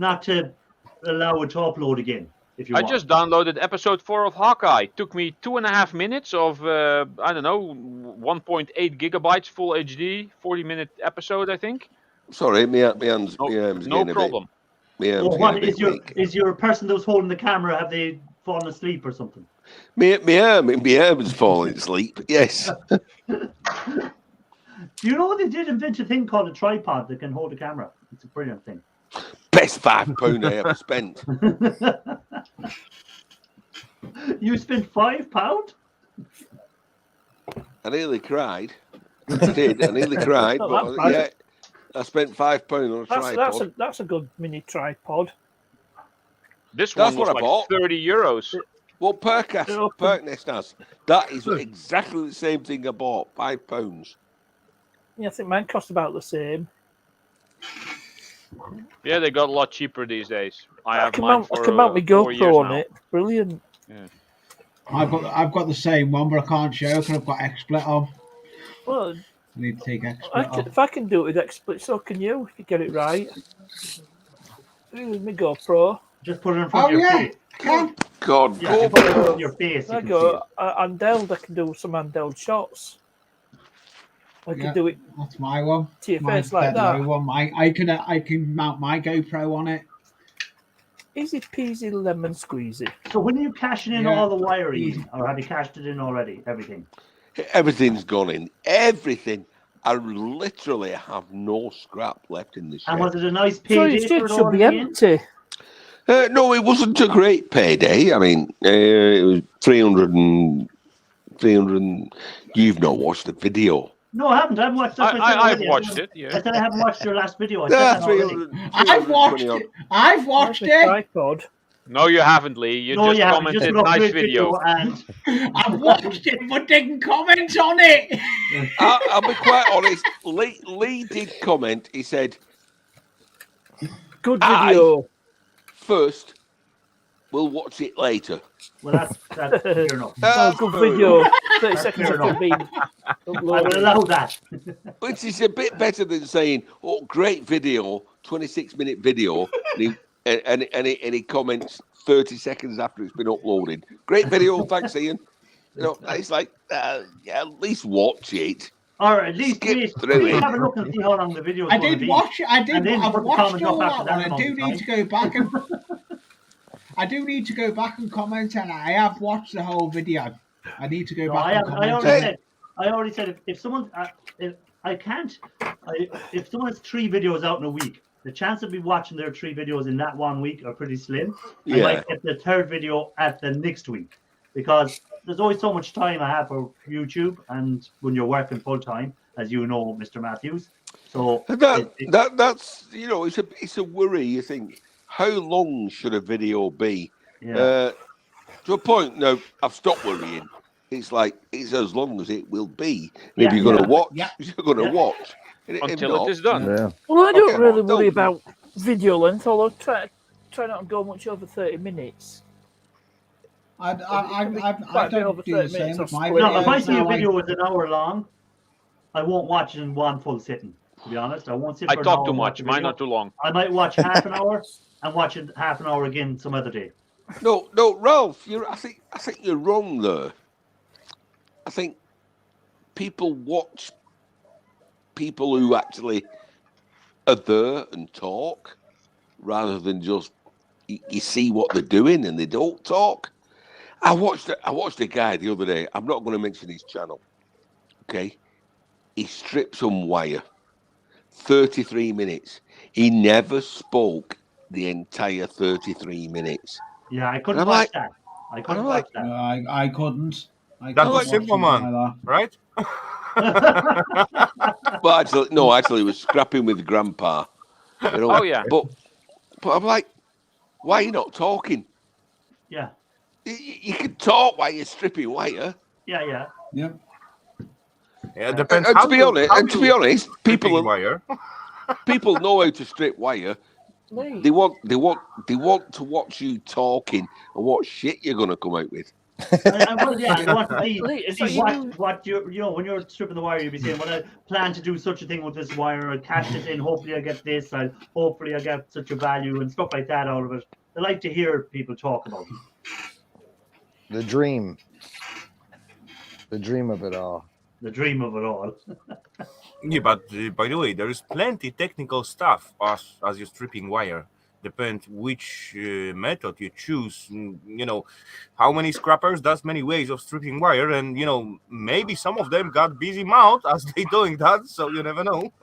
allow it to upload again if you I want. just downloaded episode 4 of Hawkeye. Took me 2.5 minutes of, I don't know, 1.8 gigabytes full HD, 40-minute episode, I think. Sorry, my hands. No problem. What is your person that was holding the camera? Have they fallen asleep or something? My arm is falling asleep. Yes. You know they did invent a thing called a tripod that can hold a camera. It's a brilliant thing. Best £5 I ever spent. You spent £5? I nearly cried. I did. I nearly cried. Not But that bad. yeah, I spent £5 on a tripod. That's a good mini tripod. This That's one was what I like bought. €30. Well, Perknest has. That is exactly the same thing I bought. £5. Yeah, I think mine cost about the same. Yeah, they got a lot cheaper these days. I can mine mount, for I can mount my 4 years GoPro on now. it. Brilliant. I've got the same one, but I can't show because I've got XSplit on. Well, I need to take XSplit off. if I can do it with XSplit, so can you, if you get it right. With my GoPro. Just put it in front of your face. Can. God, Yeah, you put it in front of your face. I You go handheld. I can do some handheld shots. I can do it That's my one. to your Mine's face like dead low that. one. I can mount my GoPro on it. Easy peasy lemon squeezy. So when are you cashing in Yeah. all the wiring, or have you cashed it in already? Everything. everything's gone in. Everything. I literally have no scrap left in the shed. And was it a nice So payday your for shed it should all be in the end? empty. No, it wasn't a great payday. I mean, it was 300 and you've not watched the video. No, I haven't. I haven't watched that. I've watched it. I Yeah. said I haven't watched your last video. I said that already. I've watched it. I've watched Where's my it. tripod? No, you haven't, Lee. You No, just you haven't. commented Just put up nice great video. and I've watched it, but didn't comment on it. I'll be quite honest. Lee did comment. He said, Good Aye. video. first, we'll watch it later. well, that's fair enough. Oh, good video. 30 That's seconds fair after being I will uploaded. allow that. Which is a bit better than saying, oh, great video, 26-minute video. And he comments 30 seconds after it's been uploaded. Great video, thanks, Ian. You know, it's like, yeah, at least watch it. Or at least Skip wait, through wait, it. have a look and see how long the video is I going to did be. watch it. And then I've put the watched comment all up after that one. that I do amount of need to go back and. I do need to go back and comment, and I have watched the whole video. I need to go No, back and comment. I already said if someone, if someone has 3 videos out in a week, the chance of me watching their 3 videos in that 1 week are pretty slim. I Yeah. might get the 3rd video at the next week because there's always so much time I have for YouTube, and when you're working full time, as you know, Mr. Matthews. So That's it's a worry. You think, how long should a video be? yeah. To a point, no, I've stopped worrying. It's like it's as long as it will be. And Yeah, if you're going to watch, yeah. you're going to Yeah. watch. And if Until not, it is done. Yeah. Well, I don't Okay, really don't- worry about video length, although try not to go much over 30 minutes. I Quite a bit don't over do 30 the same minutes with or my split. No, if I videos see a now. video is an hour long, I won't watch it in one full sitting. To be honest, I won't sit. I for an talk hour too and watch much. a Mine video. are too long. I might watch half an hour and watch it half an hour again some other day. no, Ralph, I think you're wrong there. I think people watch people who actually are there and talk rather than just you see what they're doing and they don't talk. I watched a guy the other day. I'm not going to mention his channel. Okay, he stripped some wire. 33 minutes. He never spoke the entire 33 minutes. Yeah, I couldn't And I'm watch like- that. I I'm couldn't like, watch that. I couldn't. I That couldn't was watch simple, something man. like Right? well, actually, he was scrapping with Grandpa. You know, Oh yeah. but I'm like, why are you not talking? Yeah, You can talk while you're stripping wire. yeah. that. Yep. Yeah, it depends. And how to be you- honest, how and to you be honest, stripping people wire. know how to strip wire. Lee, They want to watch you talking and what shit you're gonna come out with. I will, yeah. I want to see, Lee, is see that what you know when you're stripping the wire, you'll be saying, "Well, I plan to do such a thing with this wire. I'll cash this in. Hopefully, I get this. Hopefully, I get such a value and stuff like that out of it." I like to hear people talk about it. The dream of it all. The dream of it all. Yeah, but by the way, there is plenty technical stuff as you're stripping wire. Depends which method you choose. You know, how many scrappers, that's many ways of stripping wire, and you know maybe some of them got busy mouth as they doing that, so you never know.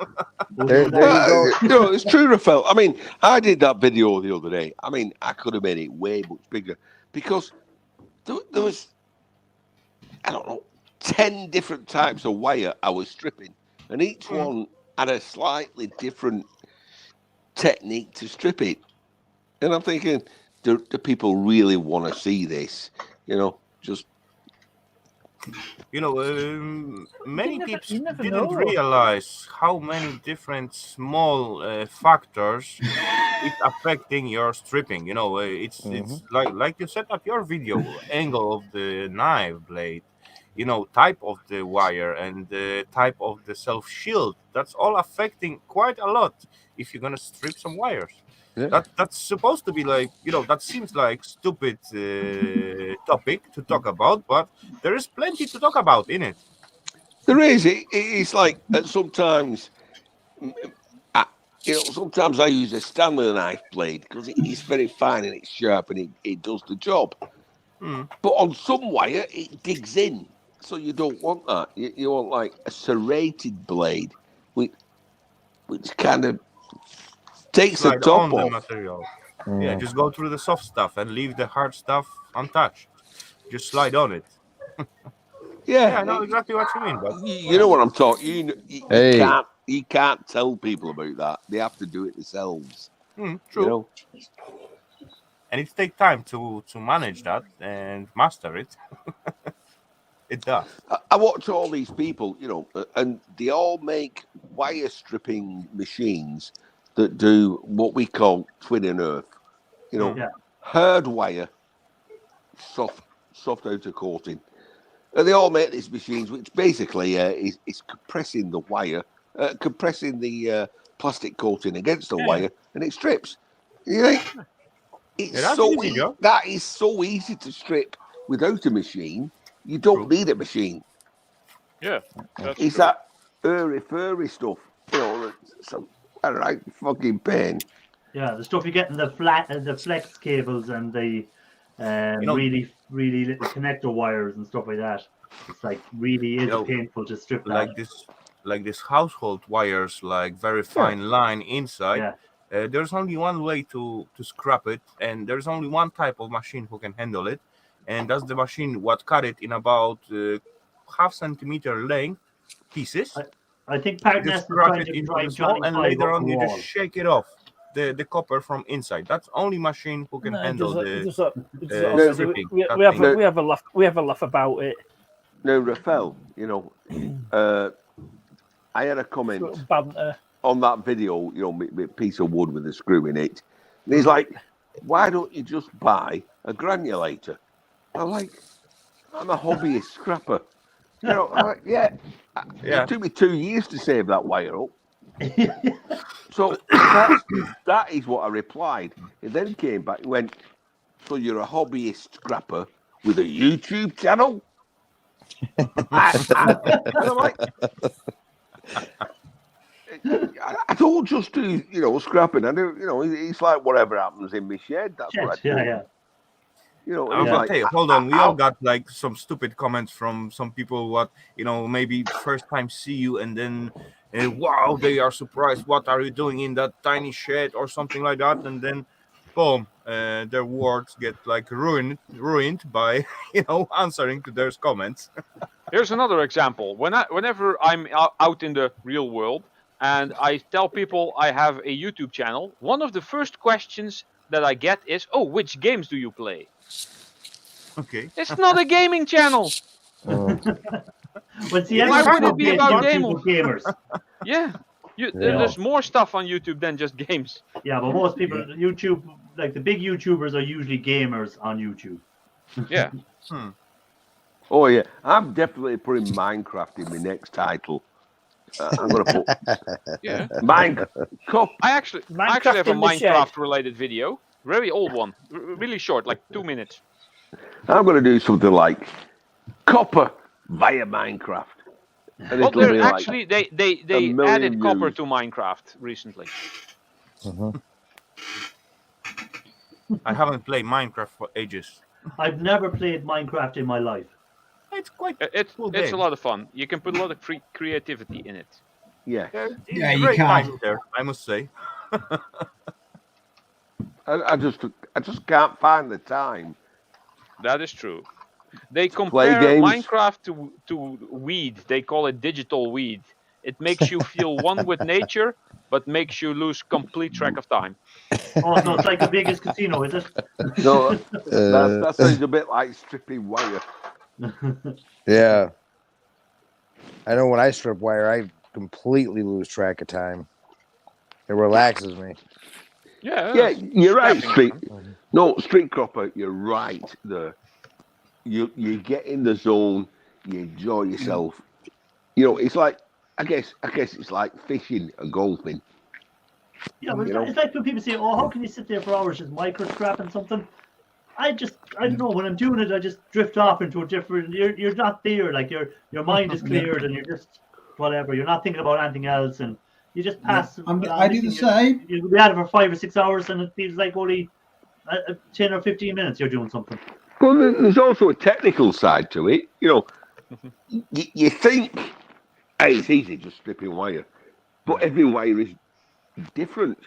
There you go. You know, it's true, Rafael. I mean, I did that video the other day. I mean, I could have made it way much bigger because there was, I don't know, 10 different types of wire I was stripping, and each one had a slightly different technique to strip it. And I'm thinking, do people really want to see this? You know, just You know, many You people never didn't know. realize how many different small factors it's affecting your stripping. You know, it's like you said at your video, angle of the knife blade, you know, type of the wire and the type of the self shield. That's all affecting quite a lot if you're gonna strip some wires. yeah. That's supposed to be like, you know, that seems like stupid topic to talk about, but there is plenty to talk about in it. There is. It's like sometimes, sometimes I use a Stanley knife blade because it's very fine and it's sharp and it does the job. But on some wire, it digs in, so you don't want that. You want like a serrated blade, which kind of takes the Slide top on the off. material. Yeah, just go through the soft stuff and leave the hard stuff untouched. Just slide on it. Yeah, I know exactly what you mean, but You know what I'm talking. You Hey. can't tell people about that. They have to do it themselves. true. You know? And it takes time to manage that and master it. It does. I watch all these people, you know, and they all make wire stripping machines that do what we call twin and earth. You know, Yeah. hard wire, soft outer coating. And they all make these machines, which basically is compressing the wire, compressing the plastic coating against the wire, and it strips. You know, it's that's so easy, Joe. that is so easy to strip without a machine. You don't need a machine. Yeah. That's It's true. that furry stuff, you know. Some right fucking pain. Yeah, the stuff you get in the flex cables and the know- really little connector wires and stuff like that. It's like really is painful to strip that. Like this household wires, like very fine line inside. Yeah. There's only one way to scrap it, and there's only one type of machine who can handle it, and that's the machine what cut it in about half centimeter length pieces, I think You Partness just is crush trying it to into drive the small, Johnny and Five later up on the you wall. just shake it off the copper from inside. That's only machine who can No, handle it the does that. No, stripping. We that have thing. we have a laugh. We have a laugh about it. No, Rafael, you know, I had a comment Sort of banter. on that video, you know, me piece of wood with a screw in it. And he's like, why don't you just buy a granulator? I'm like, I'm a hobbyist scrapper. You know, I'm like, yeah. Yeah. It took me 2 years to save that wire up. So that is what I replied. He then came back and went, so you're a hobbyist scrapper with a YouTube channel? And I'm like, I don't just do, you know, scrapping. I do, you know, it's like whatever happens in my shed. That's what I do. Yeah. You know, I was it's gonna like, tell you, hold on. We all got like some stupid comments from some people. What, you know, maybe first time see you and then, wow, they are surprised. What are you doing in that tiny shed or something like that? And then, boom, their words get like ruined by answering to their comments. Here's another example. Whenever I'm out in the real world and I tell people I have a YouTube channel, one of the first questions that I get is, "Oh, which games do you play?" Okay. It's not a gaming channel. Well, see, Why everyone's would it be about gamers? Yeah. There's more stuff on YouTube than just games. Yeah, but most people, YouTube, like the big YouTubers, are usually gamers on YouTube. Yeah. Oh yeah, I'm definitely putting Minecraft in my next title. I'm gonna put Minecraft. I actually have a in the shed. Minecraft related video, very old one, really short, like 2 minutes. I'm gonna do something like copper via Minecraft. And Well, it'll they're be actually like they million added copper views. to Minecraft recently. I haven't played Minecraft for ages. I've never played Minecraft in my life. It's quite It's cool a game. lot of fun. You can put a lot of creativity in it. Yeah. Yeah, you great can. time there, I must say. I just can't find the time. That is true. They compare games. Minecraft to weed. They call it digital weed. It makes you feel one with nature, but makes you lose complete track of time. Oh, so it's like the biggest casino, is it? No, that sounds a bit like stripping wire. Yeah. I know when I strip wire, I completely lose track of time. It relaxes me. Yeah, you're right, scrapping. Street Cropper, you're right there. You get in the zone, you enjoy yourself. You know, it's like I guess it's like fishing and golfing. Yeah, but it's like when people say, "Oh, how can you sit there for hours just micro scrapping something?" I don't know. When I'm doing it, I just drift off into a different. You're not there. Like your mind is cleared, and you're just whatever. You're not thinking about anything else, and you just pass. I do the same. You'll be at it for 5 or 6 hours, and it feels like only 10 or 15 minutes you're doing something. Well, there's also a technical side to it. You know, you think, hey, it's easy just stripping wire, but every wire is different.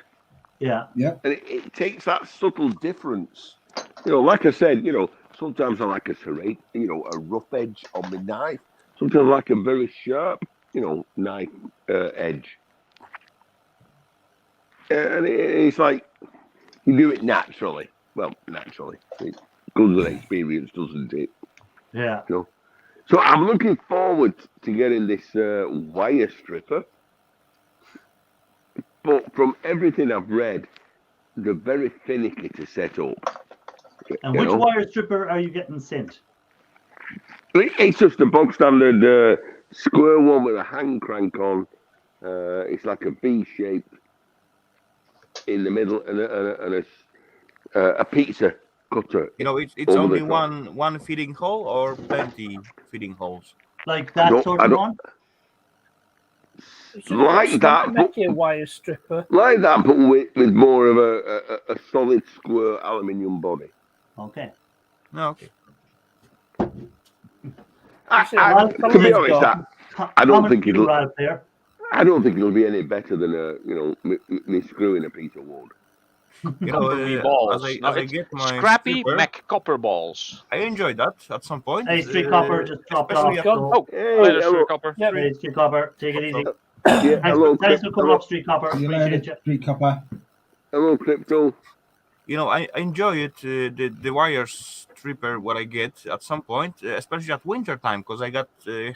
Yeah. And it takes that subtle difference. You know, like I said, sometimes I like a serrate, a rough edge on my knife. Sometimes I like a very sharp, knife edge. And it's like you do it naturally. Well, naturally. It comes with experience, doesn't it? Yeah. So I'm looking forward to getting this wire stripper. But from everything I've read, they're very finicky to set up. And which wire stripper are you getting sent? It's just a bog standard square one with a hand crank on. It's like a V shape in the middle and a pizza cutter. It's only one feeding hole or plenty feeding holes. Like that sort of one? Like that, make you a wire stripper. Like that, but with more of a solid square aluminium body. Okay. Okay. To be honest, I don't think it'll. Out there. I don't think it'll be any better than me screwing a piece of wood. Balls. As I get my Scrappy stripper, Mac copper balls. I enjoyed that at some point. Hey, Street Copper, just dropped off. especially So. Later, Street Copper. Hey, Street Copper, take it easy. Yeah, hello, Thanks for coming up, Street Copper. See you Appreciate later, you. Street Copper. hello, Crypto. I enjoy it, the wire stripper, what I get at some point, especially at winter time, because I got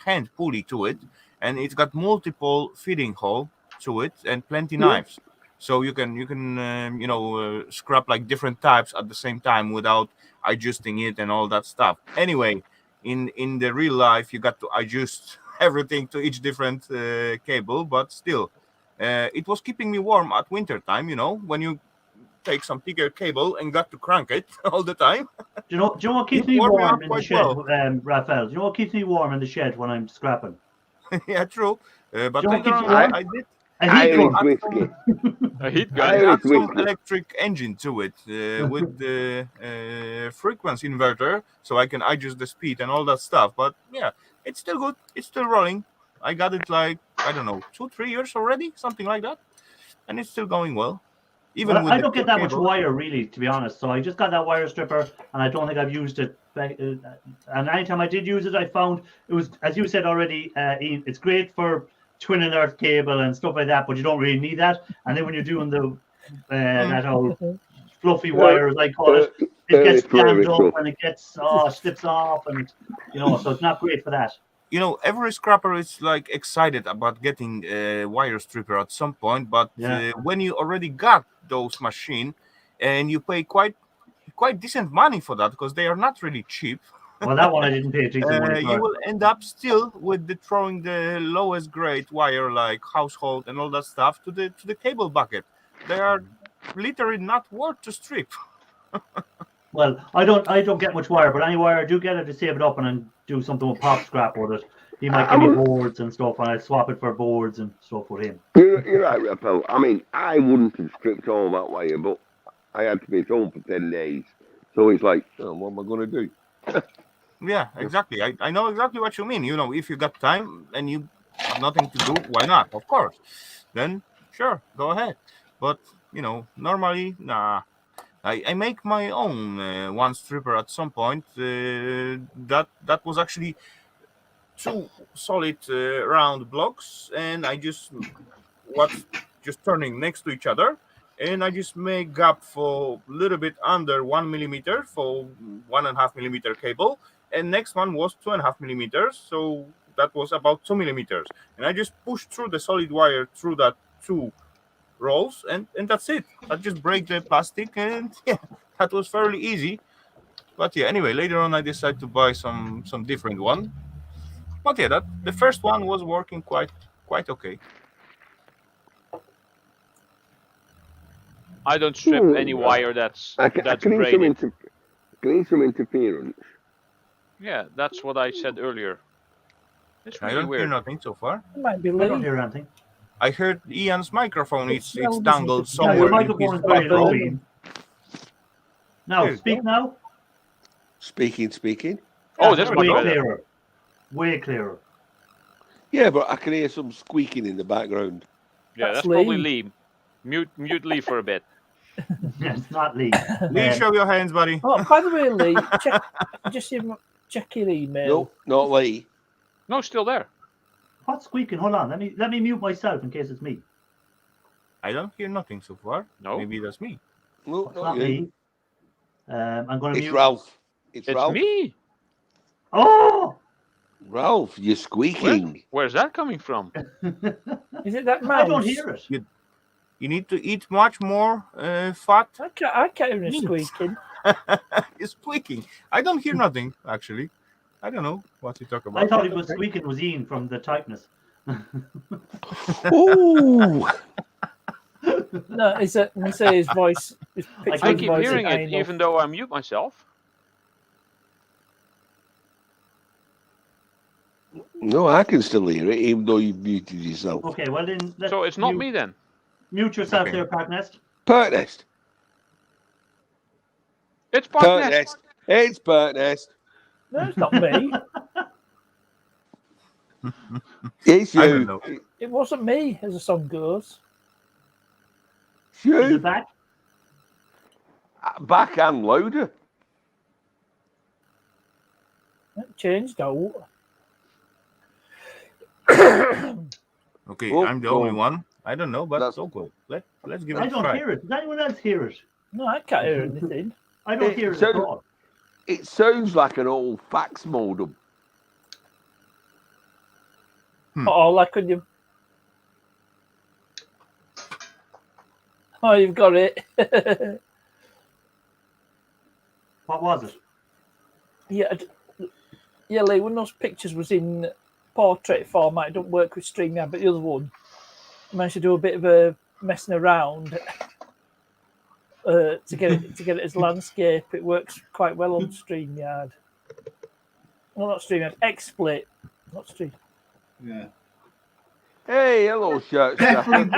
hand pulley to it, and it's got multiple feeding hole to it and plenty knives. So you can scrap like different types at the same time without adjusting it and all that stuff. Anyway, in the real life, you got to adjust everything to each different cable, but still, it was keeping me warm at winter time. When you take some thicker cable and got to crank it all the time. Do you know what keeps It me warmed me warm up in the quite shed, well. Raphael? Do you know what keeps me warm in the shed when I'm scrapping? Yeah, true. But Do you know what later keeps on, you warm? I did A heat gun. Irish whiskey. A heat I gun. did Irish add some whiskey. electric engine to it with the frequency inverter, so I can adjust the speed and all that stuff. But yeah, it's still good. It's still rolling. I got it like, I don't know, 2-3 years already, something like that, and it's still going well. Even Well, with I the don't get thick that much cable. wire, really, to be honest. So I just got that wire stripper, and I don't think I've used it. And anytime I did use it, I found it was, as you said already, Ian, it's great for twin alert cable and stuff like that, but you don't really need that. And then when you're doing the that whole fluffy wire, as I call it, it gets jammed up and it gets slips off, and so it's not great for that. Every scrapper is like excited about getting a wire stripper at some point, but Yeah. when you already got those machine and you pay quite decent money for that, because they are not really cheap, Well, that one I didn't pay decent money you for. will end up still with throwing the lowest grade wire, like household and all that stuff, to the cable bucket. They are literally not worth to strip. Well, I don't get much wire, but any wire I do get, I just save it up and then do something with pop scrap with it. He might give me boards and stuff, and I swap it for boards and stuff with him. You're right, Raphael. I mean, I wouldn't have stripped all that wire, but I had to be at home for 10 days. So it's like, what am I going to do? Yeah, exactly. I know exactly what you mean. If you got time and you have nothing to do, why not? Of course. Then, sure, go ahead. But, normally, nah. I make my own one stripper at some point. That was actually 2 solid round blocks, and I just turning next to each other, and I just make gap for a little bit under 1 millimeter for 1.5 millimeter cable, and next one was 2.5 millimeters, so that was about 2 millimeters, and I just push through the solid wire through that 2 rolls, and that's it. I just break the plastic, and yeah, that was fairly easy. But yeah, anyway, later on I decided to buy some different one. But yeah, the first one was working quite okay. I don't strip any wire that's I can braided. some interference. Yeah, that's what I said earlier. It's I really don't hear weird. nothing so far. It might be I don't Lee. hear anything. I heard Ian's microphone. It's It's dangled yeah, Yeah, your somewhere in microphone his is very low, background. Ian. Now, There you speak now. Speaking. Oh, that's way much better. clearer. Way clearer. Yeah, but I can hear some squeaking in the background. Yeah, that's Lee. probably Lee. Mute Lee for a bit. It's not Lee. Lee, show your hands, buddy. Oh, by the way, Lee, check your email. No, not Lee. No, still there. What's squeaking? Hold on. Let me mute myself in case it's me. I don't hear nothing so far. No. Maybe that's me. No, It's not not you. me. I'm going to It's mute. Ralph. It's Ralph. me. Oh! Ralph, you're squeaking. Where's that coming from? Is it that mouse? I don't hear it. You need to eat much more fat. I can't hear it squeaking. It's squeaking. I don't hear nothing, actually. I don't know what you talk about. I thought it was squeaking was Ian from the tightness. Ooh. No, it's a. Let me say his voice. His pitch I I of keep voice hearing is it high enough. even though I mute myself. No, I can still hear it, even though you've muted yourself. Okay, well then. Let's So it's not me then. Mute yourself Okay. there, Parknest. Bird nest. It's Bird Parknest. nest. It's bird nest. No, it's not me. It's I don't you. know. It wasn't me, as the song goes. It's Is it you. back? Back and louder. It changed out. Okay, Oh, I'm the only oh. one. I don't know, but That's- okay. Let's give it I a don't try. hear it. Does anyone else hear it? No, I can't hear anything. I don't It hear it at sounds- all. It sounds like an old fax modem. Oh, like when you. Oh, you've got it. What was it? Yeah, Lee, one of those pictures was in portrait format. It don't work with StreamYard, but the other one I managed to do a bit of a messing around to get it as landscape. It works quite well on StreamYard. No, not StreamYard. XSplit, not Stream. Yeah. Hey, hello, shirt. Definitely,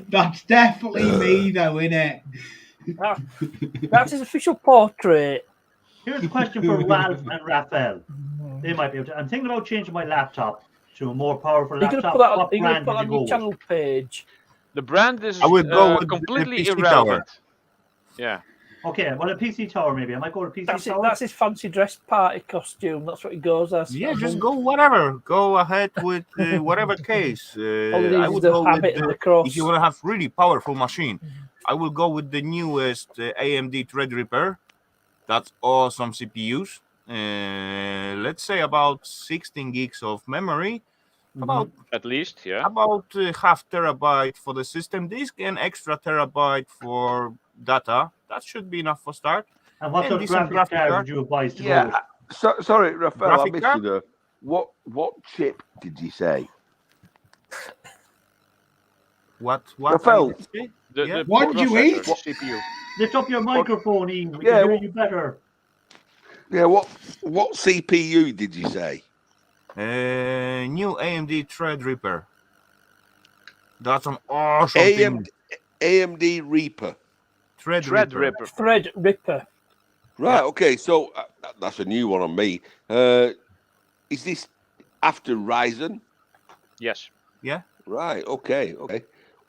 that's definitely me, though, innit? That's his official portrait. Here's a question for Ralph and Raphael. They might be able to. I'm thinking about changing my laptop to a more powerful You're laptop. gonna put that on, What you're gonna brand put would that you on go your with? channel page. The brand is I would go with the completely PC irrelevant. Yeah. Okay, well, a PC tower maybe. I might go to PC That's it. tower. That's his fancy dress party costume. That's what he goes as. Yeah, just go whatever. Go ahead with whatever case. All it I is would the go habit with and the cross. if you want to have really powerful machine. I will go with the newest AMD Threadripper. That's awesome CPUs. Let's say about 16 gigs of memory, about At least, yeah. half terabyte for the system disk and extra terabyte for data. That should be enough for start. And what And sort of decent graphics graphic card card. would you advise to go Yeah. with? Sorry, Raphael, I Graphic missed card? you there. What chip did you say? What? Rafael, The What did you eat? processor, CPU. Lift up your microphone, Ian. We Yeah, can hear you better. Yeah, what CPU did you say? New AMD Threadripper. That's an awesome thing. AMD Reaper. Threadripper. Threadripper. Right. Okay. So that's a new one on me. Is this after Ryzen? Yes. Yeah. Right. Okay.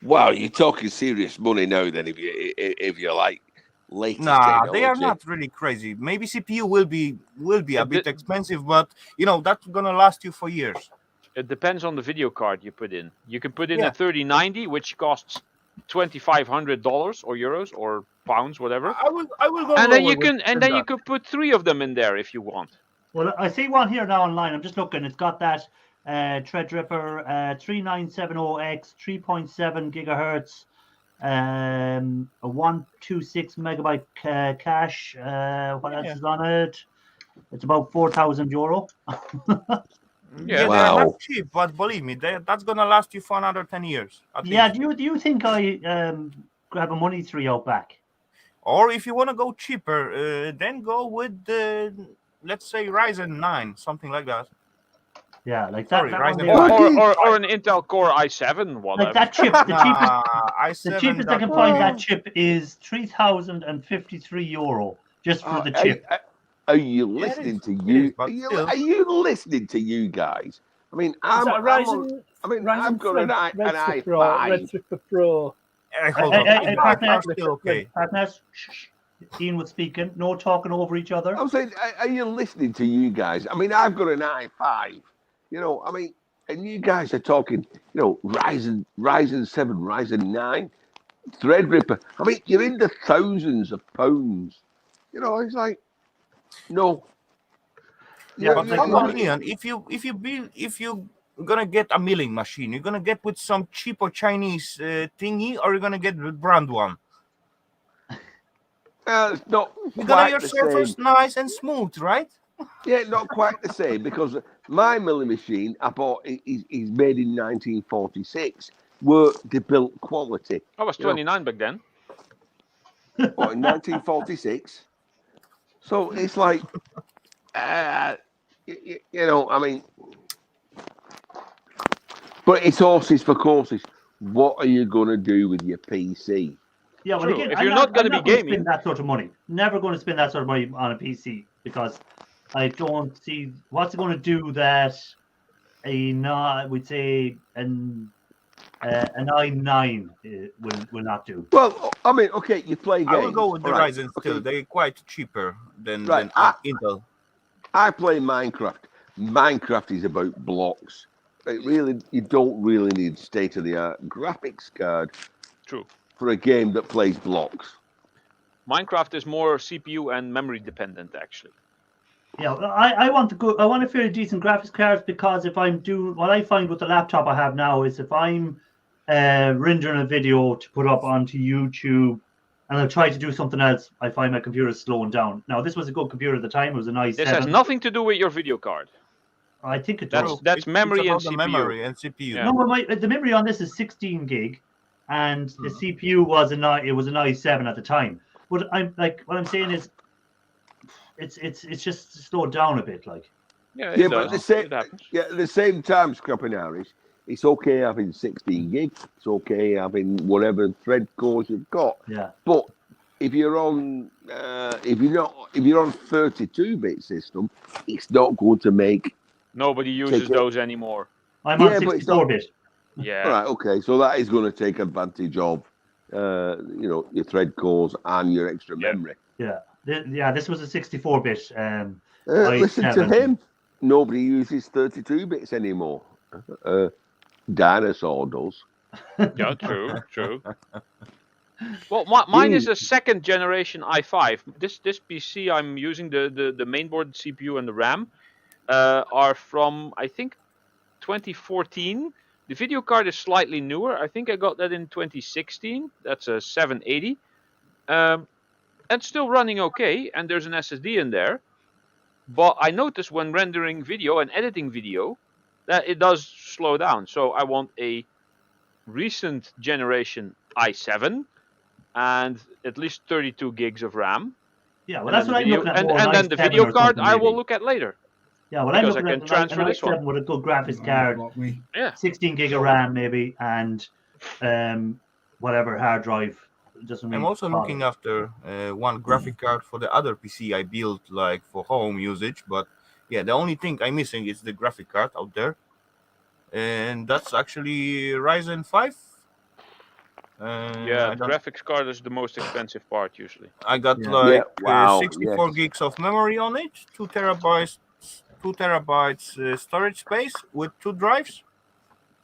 Wow, you're talking serious money now. Then, if you like latest Nah, technology. they are not really crazy. Maybe CPU will be a bit expensive, but that's gonna last you for years. It depends on the video card you put in. You can put in Yeah. a 3090, which costs $2,500 or euros or pounds, whatever. I will go. And then lower you can with that. could put 3 of them in there if you want. Well, I see one here now online. I'm just looking. It's got that Threadripper 3970X, 3.7 gigahertz, a 126 megabyte cache. What else is on it? It's about €4,000. Yeah, Wow. they're not cheap, but believe me, that's gonna last you for another 10 years. At Yeah, least. do you think I grab a money tree out back? Or if you want to go cheaper, then go with the, let's say, Ryzen 9, something like that. Yeah, like Sorry, that one Ryzen there. Or an Intel Core i7, whatever. Like that chip, the cheapest, the i7 cheapest I can find that chip is €3,053 just for the chip. Are you listening to you? Are you listening to you guys? I mean, Is that a Ryzen? I've got an Threadripper Pro, i5. Threadripper Pro. Hold on. Hey, partner. Still okay. Partners, Ian was speaking. No talking over each other. I'm saying, are you listening to you guys? I mean, I've got an i5. And you guys are talking, Ryzen 7, Ryzen 9, Threadripper. I mean, you're in the thousands of pounds. It's like, no. Yeah, But come on, Ian, if you're gonna get a milling machine, you're gonna get with some cheaper Chinese thingy, or you're gonna get the brand one. It's not You got your quite the surface same. nice and smooth, right? Yeah, not quite the same, because my milling machine I bought is made in 1946. They built quality. I was 29 back then. What, in 1946? So it's like, I mean, but it's horses for courses. What are you going to do with your PC? Yeah, well, True. again, If you're not gonna be gaming- spend that sort of money. Never going to spend that sort of money on a PC because I don't see what's it going to do that we'd say an i9 will not do. Well, I mean, okay, you play games. I will go with the all right, Ryzen still. okay. They're quite cheaper than Right, Intel. I play Minecraft. Minecraft is about blocks. you don't really need state-of-the-art graphics card True. for a game that plays blocks. Minecraft is more CPU and memory dependent, actually. Yeah, I want a fairly decent graphics cards, because if I'm doing what I find with the laptop I have now is if I'm rendering a video to put up onto YouTube and I'll try to do something else, I find my computer is slowing down. Now, this was a good computer at the time. It was an i7. This has nothing to do with your video card. I think it does. That's memory it's and about the CPU. memory and CPU. Yeah. No, the memory on this is 16 gig, and the CPU was an i7 at the time. But what I'm saying is, it's just slowed down a bit, like. Yeah, Yeah, it but does. at It happens. the same time, Scrapping Harris, it's okay having 16 gig. It's okay having whatever thread cores you've got. Yeah. But if you're on 32-bit system, it's not going to make. Nobody uses those anymore. I'm on Yeah, but it's not- 64-bit. Yeah. All right, okay, so that is going to take advantage of, your thread cores and your extra memory. Yeah. This was a 64-bit. Listen to i7. him. Nobody uses 32 bits anymore. Dinosaur does. Yeah, true. Well, mine is a second generation i5. This PC I'm using, the mainboard CPU and the RAM are from, I think, 2014. The video card is slightly newer. I think I got that in 2016. That's a 780. And still running okay, and there's an SSD in there. But I noticed when rendering video and editing video that it does slow down. So I want a recent generation i7 and at least 32 gigs of RAM. Yeah, well, And that's then what the I'm video, looking at. and, more, and an then the i7 video or card something, I will maybe. look at later. Yeah, well, I'm because I looking can at transfer an this one. i7 with a good graphics card, 16 gig of RAM maybe, and whatever hard drive. Doesn't I'm really also bother. looking after one graphic card for the other PC I built, like for home usage. But yeah, the only thing I'm missing is the graphic card out there, and that's actually Ryzen 5. Yeah, the graphics card is the most expensive part usually. I got Yeah. like Wow, 64 yes. gigs of memory on it, 2 terabytes storage space with 2 drives,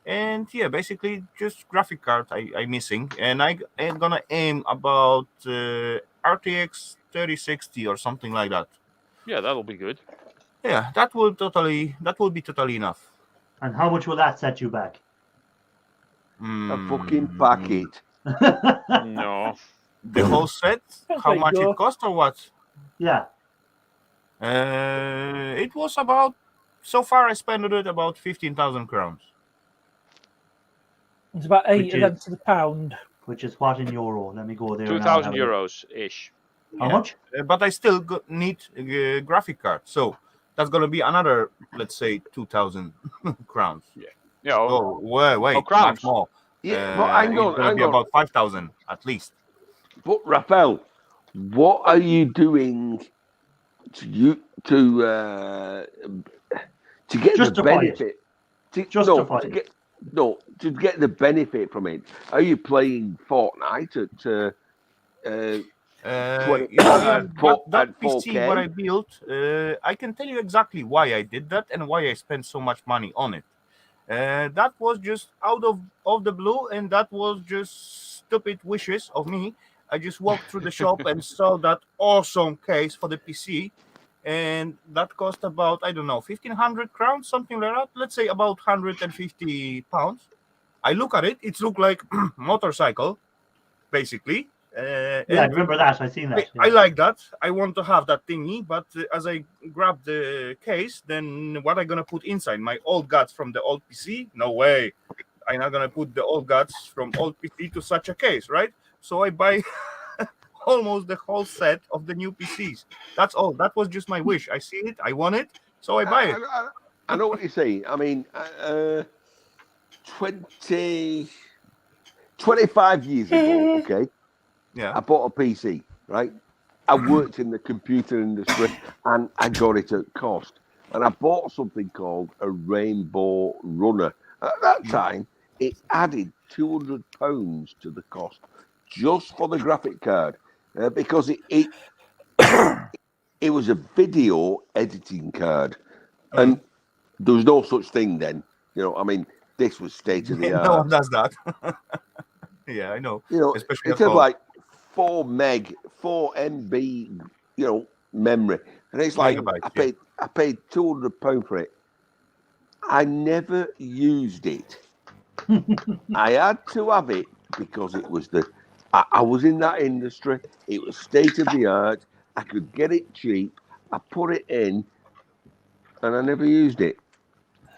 and yeah, basically just graphic card I'm missing, and I'm gonna aim about RTX 3060 or something like that. Yeah, that'll be good. Yeah, that will be totally enough. And how much will that set you back? A fucking packet. No. The whole set, how There you much go. it cost or what? Yeah. It was about, so far I spent it about 15,000 crowns. It's about 8 Which of them is- to the pound. Which is what in euro? Let me go there. 2,000 euros ish. How Yeah. much? But I still need a graphic card, so that's gonna be another, let's say, 2,000 crowns. Yeah. Oh, wait, crowns. much more. Yeah, but hang It's on, gonna hang be on. about 5,000 at least. But Raphael, what are you doing to get Justify the benefit? Justify it. To get the benefit from it. Are you playing Fortnite at 20, That at PC 4K? what I built, I can tell you exactly why I did that and why I spent so much money on it. That was just out of the blue, and that was just stupid wishes of me. I just walked through the shop and saw that awesome case for the PC, and that cost about, I don't know, 1,500 crowns, something like that. Let's say about 150 pounds. I look at it; it looks like motorcycle, basically. Yeah, I And remember that. I seen that. I like that. I want to have that thingy, but as I grab the case, then what I gonna put inside? My old guts from the old PC? No way. I'm not gonna put the old guts from old PC to such a case, right? So I buy almost the whole set of the new PCs. That's all. That was just my wish. I see it, I want it, so I buy it. I know what you're saying. I mean, 25 years ago, okay, Yeah. I bought a PC, right? I worked in the computer industry and I got it at cost. And I bought something called a Rainbow Runner. At that time, it added £200 to the cost just for the graphic card because it it was a video editing card. And there was no such thing then You know, I mean, this was state of the No art. one does that. Yeah, I know. You know, Especially it at had home. like 4 MB, you know, memory, and it's like Megabytes, I paid £200 for it. I never used it. I had to have it because it was I was in that industry. It was state of the art. I could get it cheap. I put it in, and I never used it.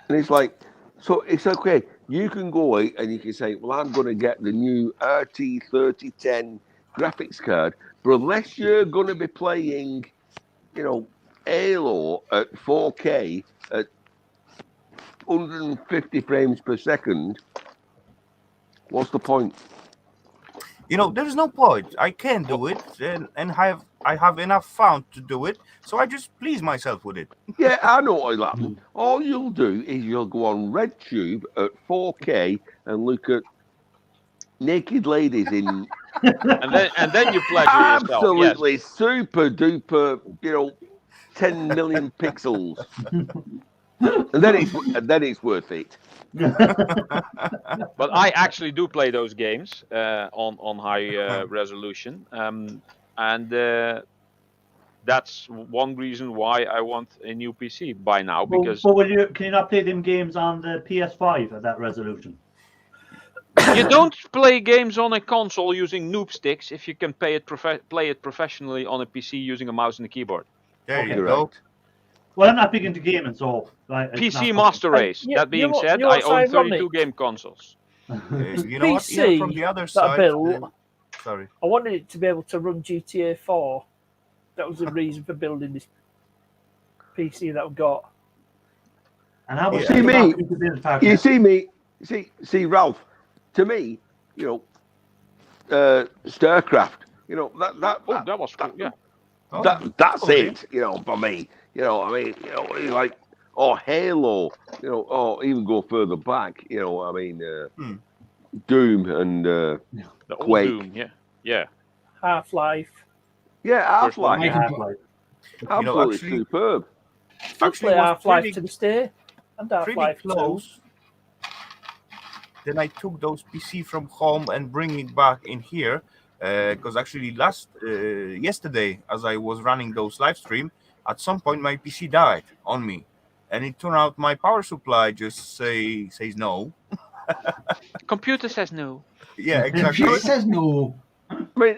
And it's like, so it's okay. You can go out and you can say, well, I'm going to get the new RT 3010 graphics card, but unless you're going to be playing, you know, Halo at 4K at 150 frames per second, what's the point? You know, there's no point. I can do it, and I have enough fun to do it. So I just please myself with it. Yeah, I know what'll happen. All you'll do is you'll go on RedTube at 4K and look at naked ladies in and then you pleasure yourself. Yes. absolutely super duper, you know, 10 million pixels, and then it's worth it. But I actually do play those games on high resolution, and that's one reason why I want a new PC by now. Because but can you not play them games on the PS5 at that resolution? you don't play games on a console using noob sticks if you can play it professionally on a PC using a mouse and a keyboard. There Okay, you go. Right. Well, I'm not big into gaming, so like, it's PC not- Master Race. you- That being you- said, you I also own ironic. 32 game consoles. You know what? PC Even from the other that I side. built, Sorry. I wanted it to be able to run GTA 4. That was the reason for building this PC that I've got. And how much Yeah. did See you me? cost you to build, Farkas? You see me? See Ralph? To me, you know, StarCraft. You know That was cool. Yeah. Oh, that's okay. it. You know, for me. You know, I mean, you know, it's like Halo. You know, or even go further back. You know, I mean, Doom and The old Quake. Doom. Yeah. Half-Life. yeah, First one, Half-Life. Yeah, Half-Life. Absolutely actually- superb. Still Actually, play it was Half-Life pretty- to this day. And Pretty Half-Life 2. close. Then I took those PC from home and bring it back in here because actually yesterday, as I was running those live stream, at some point my PC died on me, and it turned out my power supply just says no. Computer says no. Yeah, She exactly. says no. I mean,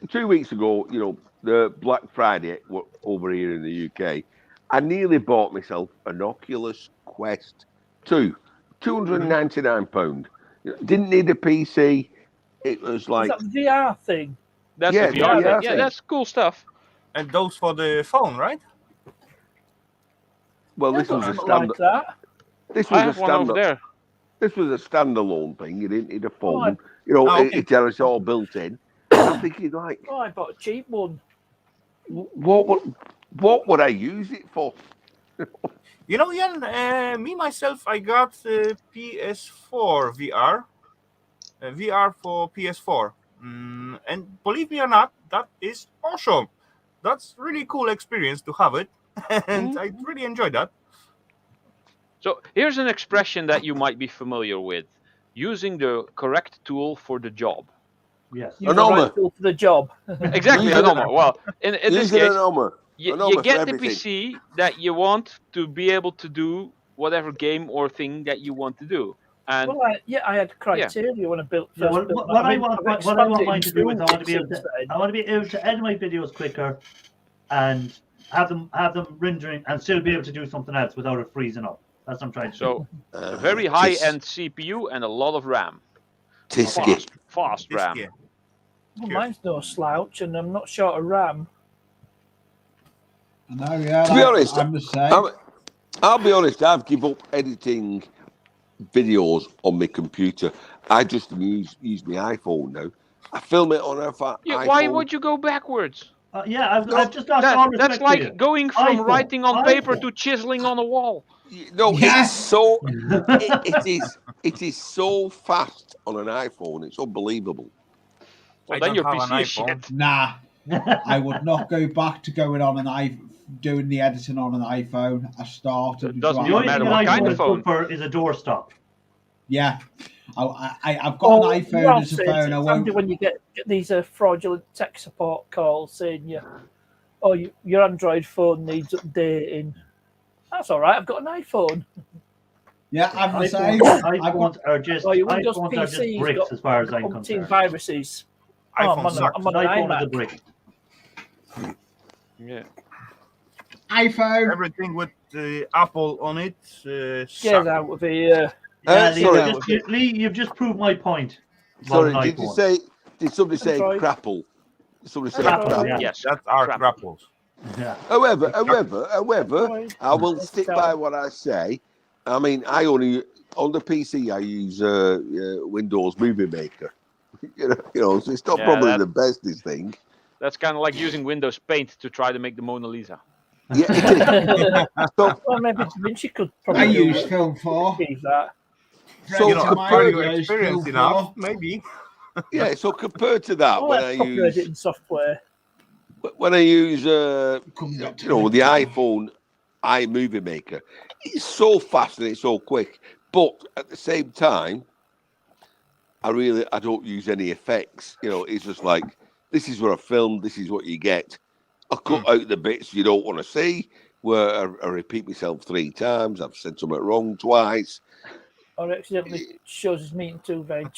2 weeks ago, you know, the Black Friday over here in the UK, I nearly bought myself an Oculus Quest 2, £299. Didn't need a PC. It was like, Is that the VR thing? That's Yeah, the VR yeah, thing. Yeah, that's cool stuff. And those for the phone, right? well, Yeah, this was a something like that. this I was a have one over standard. there. This was a standalone thing. You didn't need a phone. Right. You know, Oh, okay. it's all built in. I'm thinking like, Oh, I bought a cheap one. what would I use it for? You know, Jan, me myself, I got PS4 VR, VR for PS4, and believe me or not, that is awesome. That's really cool experience to have it, and I really enjoyed that. So here's an expression that you might be familiar with: using the correct tool for the job. Yes. Use the Anoma. right tool for the job. Exactly, Use it- Anoma. Well, in this Using case, an Oma. you Anoma for get the everything. PC that you want to be able to do whatever game or thing that you want to do. And Well, I had criteria when I built. Yeah, well, first built what that. I mean, want, I've what I want expanded mine to do is into I want to be able since to, then. I want to be able to edit my videos quicker, and have them rendering, and still be able to do something else without it freezing up. That's what I'm trying to do. so a very high-end CPU and a lot of RAM. Tisky. Fast RAM. Yeah. Well, mine's no slouch, and I'm not short of RAM. No, yeah. To be honest, I'm the same. I'll be honest. I've given up editing videos on my computer. I just use my iPhone now. I film it on iPhone. Why would you go backwards? Yeah, I've just lost all respect That's for like you. going from iPhone, writing on paper iPhone. to chiseling on a wall. No, Yeah. it's so. It is so fast on an iPhone. It's unbelievable. Well, I then don't your have an PC is iPhone. shit. Nah, I would not go back to going on an doing the editing on an iPhone. I started. It doesn't The even only matter thing what an kind iPhone of is phone. good for is a doorstop. Yeah, I've got an iPhone Ralph as a said phone. I it's handy won't. when you get these fraudulent tech support calls saying your Android phone needs updating. That's all right. I've got an iPhone. Yeah, I'm the same. iPhones are just Oh, your Windows bricks PC's as far as got I'm umpteen concerned. viruses. Oh, iPhone sucks. I'm on An an iPhone is a iMac. brick. Yeah. iPhone. Everything with Apple on it. Get Sucks. out of here. Yeah, sorry. Lee, you've just proved my point. about Sorry, an did you iPhone. say? Did somebody say Android. crapple? Did somebody say Android. crapple? Yeah. Yes. That's our crap. grapples. Yeah. However, Android. I will Let's stick go. by what I say. I mean, I only on the PC I use Windows Movie Maker. you know, so it's not Yeah, probably that- the bestest thing. That's kind of like using Windows Paint to try to make the Mona Lisa. Yeah, it is. So, Well, maybe Da Vinci could I probably do use Film 4. achieve that. So You know, compared- are you videos, experienced Film enough? 4. Maybe. yeah. So compared to that, All when that I proper use editing software. Comes up to you know, the iPhone iMovie Maker, it's so fast and it's so quick. But at the same time, I don't use any effects. You know, it's just like this is what I filmed. This is what you get. I cut out the bits you don't want to see. Where I repeat myself 3 times. I've said something wrong twice. Or accidentally shows his meat and 2 veg.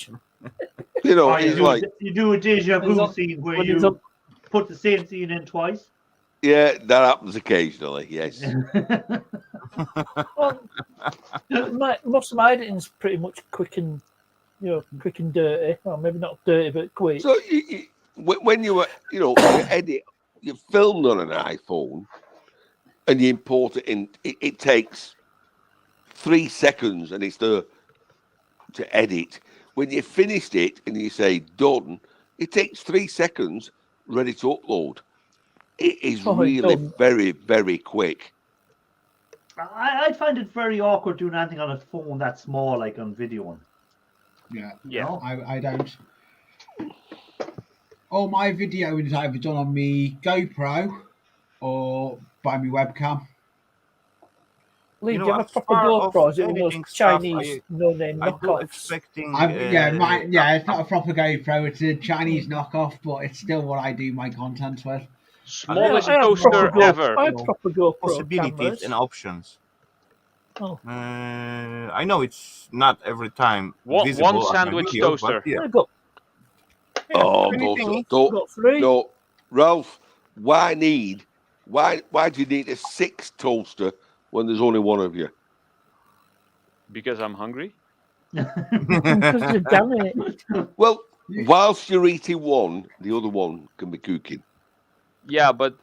You know, Or it's like you do a deja When he's vu up- scene where when he's you up- put the same scene in twice. yeah, that happens occasionally. Yes. Well, most of my editing's pretty much quick and dirty. Well, maybe not dirty, but quick. So when you you edit, you filmed on an iPhone, and you import it in. It takes 3 seconds, and it's there to edit. When you finished it and you say done, it takes 3 seconds, ready to upload. It is really done. very, very quick. I find it very awkward doing anything on a phone that small, like on video one. Yeah, Yeah. No? I don't. All my video is either done on me GoPro or by my webcam. Lee, You do know, you have a as proper far GoPro? of Is it one of editing those stuff, Chinese no-name I do knockoffs? expecting. It's not a proper GoPro. It's a Chinese knockoff, but it's still what I do my content with. Smallest I have toaster proper ever. I have proper GoPro possibilities cameras. and options. Oh. I know it's not every time One visible on my sandwich videos, toaster. but yeah. I've got Oh, anything. got 3. no, Ralph. Why do you need a 6 toaster when there's only one of you? Because I'm hungry. Because you're damn it. Well, whilst you're eating one, the other one can be cooking. Yeah, but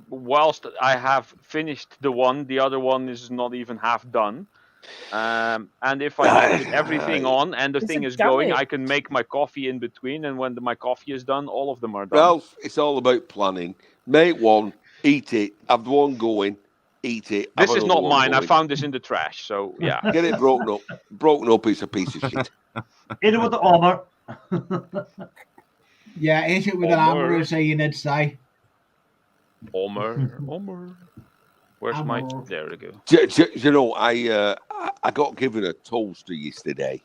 whilst I have finished the one, the other one is not even half done. And if I put everything on and the It's thing a is going, dummy. I can make my coffee in between. And when my coffee is done, all of them are done. Ralph, it's all about planning. Make one, eat it, have the one going, eat it. This have is another not one mine. I going. found this in the trash. So yeah. Get it broken up. Broken up, it's a piece of shit. Hit it with the armor. Yeah, hit it with an hammer, as Ian say. Omer. Where's my? Omer. There we go. You know, I got given a toaster yesterday.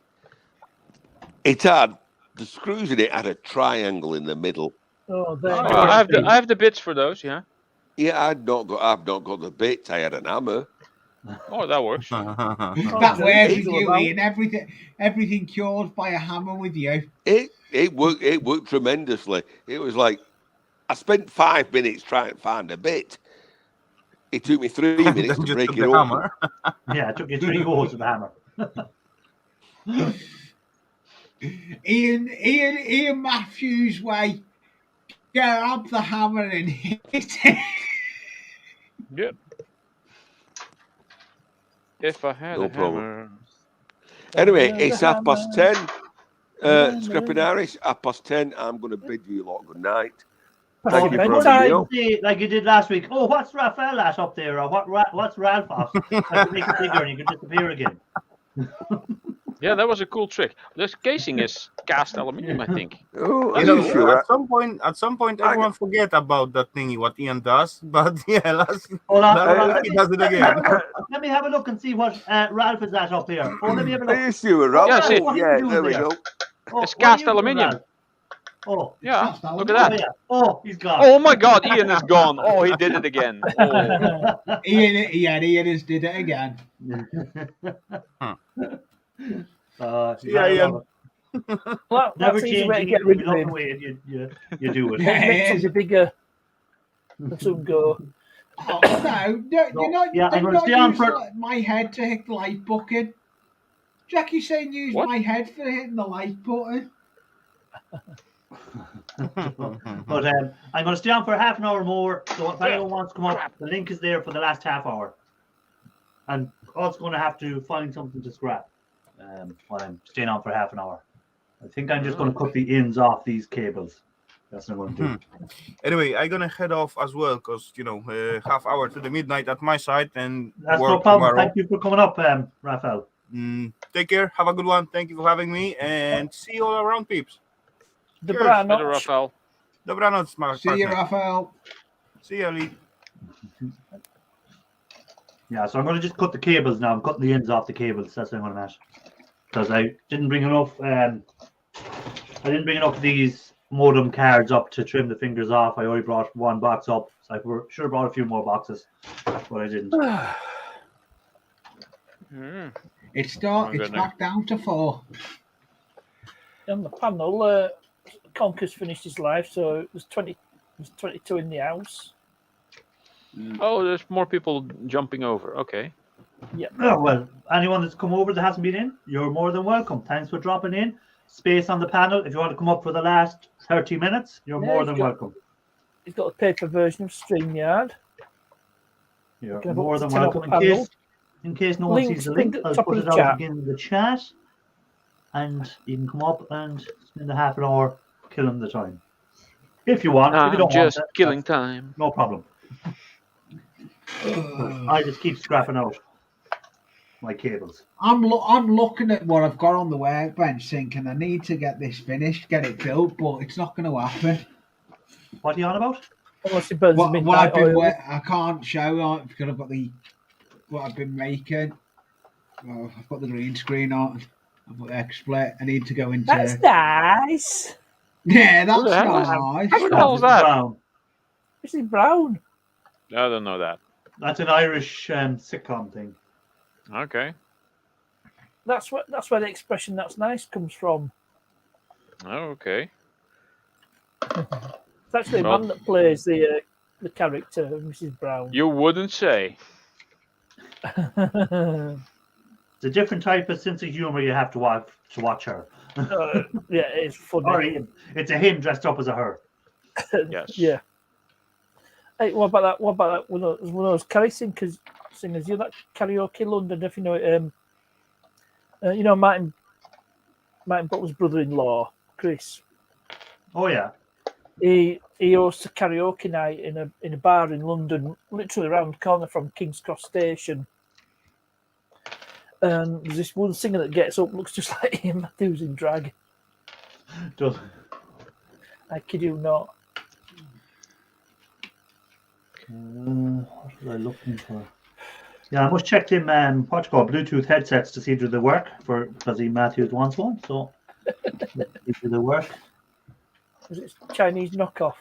It had the screws in it had a triangle in the middle. Oh, there. Oh, I have the bits for those. Yeah. Yeah, I've not got the bits. I had an hammer. Oh, that works. That way with it's all you, about- Ian. Everything cured by a hammer with you. It worked tremendously. It was like I spent 5 minutes trying to find a bit. It took me 3 minutes to Just break took it the open. hammer. Yeah, it took you 3 goes with the hammer. Ian Matthews' way. Grab the hammer and hit it. Yep. If I had No a problem. hammer. Anyway, Another it's 10:30. Another- Scrapping Irish, 10:30. I'm going to bid you a lot good night. That's Thank your you for bedtime. having me on. Say, like you did last week. Oh, what's Raphael at up there? Or what's Ralph at? I can make it bigger and you can disappear again. Yeah, that was a cool trick. This casing is cast aluminium, I think. Oh, are You know, you sure? at some point, everyone forget about that thingy what Ian does. But yeah, Hold on, he does it again. Let me have a look and see what Ralph is at up here. Oh, let me have a Are look. you sure, Rob? Yeah, see. Yeah, there we go. Oh, It's what are cast you doing, aluminium. Ralph? Oh, Yeah, Cast look at oh, that. yeah. Oh, he's gone. Oh my God, Ian is gone. Oh, he did it again. Oh. Ian has did it again. Yeah, Ian. Well, Never that's an easy change. way to You get rid look of him. away and you do it. It makes him bigger. Let him go. Oh no! You're not. Yeah, I'm do gonna not stay on use for. my head to hit the like button. Jackie's saying use What? my head for hitting the like button. But I'm going to stay on for half an hour more. So if anyone wants to come up, the link is there for the last half hour. I'm also going to have to find something to scrap while I'm staying on for half an hour. I think I'm just going to cut the ends off these cables. That's what I'm going to do. Anyway, I'm gonna head off as well because half hour to the midnight at my side and That's work no problem. tomorrow. Thank you for coming up, Raphael. Take care. Have a good one. Thank you for having me, and see you all around, peeps. Dobranoc. Hello, Rafael. Dobranoc, my See you, partner. Raphael. See you, Lee. Yeah, so I'm going to just cut the cables now. I'm cutting the ends off the cables. That's what I'm going to match. Because I didn't bring enough. I didn't bring enough of these modem cards up to trim the fingers off. I only brought one box up. So I should have brought a few more boxes, but I didn't. It's goodness. back down to 4. On the panel, Conker's finished his life, so it was 20. There's 22 in the house. Oh, there's more people jumping over. Okay. Oh, well, anyone that's come over that hasn't been in, you're more than welcome. Thanks for dropping in. Space on the panel. If you want to come up for the last 30 minutes, you're Yeah, more he's than got- welcome. He's got a paper version of StreamYard. You're Can I more put than the 10 up welcome. panel? In case no one Link sees the to link, the I'll top put of it the out chat. in the chat. And you can come up and spend a half an hour killing the time. If you want. If you I'm don't just want it, killing that's time. no problem. I just keep scrapping out my cables. I'm looking at what I've got on the workbench, thinking I need to get this finished, get it built, but it's not going to happen. What are you on about? Unless he burns the What midnight I've been, oil. I can't show because I've got what I've been making. Well, I've got the green screen on. I've got the XSplit. I need to go into. That's nice. Yeah, that's the heck is- nice. What the hell is that? Brown. This is brown. I don't know that. That's an Irish sitcom thing. Okay. That's where the expression "that's nice" comes from. Oh, okay. It's actually Well- a man that plays the character of Mrs. Brown. You wouldn't say. It's a different type of sense of humor you have to watch her. Yeah, it's funny. Or it's a him dressed up as a her. Yes. Yeah. Hey, what about that? What about that? One of those karaoke singers. You know that Karaoke London? If you know it, you know Martin Butler's brother-in-law, Chris. Oh yeah. He hosts a karaoke night in a bar in London, literally around the corner from King's Cross Station. And there's this one singer that gets up, looks just like him, Matthews in drag. Does- I kid you not. what was I looking for? Yeah, I must check them what's called Bluetooth headsets to see do they work because Matthews wants one. So do they work? Is it Chinese knockoff?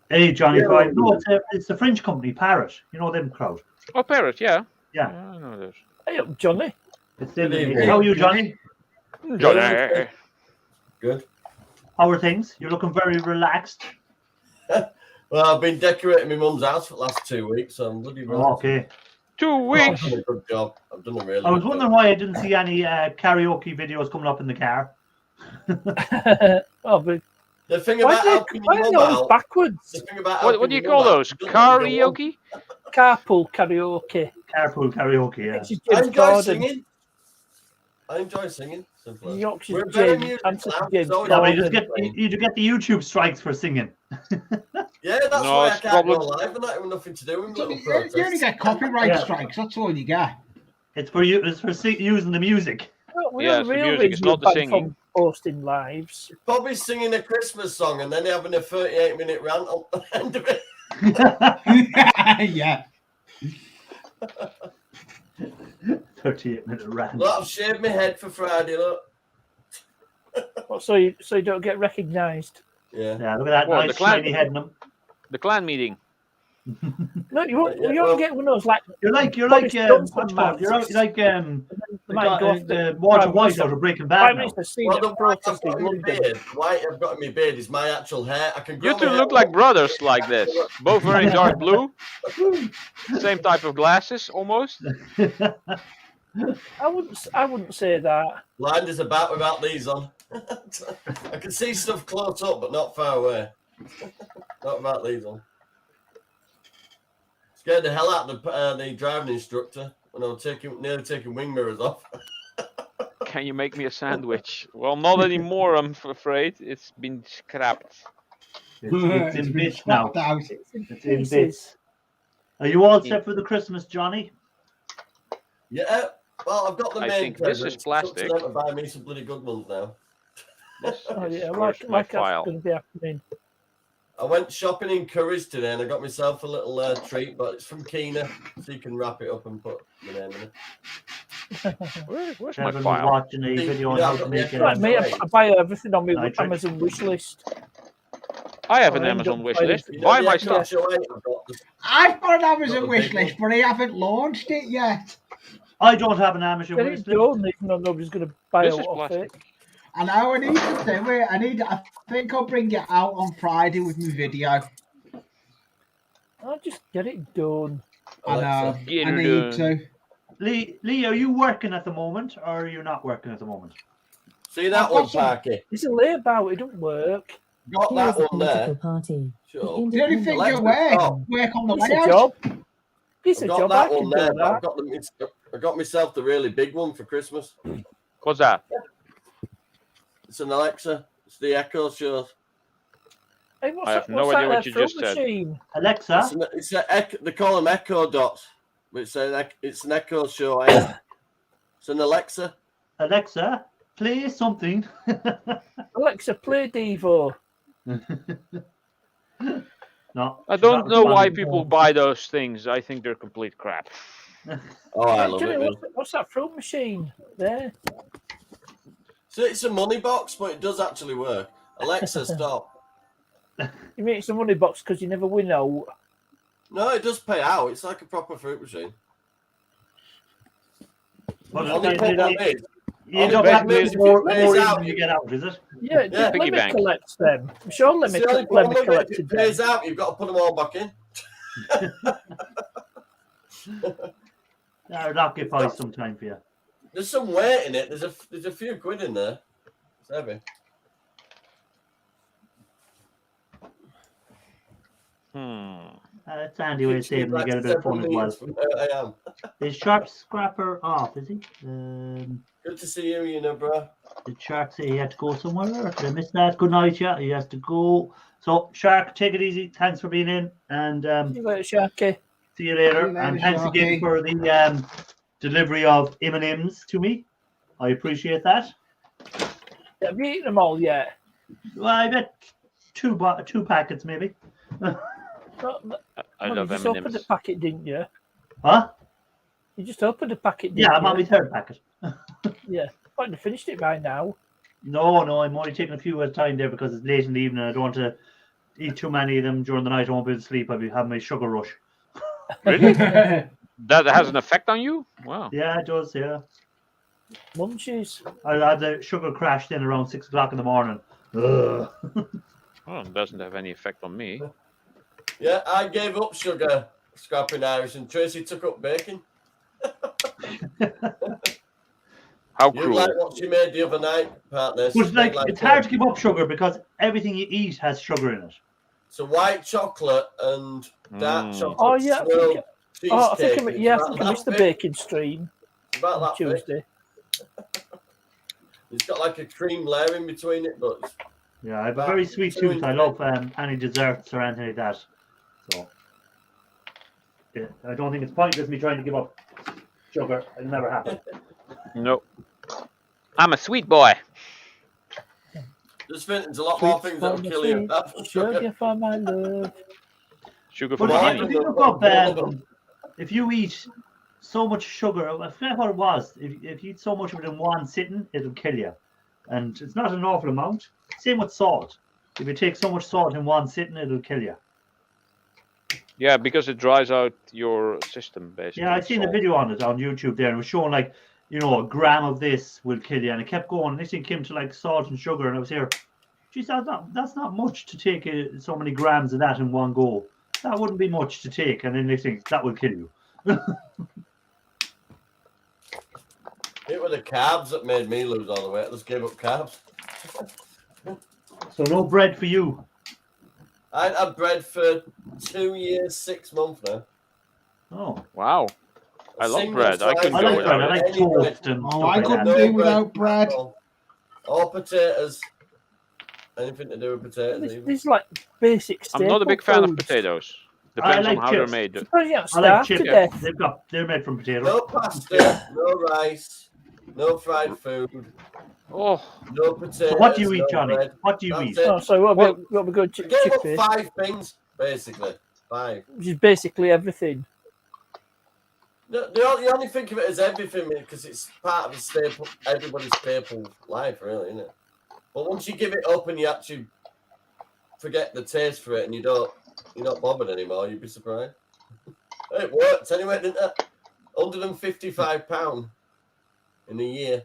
Hey Johnny Five. No, it's the French company Parrot. You know them crowd. Oh, Parrot, yeah. Yeah. I know this. Hey up, Johnny. It's them. Good evening. How are you, Johnny? Johnny. Good. How are things? You're looking very relaxed. Well, I've been decorating my mum's house for the last 2 weeks, so I'm bloody Oh, okay. 2 I've weeks. done a good job. I've done a really I was good wondering job. why I didn't see any karaoke videos coming up in the car. Oh, but The thing why about helping are your they mum always out, backwards? the thing about What helping do you your call mum out, those? you don't let her go on. Karaoke? Carpool karaoke. Carpool karaoke, yeah. This is I James enjoy Corden. singing. I enjoy singing. Simple as. Yorkshire's We're very James, musical. ancestor I'm James so Yeah, but Corden. you get the YouTube strikes for singing. Yeah, that's No, why I it's can't go probably- live and that with nothing to do with You little only protests. get copyright Yeah. strikes. That's all you get. It's for you. It's for using the music. Well, We Yes, know the real music is reason not you're the banned singing. from posting lives. Probably singing a Christmas song and then having a 38-minute rant on the end of it. Yeah. 38-minute rant. Look, I've shaved my head for Friday, look. Well, so you don't get recognised. Yeah. Yeah, look at that Well, the nice clan- shiny head in him. The clan meeting. No, you won't. Yeah, You won't well- get one of those like You're like Boris Johnson what's it called? You're masks. like and then they might go off the the Walter Prime White Minister. out of Breaking Prime Bad now. Minister seen Well, at the white I've protest got in in my London. beard, white I've got in my beard is my actual hair. I can grow You my two hair look like out. brothers like this. Both wearing dark blue. Same type of glasses, almost. I wouldn't say that. Blind as a bat without these on. I can see stuff close up, but not far away. Not without these on. Scared the hell out of the driving instructor when I was nearly taking wing mirrors off. Can you make me a sandwich? Well, not anymore, I'm afraid. It's been scrapped. It's in been bits now. scrapped out. It's in It's in pieces. bits. Are you all set for the Christmas, Johnny? Yeah, well, I've got the I main think this is presents. It's up to plastic. them to buy me some bloody good ones now. This Oh is- yeah, where's like my that's file? going to be happening. I went shopping in Curry's today and I got myself a little treat, but it's from Keena, so you can wrap it up and put my name in it. Where's my Kevin was file? watching a video on Yeah, how I've to got make the- Like me, I buy everything on my Nitrate. Amazon wish list. I have an I end Amazon up wish buying- list. You know Buy the my extra stuff. show I've got the- I've got an Got Amazon the wish big list, one. but I haven't launched it yet. I don't have an Amazon Get wish it list. done, even though nobody's going to buy This out is off plastic. it. I know I need to do it. I think I'll bring it out on Friday with my video. I'll just get it done. I know. Alexa. Get I her need done. to. Lee, are you working at the moment, or are you not working at the moment? See that I've one, got some- Parky? It's a layabout. It don't work. Got Here is that a one there. political party. Sure. The only thing Alexa, you work stop. on the It's a layout. job. It's a I've got job. I that can one do there, but that. I got myself the really big one for Christmas. What's that? It's an Alexa. It's the Echo Show. Hey, what's I have that, no what's idea that what you fruit just said. machine? Alexa, They call them Echo Dots. But it's an Echo Show. It's an Alexa. Alexa, play something. Alexa, play Devo. No, I she's don't not know why responding. people buy those things. I think they're complete crap. Oh, I Hey, love Jenny, it. man. what's that fruit machine there? So it's a money box, but it does actually work. Alexa, stop. You mean it's a money box because you never win out? No, it does pay out. It's like a proper fruit machine. But Only it- problem it- is, you end only up problem having is if more it pays in out, than you get out, is it? Yeah, Yeah. let Piggy me bank. collect them. I'm sure let it's me the only let problem me if collect it them. pays out, you've got to put them all back in. That would occupy some time for you. There's some weight in it. There's a few quid in there. It's heavy. That's handy way of Keeps me saving. You back get a bit of fun as several well. meters from where I am. Is Sharp Scrapper off? Is he? Good to see you know, bro. Did Shark say he had to go somewhere? Or did I miss that? Good night, yeah. He has to go. So Shark, take it easy. Thanks for being in, and See you later, Sharky. see you later. See you later, And thanks again Sharky. for the delivery of M&Ms to me. I appreciate that. Have you eaten them all yet? Well, I bet two packets maybe. No, I you love just opened M&Ms. a packet, didn't you? Huh? You just opened a packet, didn't Yeah, you? I'm on my third packet. Yeah, might have finished it by now. No, I'm only taking a few at a time there because it's late in the evening. I don't want to eat too many of them during the night. I won't be able to sleep. I'll be having my sugar rush. Really? That has an effect on you? Wow. Yeah, it does. Yeah, Munchies. I'll have the sugar crash then around 6 o'clock in the morning. Ugh. Well, it doesn't have any effect on me. Yeah, I gave up sugar scrapping Irish, and Tracy took up baking. How You cruel. like what she made the other night, partner? She But like, made it's hard to give up sugar because everything you eat has sugar in it. So white chocolate and dark Mm. chocolate. Oh, yeah, I think- swirl Oh, I think cheesecake. I It's about missed the that big. baking stream About on that big. Tuesday. It's got like a cream layer in between it, but it's- Yeah, I have a About very sweet 2 tooth. I love any desserts or anything like that. So, yeah, I don't think it's pointless me trying to give up sugar. It'll never happen. No. I'm a sweet boy. Just think there's a lot more things that'll kill you. Sugar for my love. Sugar for But my if honey. you look up, if you eat so much sugar, I forget what it was. If you eat so much of it in one sitting, it'll kill you. And it's not an awful amount. Same with salt. If you take so much salt in one sitting, it'll kill you. Yeah, because it dries out your system, basically. Yeah, I've seen a video on it on YouTube there, and it was showing like, you know, a gram of this will kill you, and it kept going. And this thing came to like salt and sugar, and I was here, geez, that's not much to take so many grams of that in one go. That wouldn't be much to take, and then they think that will kill you. It was the carbs that made me lose all the weight. I just gave up carbs. So no bread for you. I had bread for 2 years, 6 months now. Oh, Wow. I love bread. I couldn't I go like bread. without I it. like toast and Oh, stuff I like couldn't that. do without bread. Or potatoes. Anything to do with potatoes. even. These like basic staple I'm not a big fan of foods. potatoes. Depends like on how they're chips. made. Suppose you don't I like starve to chips. death. They're made from potatoes. No pasta, no rice, no fried food, Oh, no potatoes. So what do you eat, no Johnny? bread. What do you That's eat? it. Oh, so what we going I to gave up chicken, 5 things, basically. 5. which is basically everything. You only think of it as everything because it's part of the staple, everybody's staple life, really, isn't it? But once you give it up and you actually forget the taste for it and you're not bothered anymore, you'd be surprised. It worked anyway, didn't it? £155 in a year.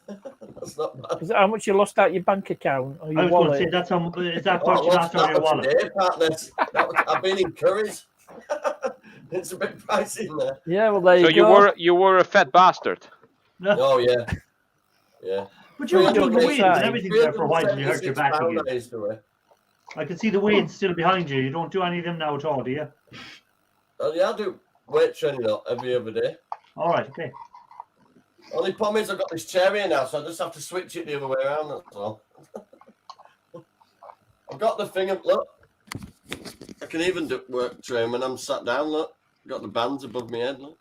That's not bad. Is that how much you lost out your bank account or I your was going to wallet? say that's how. Is that Oh, what you lost out of your that wallet? today, partners. I've been in curries. It's a bit pricey in there. Yeah, well there so you go. you were a fat bastard. Oh yeah, yeah. But you were doing the weights and Inside. everything there for a while till you hurt your back £376 I again. used to weigh. I can see the weights still behind you. You don't do any of them now at all, do you? Oh yeah, I do weight training every other day. All right, okay. Only problem is I've got this chair here now, so I just have to switch it the other way around, that's all. I've got the thing up, look. I can even do work train when I'm sat down, look. Got the bands above my head, look.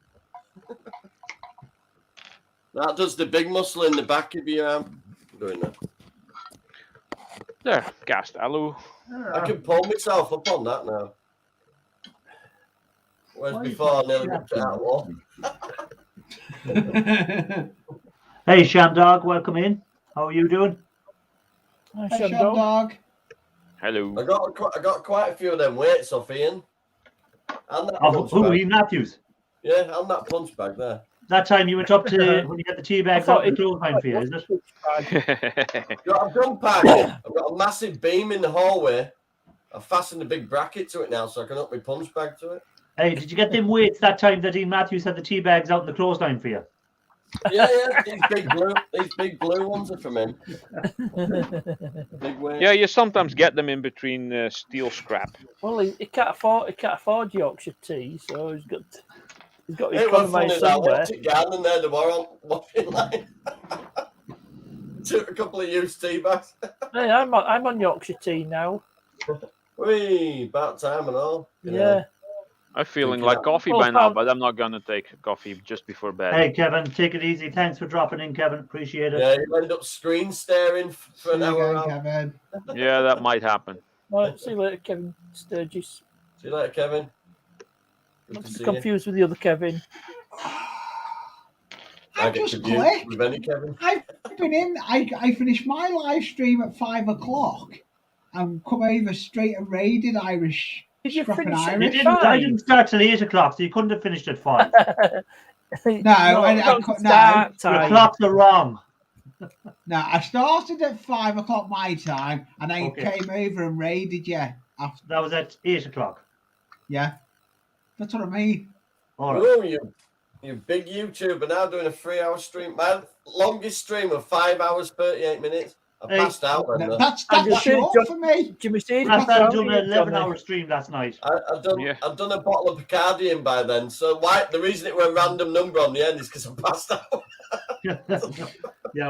That does the big muscle in the back of your arm. Doing that. There, cast alu. I can pull myself up on that now. Whereas before I nearly ripped it out of the wall. Hey, Shamdog, welcome in. How are you doing? Hi, Hey, Shandong. dog. Hello. I got quite a few of them weights off Ian. And that Of punch who? bag. Ian Matthews. Yeah, and that punch bag there. That time you went up to when you had the tea bags out the clothesline for you, is it? I've done packing. I've got a massive beam in the hallway. I've fastened a big bracket to it now so I can up my punch bag to it. Hey, did you get them weights that time that Ian Matthews had the tea bags out in the clothesline for you? Yeah, these big blue ones are from him. Big weight. Yeah, you sometimes get them in between steel scrap. Well, he can't afford Yorkshire tea, so he's got to It was funny economise that I somewhere. watched it garden there, the war on washing line. Took a couple of used tea bags. Hey, I'm on Yorkshire tea now. Whee, about time and all. You Yeah. know. I'm feeling Thinking like that- coffee Well, by now, Tom- but I'm not gonna take coffee just before bed. Hey, Kevin, take it easy. Thanks for dropping in, Kevin. Appreciate it. Yeah, you end up screen staring for See an you hour. again, Out. Kevin. Yeah, that might happen. Right, see you later, Kevin Sturgis. See you later, Kevin. Good Not to to see be you. confused with the other Kevin. I I've get just confused clicked. with any Kevin. I've been in. I finished my live stream at 5 o'clock and come over straight and raided Irish. Did you Scrapping finish Irish. it? I didn't start till 8 o'clock, so you couldn't have finished at 5. I couldn't- no. Your clocks are wrong. No, I started at 5 o'clock my time, and I Okay. came over and raided you after. That was at 8 o'clock. Yeah, that's what I mean. All right. Oh, you big YouTuber now doing a 3-hour stream. My longest stream of 5 hours, 38 minutes. I Hey, passed out then. No, though. that's I just short said, for me. Jimmy Steve. Raphael done an 11-hour stream last night. I'd done Yeah. I'd done a bottle of Bacardi in by then. So why the reason it went random number on the end is because I passed out. Yeah,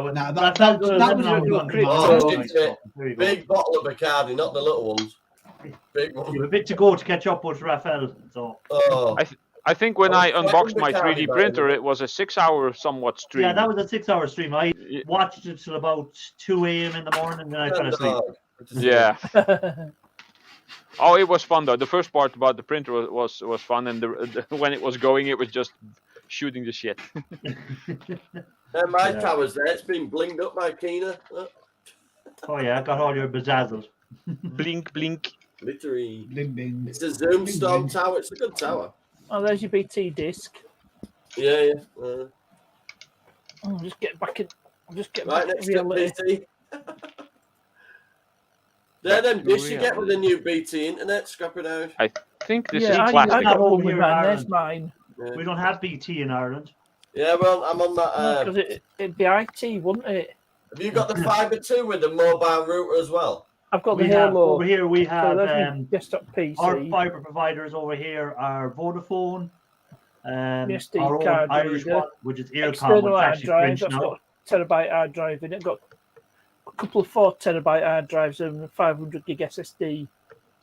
well, No, that Raphael done was 11 hours really on great. demand Oh, last night, it's so there you go. Big bottle of Bacardi, not the little ones. Big You have one. a bit to go to catch up with Raphael. So Oh, I think when I I was sweating unboxed my the county 3D back printer, then. it was a 6-hour somewhat stream. Yeah, that was a 6-hour stream. I Y- watched it till about 2 a.m. in the morning, and I fell asleep. Yeah. Oh, it was fun though. The first part about the printer was fun, and when it was going, it was just shooting the shit. And my Yeah. tower's there. It's been blinged up by Keena. Oh yeah, I got all your bezazzled. Blink, blink. Literally. Bling, bling. It's a Zoom Bling, Storm bling. tower. It's a good tower. Oh, there's your BT disc. Yeah. Oh, just get back in. Just get Right back next in to reality. BT. They're them to dish you get with the new BT internet, scrapping out. I think this Yeah, is I plastic. got Over one with here in mine. There's Ireland. mine. Yeah, We don't have BT in Ireland. yeah, well, I'm on that. Because it'd be IT, wouldn't it? Have you got the fiber too with the mobile router as well? I've got We the have Halo. over here. We So have there's my desktop PC. our fiber providers over here are Vodafone. SD Our own card Irish reader, one, which is Earcom, external which is hard actually drive. French That's now. got a terabyte hard drive in it. Got a couple of 4 terabyte hard drives and 500 gig SSD.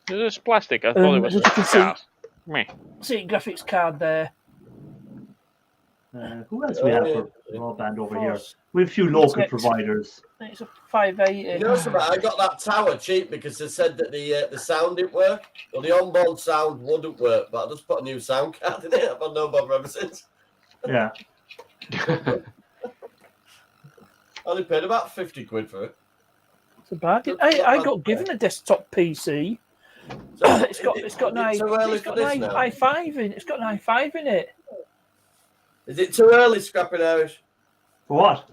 This is plastic. I thought it was As you can see, glass. Meh. see graphics card there. Who else we have for broadband over here? We have a few local Next. providers. It's a 580. You know something? I got that tower cheap because they said that the sound didn't work. Well, the onboard sound wouldn't work, but I just put a new sound card in it. I've had no bother ever since. Yeah. I only paid about 50 quid for it. It's a bargain. I got given a desktop PC. So It's got an too early for this now? i5 in. It's got an i5 in it. Is it too early, scrapping out? For what?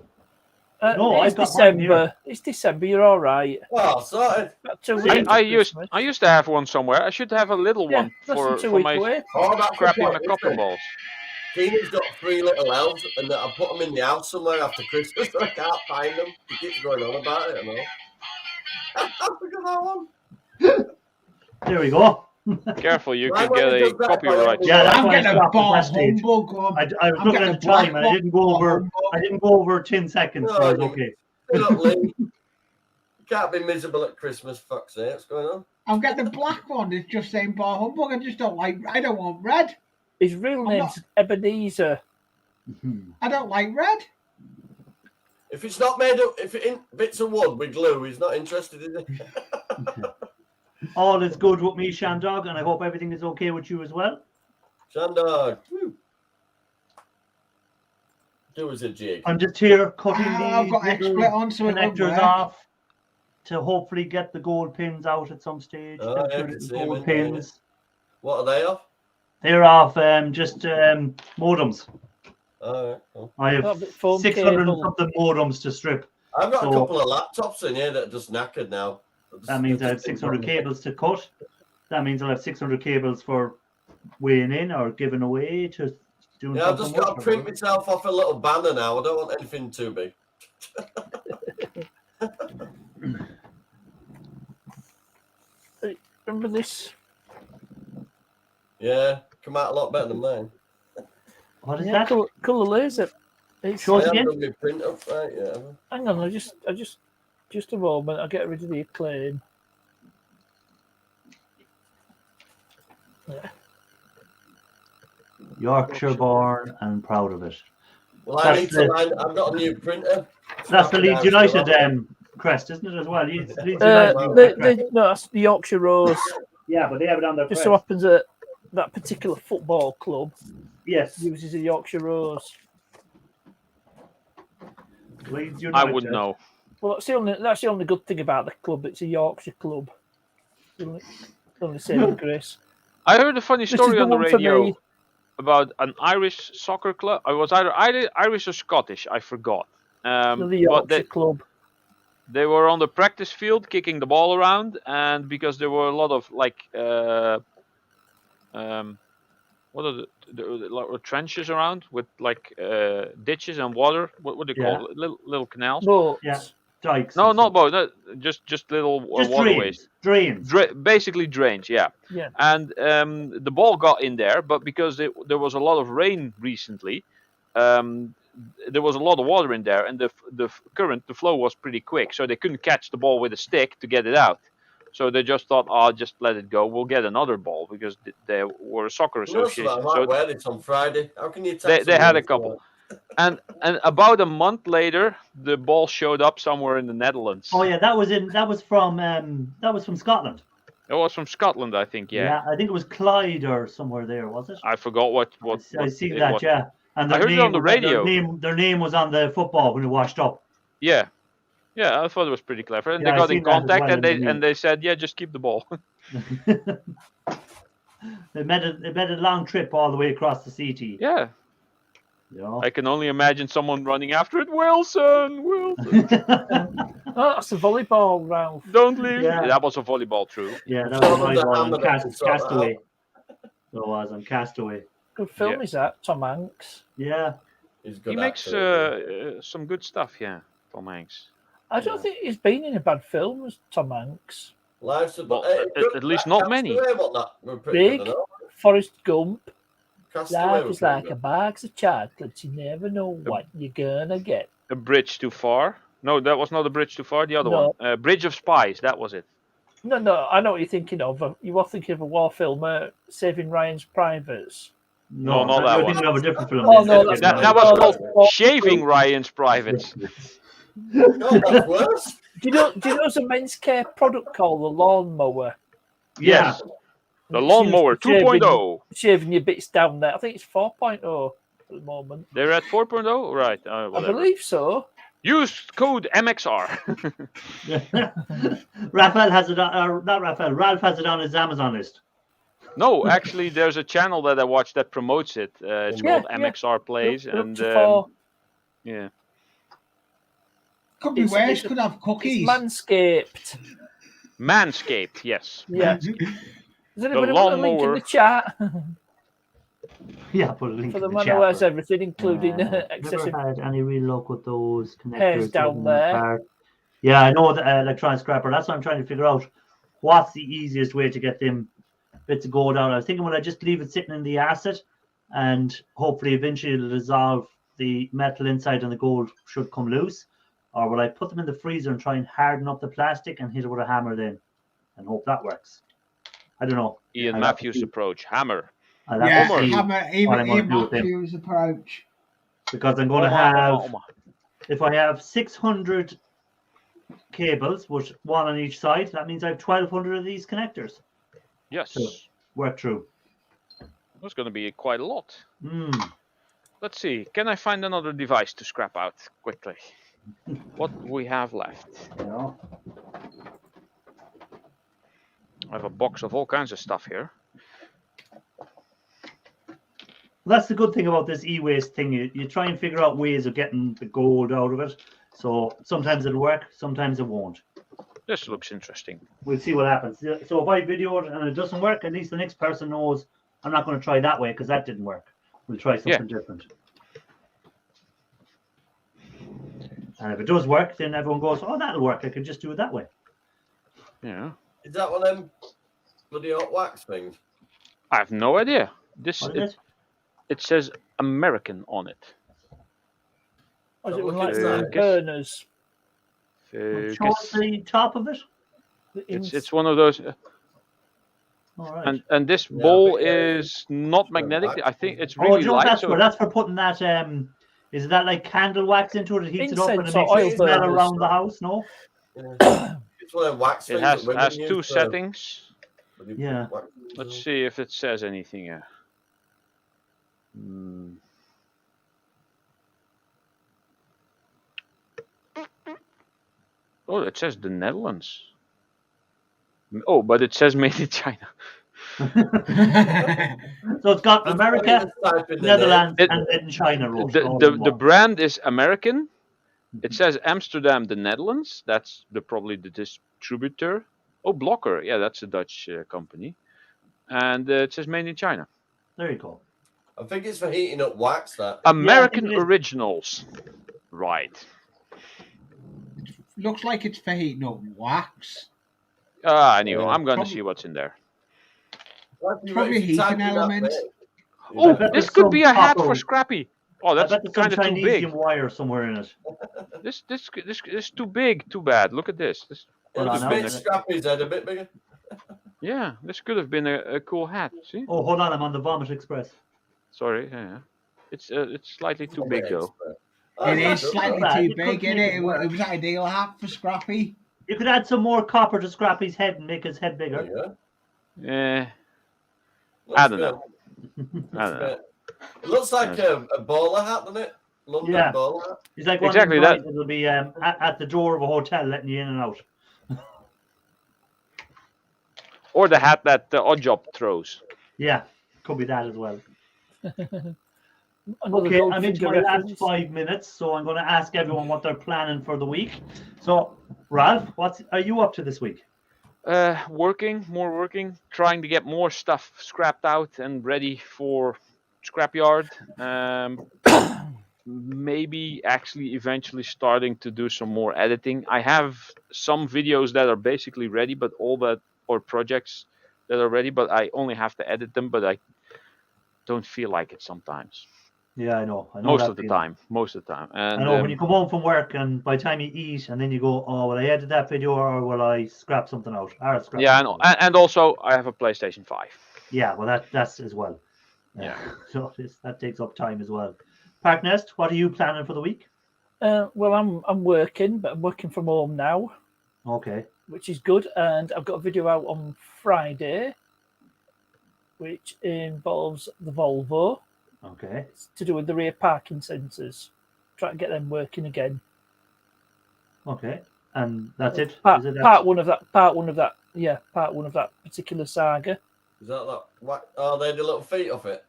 No, it's I've got mine here. December. It's December. You're all right. Oh, sorted. About 2 I, weeks. I for used Christmas. I used to have one somewhere. I should have a little Yeah, one less for than 2 for weeks my away. Oh, that's crappy the point, McCuppin isn't it? balls. Keenan's got 3 little elves, and I put them in the house somewhere after Christmas, and I can't find them. He keeps going on about it, I know. Look at that one. There we go. Careful, you Why could won't get he a just let copyright. Yeah, that's I'm why I getting a stopped at ball that stage. humbug. I was looking at the time and I didn't go over. I didn't go over 10 seconds. So I was okay. Look, Lee. You can't be miserable at Christmas, fuck's sake. What's going on? I'm getting the black one. It's just saying bar humbug. I don't want red. His real name's Ebenezer. I don't like red. If it's not made up, if it in bits of wood with glue, he's not interested in it. All is good with me, Shandog, and I hope everything is okay with you as well. Shandog. Woo. Do us a jig. I'm just here cutting I've got these little XSplit on, so it won't connectors work. off to hopefully get the gold pins out at some stage. Oh, Them yeah, I two can little see 'em gold in there, yeah. pins. What are they off? They're off just modems. All right, cool. I Got a have bit phone 600 and cable. something modems to strip. I've got So- a couple of laptops in here that are just knackered now. That means I have 600 cables to cut. That means I'll have 600 cables for weighing in or giving away to doing Yeah, I've something. just got to with. print myself off a little banner now. I don't want anything too big. Remember this? Yeah, come out a lot better than mine. What is Yeah, that? colour laser. It's, Show us I again. haven't done my print up right yet. have I? hang on, just a moment. I'll get rid of the acclaim. Yorkshire born and proud of it. Well, I That's need to the- line. I've got a new printer. That's the Leeds United crest, isn't it, as well? Leeds United. use that crest. No, that's the Yorkshire Rose. Yeah, but they have it on their Just crest. so happens that that particular football club Yes, uses a Yorkshire Rose. Leeds United. I wouldn't know. Well, that's the only good thing about the club. It's a Yorkshire club. The only saving grace. I heard a funny This is story the on the one for radio me. about an Irish soccer club. I was either Irish or Scottish. I forgot. The But Yorkshire club. they were on the practice field kicking the ball around, and because there were a lot of what are the trenches around with ditches and water. What do you call it? Little canals. Boats. Yeah. Dykes. No, and not stuff. boats. No, just little Just waterways. Drains. Basically drains, yeah. Yeah. And the ball got in there, but because there was a lot of rain recently, there was a lot of water in there, and the flow was pretty quick, so they couldn't catch the ball with a stick to get it out. So they just thought, "Oh, just let it go. We'll get another ball," because they were a soccer You know something, I association. might So wear this on Friday. How can you they tax had a couple. And about a month later, the ball showed up somewhere in the Netherlands. Oh yeah, that was from Scotland. It was from Scotland, I think. Yeah. I think it was Clyde or somewhere there, was it? I forgot what I seen it that, was. yeah. And I heard it on the radio. Their name was on the football when it washed up. Yeah. Yeah, I thought it was pretty clever. And Yeah, they I got seen in that as contact well and in the news. they said, "Yeah, just keep the ball." It made a long trip all the way across the CT. Yeah. You know? I can only imagine someone running after it. Wilson. Oh, that's the volleyball, Ralph. Don't leave. Yeah. That was a volleyball, true. Yeah, that was Someone that volleyball hammered on it to sort that Castaway. out. So it was on Castaway. Good film Yeah. is that, Tom Hanks. Yeah. He's good He makes some good stuff, yeah, Tom Hanks. I don't think he's been in a bad film as Tom Hanks. Life's a Well, at least not many. Big, Forrest Gump. Castaway Life was is like pretty a box of chocolates. You never know what you're gonna get. A Bridge Too Far. No, that was not A Bridge Too Far. The other No. one. Bridge of Spies. That was it. No, I know what you're thinking of. You are thinking of a war film, Saving Ryan's Privates. No, not that you're one. thinking of a different film. Oh, no, that's That was called Shaving Ryan's Privates. No, that's worse. Do you know there's a men's care product called the lawnmower? Yes. The Lawnmower 2.0. Shaving your bits down there. I think it's 4.0 at the moment. They're at 4.0? Right. I Whatever. believe so. Use code MXR. Raphael has it on, not Raphael, Ralph has it on his Amazon list. No, actually, there's a channel that I watch that promotes it. It's Yeah, called MXR Plays. Look And for- yeah. Could be worse. Could have cookies. It's Manscaped. Manscaped, yes. Yeah. Does anybody want a link in lawnmower. the chat? Yeah, put a link For the in the man chat. who has everything, including Never excessive. had any real luck with those connectors. Hairs down in the there. car. Yeah, I know the electronic scrapper. That's what I'm trying to figure out. What's the easiest way to get them bits of gold out? I was thinking, will I just leave it sitting in the acid and hopefully eventually it'll dissolve the metal inside and the gold should come loose? Or will I put them in the freezer and try and harden up the plastic and hit it with a hammer then and hope that works? I don't know. Ian I'll have Matthews to see. approach. Hammer. I'll have Yeah, to see hammer, what I'm even gonna do with them. Matthews approach. Because I'm going to have, if I have 600 cables, with one on each side, that means I have 1,200 of these connectors Yes. to work through. That's going to be quite a lot. Mm. Let's see. Can I find another device to scrap out quickly? What do we have left? You know? I have a box of all kinds of stuff here. That's the good thing about this e-waste thing. You try and figure out ways of getting the gold out of it. So sometimes it'll work, sometimes it won't. This looks interesting. We'll see what happens. So if I video it and it doesn't work, at least the next person knows I'm not going to try that way because that didn't work. We'll try something different. And if it does work, then everyone goes, oh, that'll work. I can just do it that way. Yeah. Is that one of them bloody hot wax things? I have no idea. This What is it? it says American on it. Or is it Look like inside. burners? Show us the top of it. It's one of those. All right. And this Yeah, bowl but, is not magnetic. I think it's Oh, really do you know what light. that's So for? That's for putting that. Is that like candle wax into it? It heats it up and it Incense makes or it oil smell burners. around the house. No. Yeah. It's one of them wax it things has that women use two for settings. bloody Yeah. wax. Let's see if it says anything here. Hmm. Oh, it says the Netherlands. Oh, but it says made in China. So it's got America, Type in the Netherlands, It- and then China. wrote The, all the, in the one. brand is American. It says Amsterdam, the Netherlands. That's probably the distributor. Oh, Blocker. Yeah, that's a Dutch company. And it says made in China. There you go. I think it's for heating up wax. That American it is. Originals. Right. Looks like it's for heating up wax. Anyway, Yeah, I'm going to probably- see what's in there. Probably heating element. Oh, bet this there's could some be a hat for copper- Scrappy. Oh, I that's bet there's kind some of too big. Chinesium wire somewhere in it. This is too big. Too bad. Look at this. This is Hold on Just now. make Scrappy's head a bit bigger. Yeah, this could have been a cool hat. See? Oh, hold on, I'm on the Vomit Express. Sorry. Yeah. It's slightly too Vomit big though. Express. Oh, It that's is good, slightly Right, too it big, could isn't make it? it work. It was an ideal hat for Scrappy. You could add some more copper to Scrappy's head and make his head There bigger. you go. Yeah. Looks I don't good. know. I Looks don't know. good. It looks like a bowler hat, doesn't it? London Yeah. bowler hat. He's like one Exactly of them that. guys that'll be at the door of a hotel letting you in and out. Or the hat that Oddjob throws. Yeah, could be that as well. Another Okay, I'm Goldfinger into my reference. last 5 minutes, so I'm going to ask everyone what they're planning for the week. So, Ralph, what are you up to this week? More working, trying to get more stuff scrapped out and ready for scrapyard. Maybe actually eventually starting to do some more editing. I have some videos that are basically ready, but or projects that are ready, but I only have to edit them, but I don't feel like it sometimes. Yeah, I know. Most that of the feeling. time. And I know when you come home from work and by the time you eat and then you go, oh, will I edit that video or will I scrap something out? Or scrap yeah, I something know. out. And also I have a PlayStation 5. Yeah, well, that's as well. Yeah. So that takes up time as well. Park Nest, what are you planning for the week? Well, I'm working, but I'm working from home now, Okay. which is good. And I've got a video out on Friday, which involves the Volvo. Okay. It's to do with the rear parking sensors. Try to get them working again. Okay. And that's it? Part, Is it part one of that. Yeah, part one of that particular saga. Is that what? Oh, they had the little feet off it.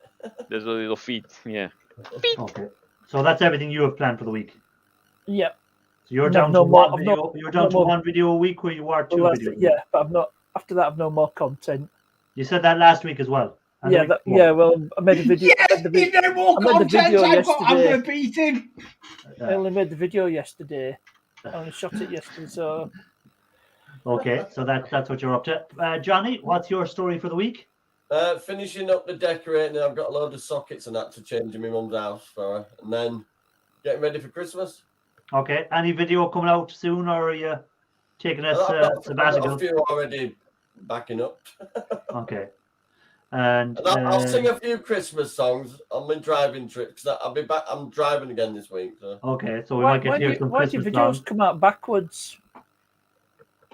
There's a little feet. Yeah. Okay. So that's everything you have planned for the week. Yeah. So you're No, down no to more- one I've video. not- You're down no to more. one video a week where you are two Well, that's videos. it, yeah, but I've not. After that, I've no more content. You said that last week as well. And the Yeah, week that, before. yeah. Well, I made a video. I Yes, made the you vi- know more I made the content. video I'm yesterday. going to beat him. I only made the video yesterday. I only shot it yesterday, so Okay, so that's what you're up to. Johnny, what's your story for the week? Finishing up the decorating. I've got a load of sockets and that to change in my mum's house for her, and then getting ready for Christmas. Okay, any video coming out soon, or are you taking a I've got a sabbatical? few already backing up. Okay, and And I'll sing a few Christmas songs on my driving trip because I'll be back. I'm driving again this week. So. okay, so we why might get to hear some do Christmas videos songs. come out backwards?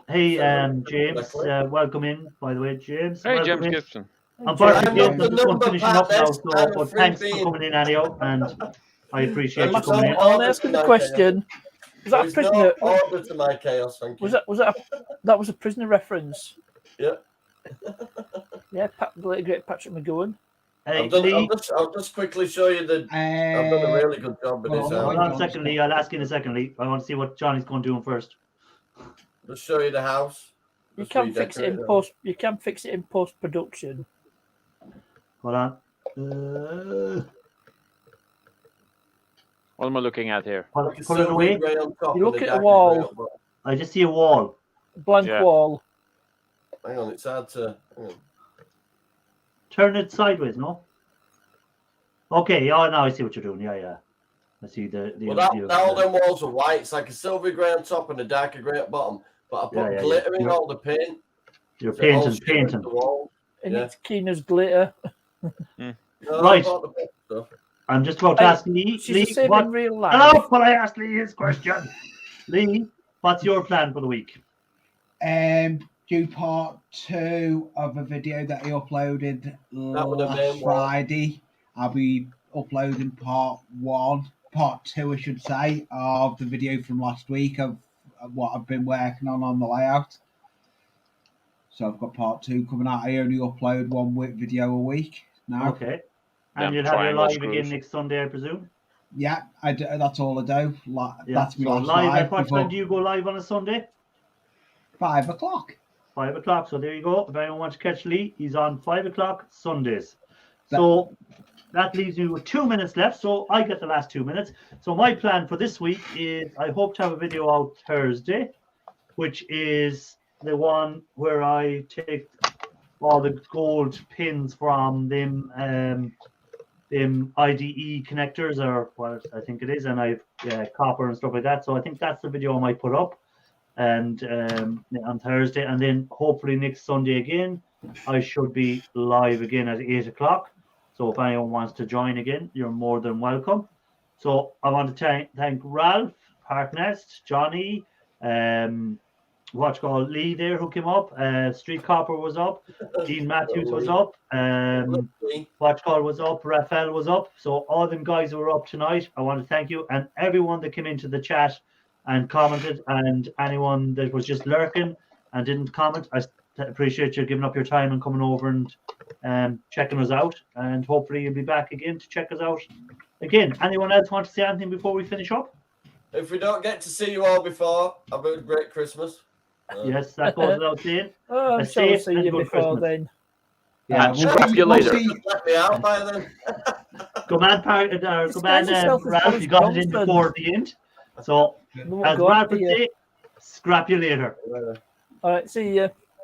Hey, So, James, welcome in. By the way, James. Hey, welcome James in. Gibson. Unfortunately, I'm James, not I'm the just going number finishing up now, partner, so I'm a but thanks for freebie. coming in, anyhow, and I appreciate you Am coming in. I asking a question? Was that a There's prisoner? no order to my chaos, thank you. That was a prisoner reference? Yeah. Yeah, the late great Patrick McGowan. Hey, Lee, I'll just quickly show you the. I've done a really good job with this. hold on a second, Lee. I'll ask you in a second, Lee. I want to see what Johnny's going to do first. Just show you the house. You Just can fix it in redecorate post. You can fix it in post production. Hold on. What am I looking at here? Put it Silver away. grey on top You and look the at the darker wall. grey on bottom. I just see a wall. Blank Yeah. wall. Hang on, it's hard to. Hang on. Turn it sideways, no? Okay, yeah, now I see what you're doing. Yeah. I see the Well, all them walls are white. It's like a silver grey on top and a darker grey at bottom. But I put Yeah. glitter in You're- all the paint. You're so it all painting. shimmers the wall. And Yeah. it's keen as glitter. No, Right. I bought the paint stuff. I'm just about to Hey, ask Lee. She's Lee, the same what? in real life. Hello, will I ask Lee his question? Lee, what's your plan for the week? Do part 2 of a video that I uploaded was the main last one. Friday. I'll be uploading part 2, I should say, of the video from last week of what I've been working on the layout. So I've got part 2 coming out. I only upload one video a week now. Okay. And Them you'll have your triangle live screws. again next Sunday, I presume? Yeah, I do, that's all I do. Yeah. That's my So last live, live at what before time do you go live on a Sunday? 5 o'clock. 5 o'clock. So there you go. If anyone wants to catch Lee, he's on 5 o'clock Sundays. So that leaves me with 2 minutes left. So I get the last 2 minutes. So my plan for this week is I hope to have a video out Thursday, which is the one where I take all the gold pins from them IDE connectors or what I think it is, and I've copper and stuff like that. So I think that's the video I might put up. and on Thursday, and then hopefully next Sunday again, I should be live again at 8 o'clock. So if anyone wants to join again, you're more than welcome. So I want to thank Ralph, Parknest, Johnny, Lee there who came up, Street Copper was up, Dean Matthews was up, was up, Raphael was up. So all them guys who were up tonight, I want to thank you, and everyone that came into the chat and commented, and anyone that was just lurking and didn't comment. I appreciate you giving up your time and coming over and checking us out, and hopefully you'll be back again to check us out again. Anyone else want to say anything before we finish up? If we don't get to see you all before, have a great Christmas. Yes, that goes without saying. Oh, I'm sure we'll see you before then. Yeah, we'll scrap you later. Let me out by then. Go man, Ralph, you got it in before the end. So, as Ralph would say, scrap you later. All right, see you.